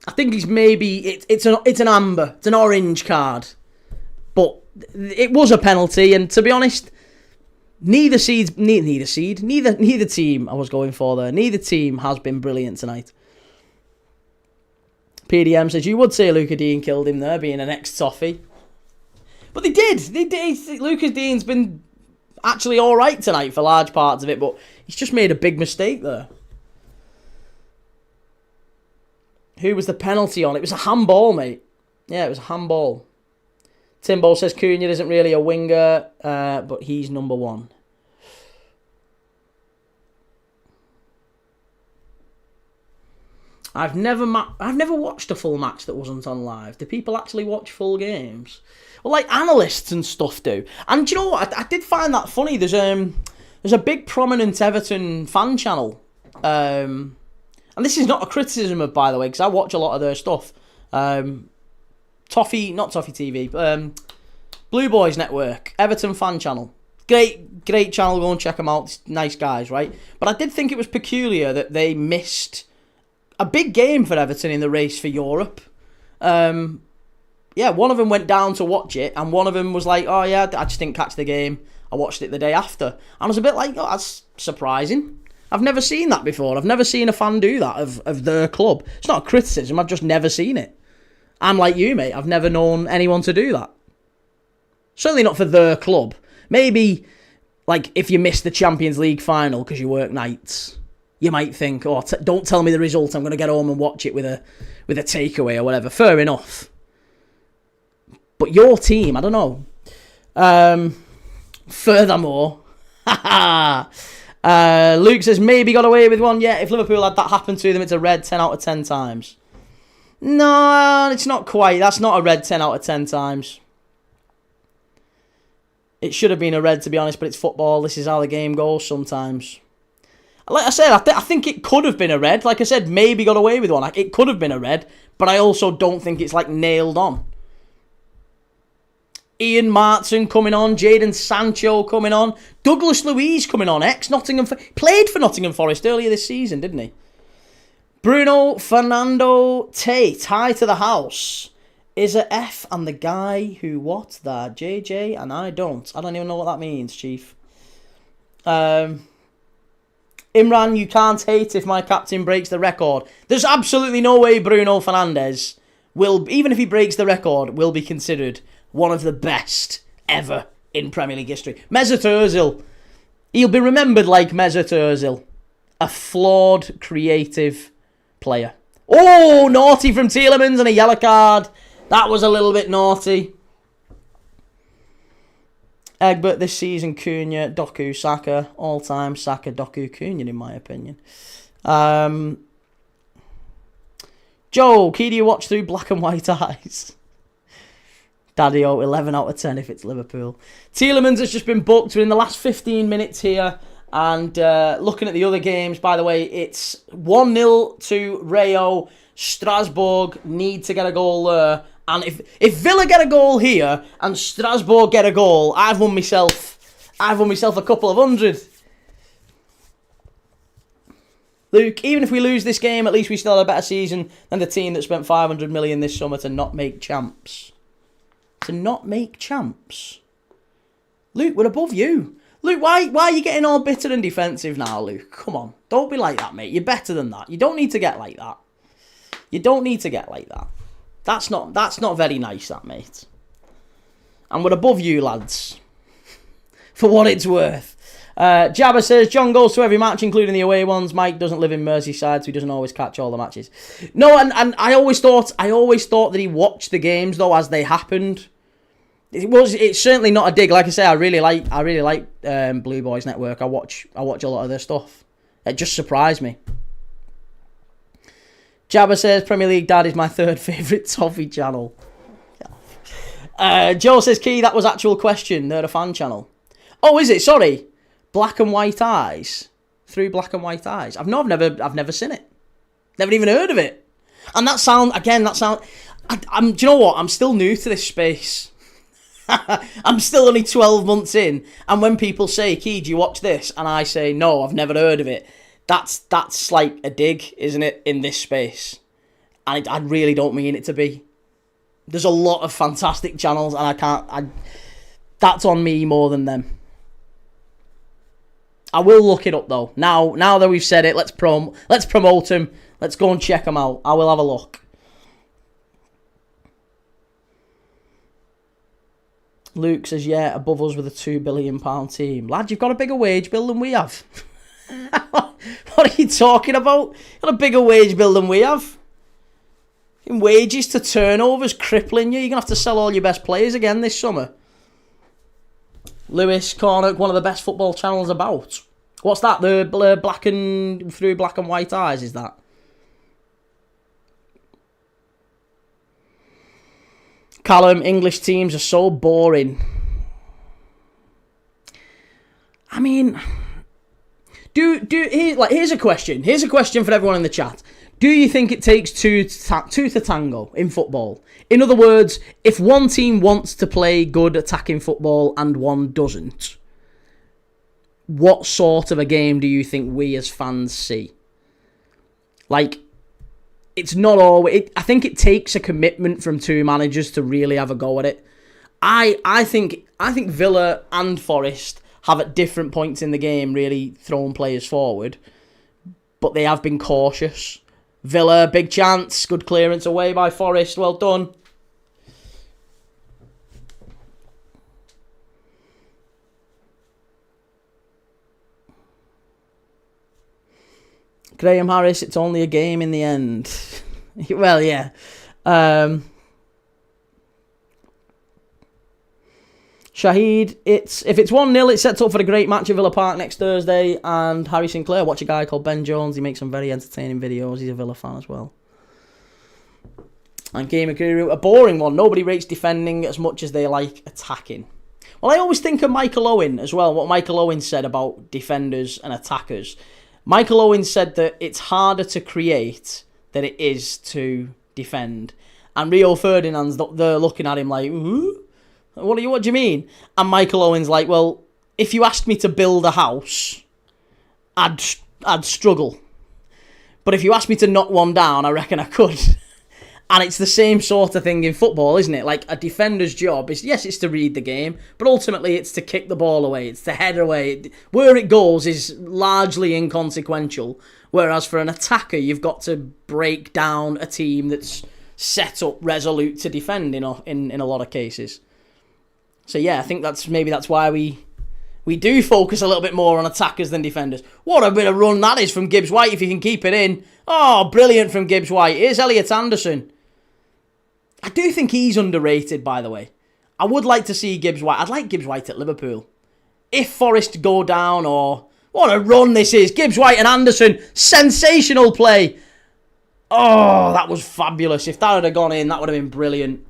I think he's maybe it's an amber, it's an orange card, but it was a penalty. And to be honest, neither team I was going for there. Neither team has been brilliant tonight. PDM says you would say Lucas Dean killed him there, being an ex-Toffee. But they did. Lucas Dean's been actually all right tonight for large parts of it, but he's just made a big mistake there. Who was the penalty on? It was a handball, mate. Yeah, it was a handball. Timbo says Cunha isn't really a winger, but he's number one. I've never watched a full match that wasn't on live. Do people actually watch full games? Well, like analysts and stuff do. And do you know what? I did find that funny. There's a big prominent Everton fan channel. And this is not a criticism of, by the way, because I watch a lot of their stuff. Not Toffee TV. Blue Boys Network, Everton fan channel. Great channel. Go and check them out. Nice guys, right? But I did think it was peculiar that they missed a big game for Everton in the race for Europe. Yeah, one of them went down to watch it, and one of them was like, oh yeah, I just didn't catch the game. I watched it the day after. And I was a bit like, oh, that's surprising. I've never seen that before. I've never seen a fan do that of their club. It's not a criticism, I've just never seen it. I'm like you, mate. I've never known anyone to do that. Certainly not for their club. Maybe, like, if you miss the Champions League final because you work nights, you might think, oh, don't tell me the result. I'm going to get home and watch it with a takeaway or whatever. Fair enough. But your team, I don't know. Furthermore, Luke says, maybe got away with one. Yeah, if Liverpool had that happen to them, it's a red 10 out of 10 times. No, it's not quite. That's not a red 10 out of 10 times. It should have been a red, to be honest, but it's football. This is how the game goes sometimes. Like I said, I think it could have been a red. Like I said, maybe got away with one. It could have been a red, but I also don't think it's, like, nailed on. Ian Martin coming on, Jadon Sancho coming on, Douglas Luiz coming on, ex-Nottingham, played for Nottingham Forest earlier this season, didn't he? Bruno Fernando Tate, hi to the house. Is a F and the guy who what? That JJ and I don't even know what that means, Chief. Imran, you can't hate if my captain breaks the record. There's absolutely no way Bruno Fernandes will, even if he breaks the record, will be considered one of the best ever in Premier League history. Mesut Ozil. He'll be remembered like Mesut Ozil. A flawed, creative player. Oh, naughty from Tielemans and a yellow card. That was a little bit naughty. Egbert this season, Cunha, Doku, Saka. All-time Saka, Doku, Cunha, in my opinion. Joe, key do you watch through black and white eyes? Daddy-o, 11 out of 10 if it's Liverpool. Tielemans has just been booked. We're in the last 15 minutes here. And looking at the other games, by the way, it's 1-0 to Rayo. Strasbourg need to get a goal there. And if Villa get a goal here and Strasbourg get a goal, I've won myself a couple of hundred. Luke, even if we lose this game, at least we still had a better season than the team that spent 500 million this summer to not make champs. To not make champs. Luke, we're above you. Luke, why are you getting all bitter and defensive now, Luke? Come on. Don't be like that, mate. You're better than that. You don't need to get like that. You don't need to get like that. That's not very nice, that, mate. And we're above you, lads. For what it's worth. Jabba says, John goes to every match, including the away ones. Mike doesn't live in Merseyside, so he doesn't always catch all the matches. No, and I always thought that he watched the games, though, as they happened. It's certainly not a dig. Like I say, I really like Blue Boys Network. I watch a lot of their stuff. It just surprised me. Jabba says, Premier League Dad is my third favourite Toffee channel. Joe says, Key, that was actual question. They're a fan channel. Oh, is it? Sorry. Black and white eyes. Through black and white eyes. I've never seen it. Never even heard of it. And do you know what? I'm still new to this space. I'm still only 12 months in. And when people say, Key, do you watch this? And I say, no, I've never heard of it. That's like a dig, isn't it, in this space? And I really don't mean it to be. There's a lot of fantastic channels, and that's on me more than them. I will look it up, though. Now that we've said it, let's promote them. Let's go and check them out. I will have a look. Luke says, yeah, above us with a £2 billion team. Lad, you've got a bigger wage bill than we have. What are you talking about? You've got a bigger wage bill than we have. In wages to turnovers crippling you. You're going to have to sell all your best players again this summer. Lewis Cornock, one of the best football channels about. What's that? The black and through black and white eyes, is that? Callum, English teams are so boring. I mean, here's a question. Here's a question for everyone in the chat. Do you think it takes two to tango in football? In other words, if one team wants to play good attacking football and one doesn't, what sort of a game do you think we as fans see? Like, it's not always... I think it takes a commitment from two managers to really have a go at it. I think Villa and Forest have at different points in the game really thrown players forward, but they have been cautious. Villa, big chance, good clearance away by Forest, well done. Graham Harris, it's only a game in the end. Well, yeah. Shahid, if it's 1-0, it sets up for a great match at Villa Park next Thursday. And Harry Sinclair, watch a guy called Ben Jones. He makes some very entertaining videos. He's a Villa fan as well. And Gamer Guru, a boring one. Nobody rates defending as much as they like attacking. Well, I always think of Michael Owen as well, what Michael Owen said about defenders and attackers. Michael Owen said that it's harder to create than it is to defend. And Rio Ferdinand's they're looking at him like, ooh? What do you mean? And Michael Owen's like, well, if you asked me to build a house, I'd struggle. But if you asked me to knock one down, I reckon I could. And it's the same sort of thing in football, isn't it? Like, a defender's job is, yes, it's to read the game, but ultimately it's to kick the ball away, it's to head away. Where it goes is largely inconsequential. Whereas for an attacker, you've got to break down a team that's set up resolute to defend in a lot of cases. So yeah, I think that's why we do focus a little bit more on attackers than defenders. What a bit of run that is from Gibbs White if you can keep it in. Oh, brilliant from Gibbs White. Here's Elliot Anderson. I do think he's underrated, by the way. I would like to see Gibbs White. I'd like Gibbs White at Liverpool. If Forest go down, or... What a run this is. Gibbs White and Anderson. Sensational play. Oh, that was fabulous. If that had gone in, that would have been brilliant.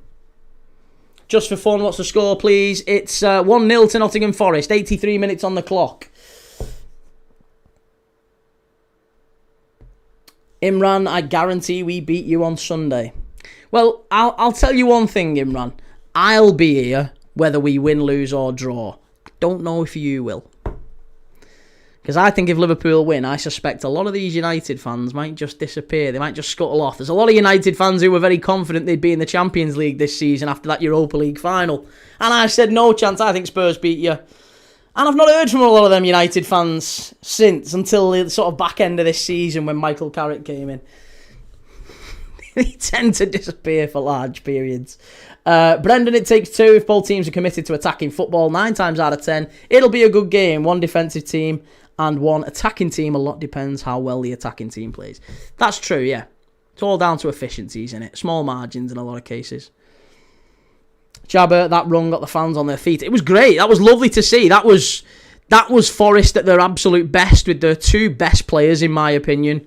Just for fun, what's the score, please? It's 1-0 to Nottingham Forest. 83 minutes on the clock. Imran, I guarantee we beat you on Sunday. Well, I'll tell you one thing, Imran. I'll be here whether we win, lose or draw. I don't know if you will. Because I think if Liverpool win, I suspect a lot of these United fans might just disappear. They might just scuttle off. There's a lot of United fans who were very confident they'd be in the Champions League this season after that Europa League final. And I said, no chance, I think Spurs beat you. And I've not heard from a lot of them United fans since, until the sort of back end of this season when Michael Carrick came in. They tend to disappear for large periods. Brendan, it takes two if both teams are committed to attacking football. 9 times out of 10, it'll be a good game. One defensive team and one attacking team. A lot depends how well the attacking team plays. That's true, yeah. It's all down to efficiencies, isn't it? Small margins in a lot of cases. Jabba, that run got the fans on their feet. It was great. That was lovely to see. That was Forest at their absolute best, with their two best players, in my opinion,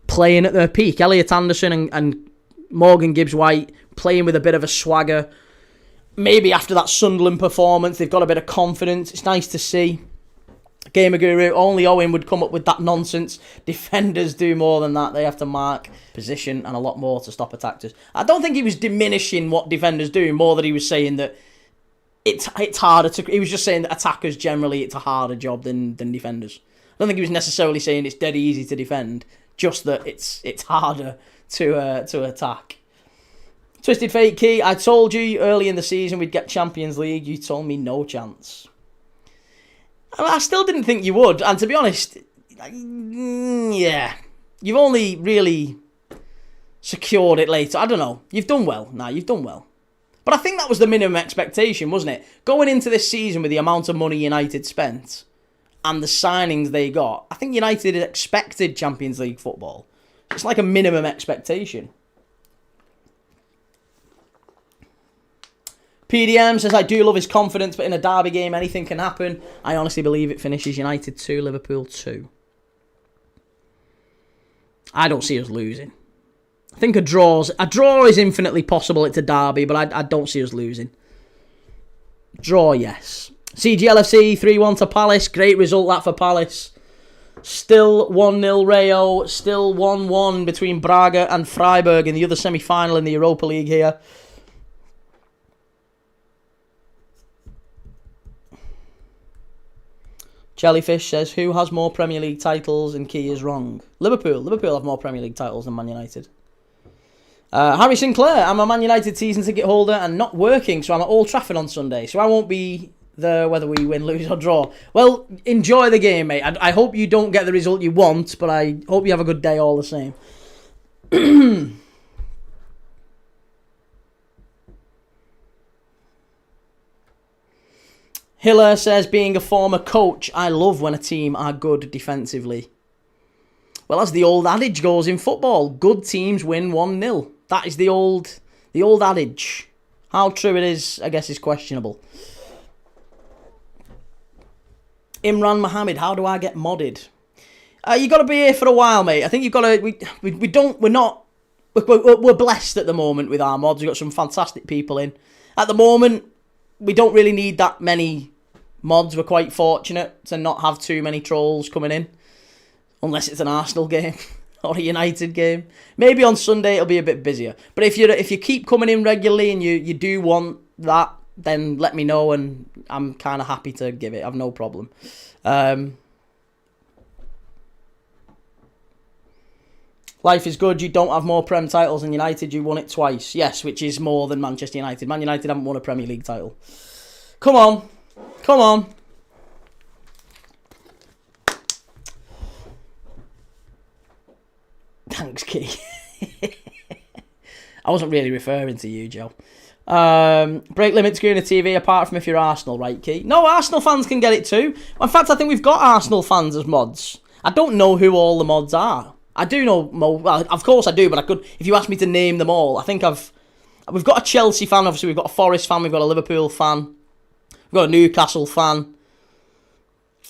playing at their peak. Elliot Anderson and Morgan Gibbs-White playing with a bit of a swagger. Maybe after that Sunderland performance, they've got a bit of confidence. It's nice to see. Gamer Guru, only Owen would come up with that nonsense. Defenders do more than that. They have to mark position and a lot more to stop attackers. I don't think he was diminishing what defenders do, more that he was saying that it's harder to... He was just saying that attackers generally, it's a harder job than defenders. I don't think he was necessarily saying it's dead easy to defend, just that it's harder to attack. Twisted Fate Key, I told you early in the season we'd get Champions League. You told me no chance. I still didn't think you would, and to be honest, yeah, you've only really secured it later. I don't know. You've done well. You've done well. But I think that was the minimum expectation, wasn't it? Going into this season with the amount of money United spent and the signings they got, I think United expected Champions League football. It's like a minimum expectation. PDM says, I do love his confidence, but in a derby game, anything can happen. I honestly believe it finishes United 2, Liverpool 2. I don't see us losing. I think a draw is infinitely possible. It's a derby, but I don't see us losing. Draw, yes. CGLFC 3-1 to Palace. Great result that for Palace. Still 1-0 Rayo. Still 1-1 between Braga and Freiburg in the other semi-final in the Europa League here. Jellyfish says, who has more Premier League titles? And Key is wrong. Liverpool. Liverpool have more Premier League titles than Man United. Harry Sinclair, I'm a Man United season ticket holder and not working, so I'm at Old Trafford on Sunday, so I won't be there whether we win, lose or draw. Well, enjoy the game, mate. I hope you don't get the result you want, but I hope you have a good day all the same. Hiller says, being a former coach, I love when a team are good defensively. Well, as the old adage goes in football, good teams win 1-0. That is the old adage. How true it is, I guess, is questionable. Imran Mohammed, how do I get modded? You got to be here for a while, mate. I think you've got to. We're blessed at the moment with our mods. We've got some fantastic people in. At the moment, we don't really need that many mods. We're quite fortunate to not have too many trolls coming in. Unless it's an Arsenal game or a United game. Maybe on Sunday it'll be a bit busier. But if you keep coming in regularly and you do want that, then let me know and I'm kind of happy to give it. I've no problem. Life is good. You don't have more Prem titles than United. You won it twice. Yes, which is more than Manchester United. Man United haven't won a Premier League title. Come on. Come on. Thanks, Key. I wasn't really referring to you, Joe. Break limits going to TV apart from if you're Arsenal, right, Key? No, Arsenal fans can get it too. In fact, I think we've got Arsenal fans as mods. I don't know who all the mods are. I do know, well, of course I do, but I could, if you asked me to name them all, I think we've got a Chelsea fan, obviously we've got a Forest fan, we've got a Liverpool fan, we've got a Newcastle fan.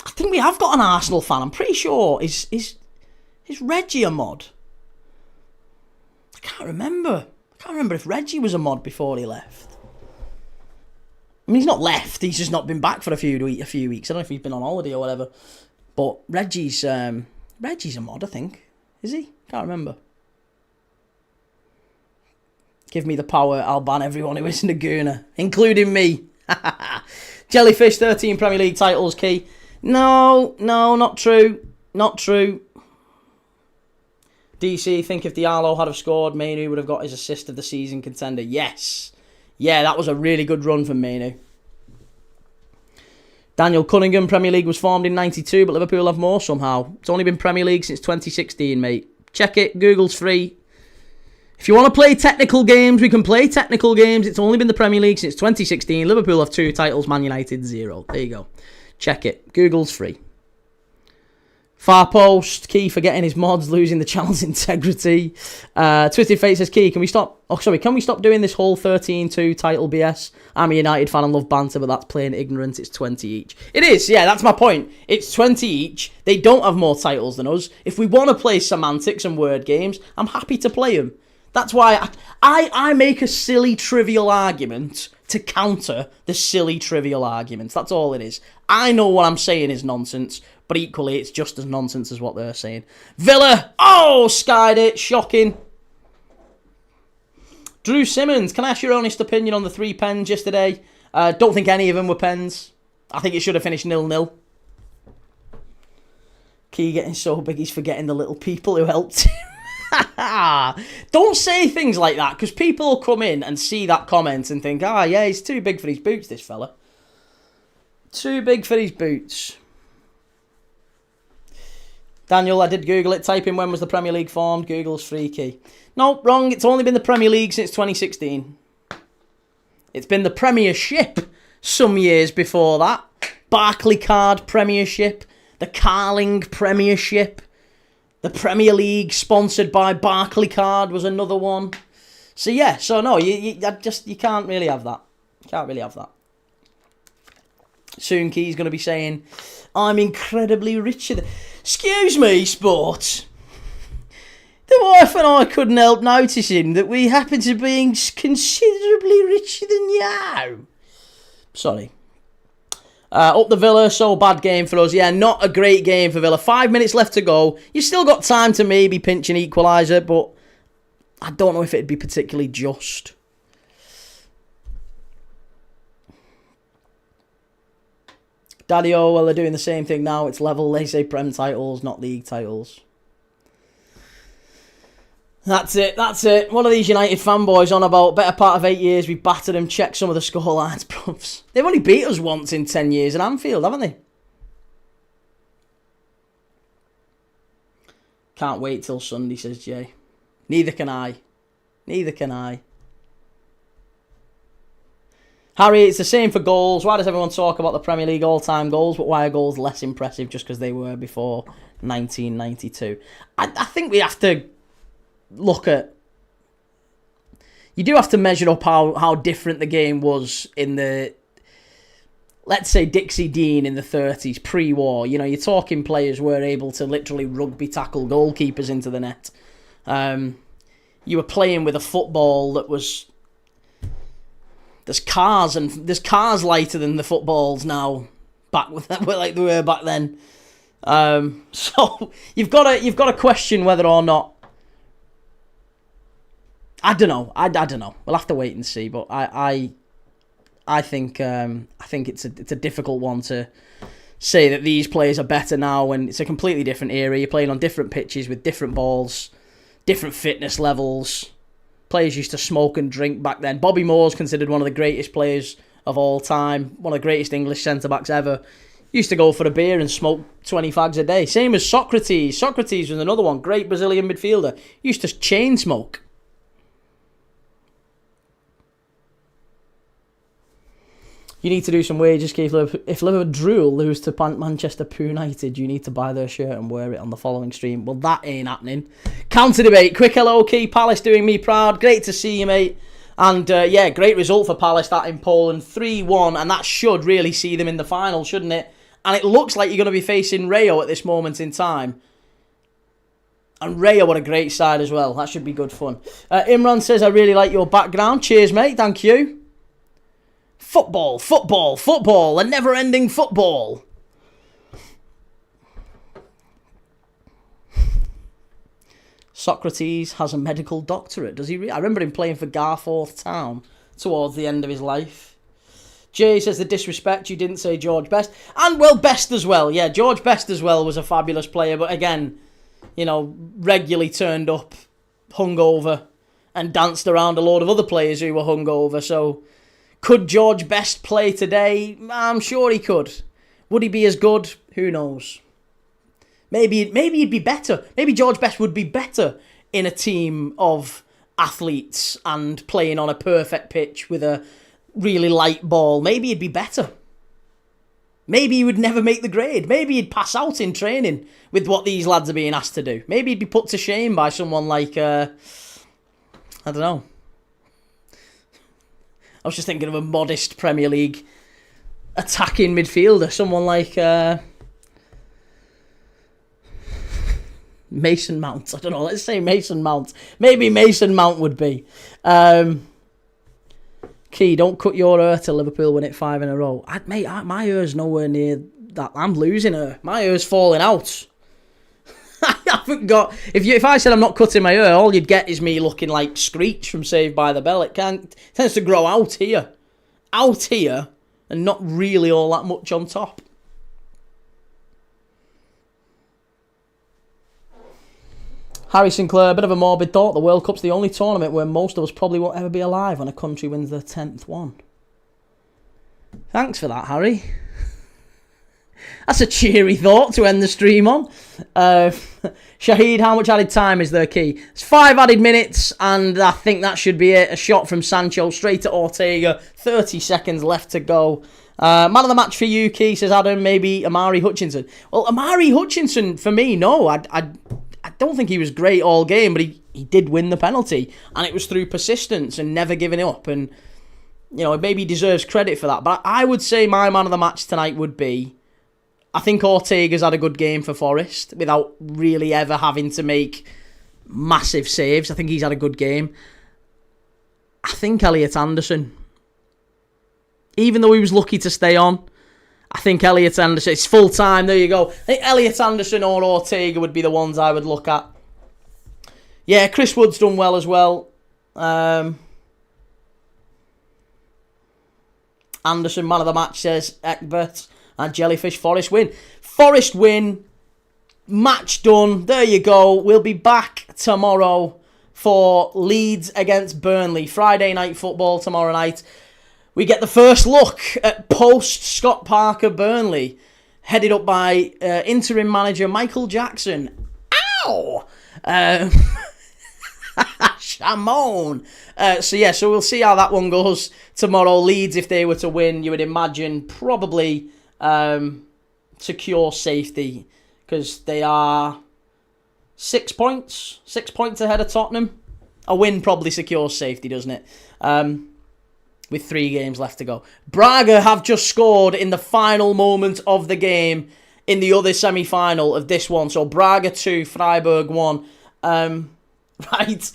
I think we have got an Arsenal fan, I'm pretty sure. Is Reggie a mod? I can't remember if Reggie was a mod before he left. I mean, he's not left, he's just not been back for a few weeks. I don't know if he's been on holiday or whatever. But Reggie's a mod, I think. Is he? Can't remember. Give me the power, I'll ban everyone who isn't a Gooner, including me. Jellyfish, 13 Premier League titles, Key. No, not true. Not true. DC, think if Diallo had have scored, Mainu would have got his assist of the season contender. Yes. Yeah, that was a really good run from Mainu. Daniel Cunningham, Premier League was formed in 92, but Liverpool have more somehow. It's only been Premier League since 2016, mate. Check it, Google's free. If you want to play technical games, we can play technical games. It's only been the Premier League since 2016. Liverpool have 2 titles, Man United 0. There you go. Check it. Google's free. Far post, Key forgetting his mods, losing the channel's integrity. Twisted Fate says, Key, can we stop doing this whole 13-2 title BS? I'm a United fan and love banter, but that's plain ignorant. It's 20 each. It is, yeah, that's my point. It's 20 each. They don't have more titles than us. If we want to play semantics and word games, I'm happy to play them. That's why I make a silly, trivial argument to counter the silly, trivial arguments. That's all it is. I know what I'm saying is nonsense, but equally, it's just as nonsense as what they're saying. Villa! Oh, skied it. Shocking. Drew Simmons, can I ask your honest opinion on the 3 pens yesterday? Don't think any of them were pens. I think it should have finished 0-0. Key getting so big, he's forgetting the little people who helped him. Don't say things like that, because people will come in and see that comment and think, yeah, he's too big for his boots, this fella. Too big for his boots. Daniel, I did Google it. Type in when was the Premier League formed. Google's free, Key. No, wrong. It's only been the Premier League since 2016. It's been the Premiership some years before that. Barclaycard Premiership. The Carling Premiership. The Premier League sponsored by Barclaycard was another one. So yeah, so no, you can't really have that. Can't really have that. Soon Key's going to be saying, I'm incredibly richer than... Excuse me, sports. The wife and I couldn't help noticing that we happen to be considerably richer than you. Sorry. Up the Villa, so bad game for us. Yeah, not a great game for Villa. 5 minutes left to go. You've still got time to maybe pinch an equaliser, but I don't know if it'd be particularly just. Daddy-O, well, they're doing the same thing now. It's level. They say Prem titles, not league titles. That's it. What are these United fanboys on about? Better part of 8 years, we battered them. Check some of the scorelines, bruvs. They've only beat us once in 10 years at Anfield, haven't they? Can't wait till Sunday, says Jay. Neither can I. Harry, it's the same for goals. Why does everyone talk about the Premier League all-time goals, but why are goals less impressive just because they were before 1992? I think we have to look at... You do have to measure up how different the game was in the... Let's say Dixie Dean in the 30s, pre-war. You know, you're talking players were able to literally rugby tackle goalkeepers into the net. You were playing with a football that was... There's cars lighter than the footballs now, like they were back then. So you've got to question whether or not. I don't know. I don't know. We'll have to wait and see. But I think it's a difficult one to say that these players are better now when it's a completely different era. You're playing on different pitches with different balls, different fitness levels. Players used to smoke and drink back then. Bobby Moore's considered one of the greatest players of all time. One of the greatest English centre-backs ever. Used to go for a beer and smoke 20 fags a day. Same as Socrates. Socrates was another one. Great Brazilian midfielder. Used to chain smoke. You need to do some wages, Keith. If Liverpool lose to Manchester United, you need to buy their shirt and wear it on the following stream. Well, that ain't happening. Counter debate. Quick hello, Key. Palace doing me proud. Great to see you, mate. And yeah, great result for Palace, that in Poland. 3-1, and that should really see them in the final, shouldn't it? And it looks like you're going to be facing Rayo at this moment in time. And Rayo, what a great side as well. That should be good fun. Imran says, I really like your background. Cheers, mate. Thank you. Football, a never-ending football. Socrates has a medical doctorate, does he? I remember him playing for Garforth Town towards the end of his life. Jay says the disrespect, you didn't say George Best. And, well, Best as well. Yeah, George Best as well was a fabulous player, but again, you know, regularly turned up hungover and danced around a load of other players who were hungover, so... Could George Best play today? I'm sure he could. Would he be as good? Who knows? Maybe he'd be better. Maybe George Best would be better in a team of athletes and playing on a perfect pitch with a really light ball. Maybe he'd be better. Maybe he would never make the grade. Maybe he'd pass out in training with what these lads are being asked to do. Maybe he'd be put to shame by someone like, I don't know. I was just thinking of a modest Premier League attacking midfielder. Someone like Mason Mount. I don't know. Let's say Mason Mount. Maybe Mason Mount would be. Key, don't cut your hair till Liverpool win it 5 in a row. My hair's nowhere near that. I'm losing her. My hair's falling out. I haven't got... If I said I'm not cutting my hair, all you'd get is me looking like Screech from Saved by the Bell. It tends to grow out here, and not really all that much on top. Harry Sinclair, a bit of a morbid thought. The World Cup's the only tournament where most of us probably won't ever be alive when a country wins their 10th one. Thanks for that, Harry. That's a cheery thought to end the stream on. Shahid, how much added time is there key? It's 5 added minutes, and I think that should be it. A shot from Sancho straight to Ortega. 30 seconds left to go. Man of the match for you, Key, says Adam. Maybe Amari Hutchinson. Well, Amari Hutchinson, for me, no. I don't think he was great all game, but he did win the penalty. And it was through persistence and never giving up. And, you know, maybe he deserves credit for that. But I would say my man of the match tonight would be... I think Ortega's had a good game for Forest without really ever having to make massive saves. I think he's had a good game. I think Elliot Anderson... Even though he was lucky to stay on, I think Elliot Anderson, it's full time, there you go. I think Elliot Anderson or Ortega would be the ones I would look at. Yeah, Chris Wood's done well as well. Anderson, man of the match, says Egbert. And Jellyfish, Forest win. Forest win. Match done. There you go. We'll be back tomorrow for Leeds against Burnley. Friday night football tomorrow night. We get the first look at post-Scott Parker Burnley, headed up by interim manager Michael Jackson. Ow! Shamon. So we'll see how that one goes tomorrow. Leeds, if they were to win, you would imagine probably secure safety, because they are 6 points ahead of Tottenham. A win probably secures safety, doesn't it? With 3 games left to go. Braga have just scored in the final moment of the game in the other semi-final of this one. So Braga 2, Freiburg 1. Right.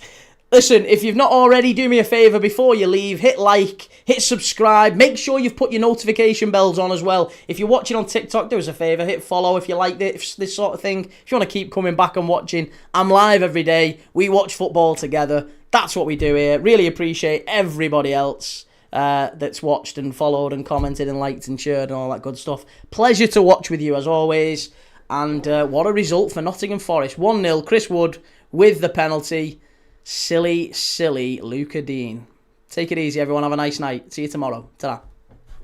Listen, if you've not already, do me a favour before you leave. Hit like, hit subscribe. Make sure you've put your notification bells on as well. If you're watching on TikTok, do us a favour. Hit follow if you like this sort of thing. If you want to keep coming back and watching, I'm live every day. We watch football together. That's what we do here. Really appreciate everybody else that's watched and followed and commented and liked and shared and all that good stuff. Pleasure to watch with you as always. And what a result for Nottingham Forest. 1-0, Chris Wood with the penalty. Silly Luca Dean. Take it easy, everyone. Have a nice night. See you tomorrow. Ta-ra.